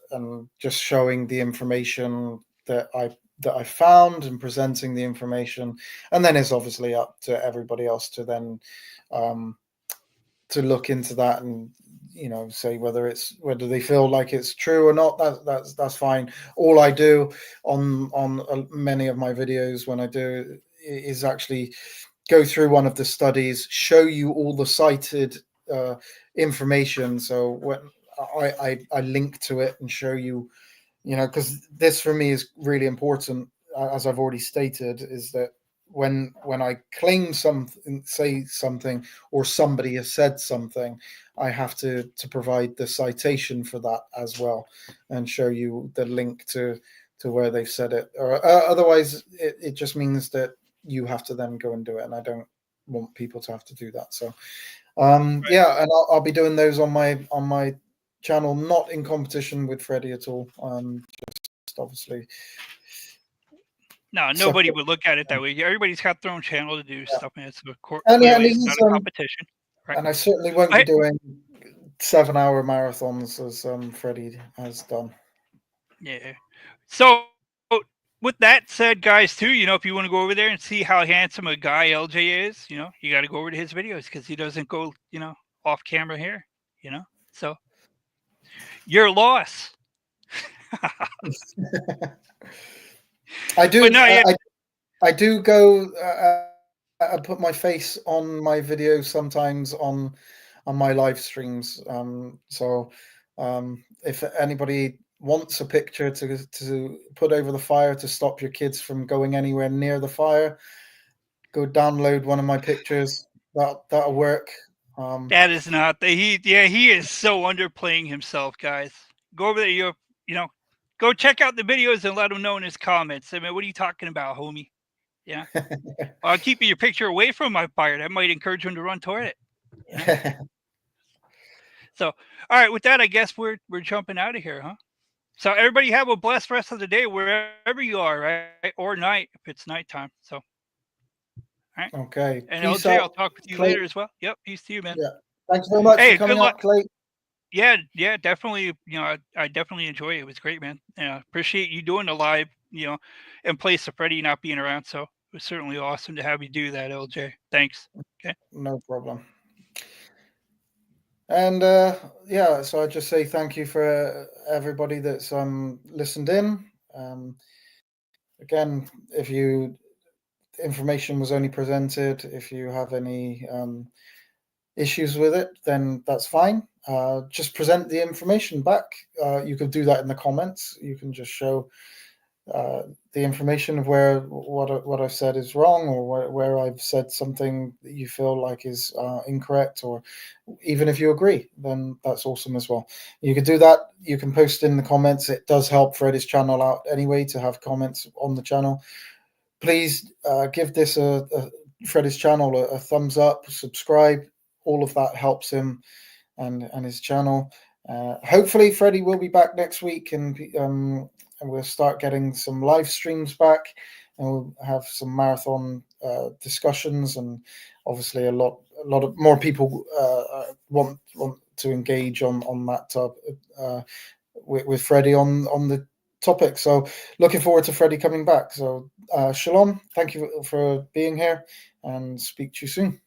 just showing the information that I found and presenting the information, and then it's obviously up to everybody else to then to look into that and say whether they feel like it's true or not. That's fine. All I do on many of my videos when I do is actually go through one of the studies, show you all the cited information. So when I link to it and show you, because this for me is really important, as I've already stated, is that when I claim something, say something, or somebody has said something, I have to provide the citation for that as well, and show you the link to where they've said it. Or otherwise, it just means that you have to then go and do it, and I don't want people to have to do that. So, yeah, and I'll be doing those on my channel, not in competition with Freddie at all. Just obviously. No, nobody would look at it that way. Everybody's got their own channel to do stuff, man. It's not a competition. Right? And I certainly won't be doing 7-hour marathons as Freddie has done. Yeah. So with that said, guys, too, if you want to go over there and see how handsome a guy LJ is, you got to go over to his videos because he doesn't go, off camera here, So your loss. I do. But no, yeah. I do go. I put my face on my videos sometimes on my live streams. So if anybody wants a picture to put over the fire to stop your kids from going anywhere near the fire, go download one of my pictures. That'll work. That is not he is so underplaying himself, guys. Go over there, go check out the videos and let him know in his comments. I mean, what are you talking about, homie? Yeah. I'll keep your picture away from my fire. That might encourage him to run toward it. So, all right, with that, I guess we're jumping out of here, huh? So everybody have a blessed rest of the day wherever you are, right? Or night if it's nighttime. So, all right. Okay. And Peace LJ, out, I'll talk with you Clay. later as well. Yep. Peace to you, man. Yeah. Thanks very much for coming up, Clay. Yeah, definitely. I definitely enjoy it. It was great, man. Appreciate you doing the live, in place of Freddie not being around. So it was certainly awesome to have you do that, LJ. Thanks. Okay. No problem. And so I just say thank you for everybody that's listened in. Again, if information was only presented, if you have any issues with it, then that's fine. Just present the information back. You could do that in the comments. You can just show the information of where what I've said is wrong, or where I've said something that you feel like is incorrect, or even if you agree, then that's awesome as well. You could do that. You can post in the comments. It does help Freddie's channel out anyway to have comments on the channel. Please give this Freddie's channel a thumbs up, subscribe. All of that helps him and his channel. Hopefully Freddie will be back next week, and we'll start getting some live streams back, and we'll have some marathon discussions, and obviously a lot of more people want to engage on that topic with Freddie on the topic. So looking forward to Freddie coming back. So shalom, thank you for being here, and speak to you soon.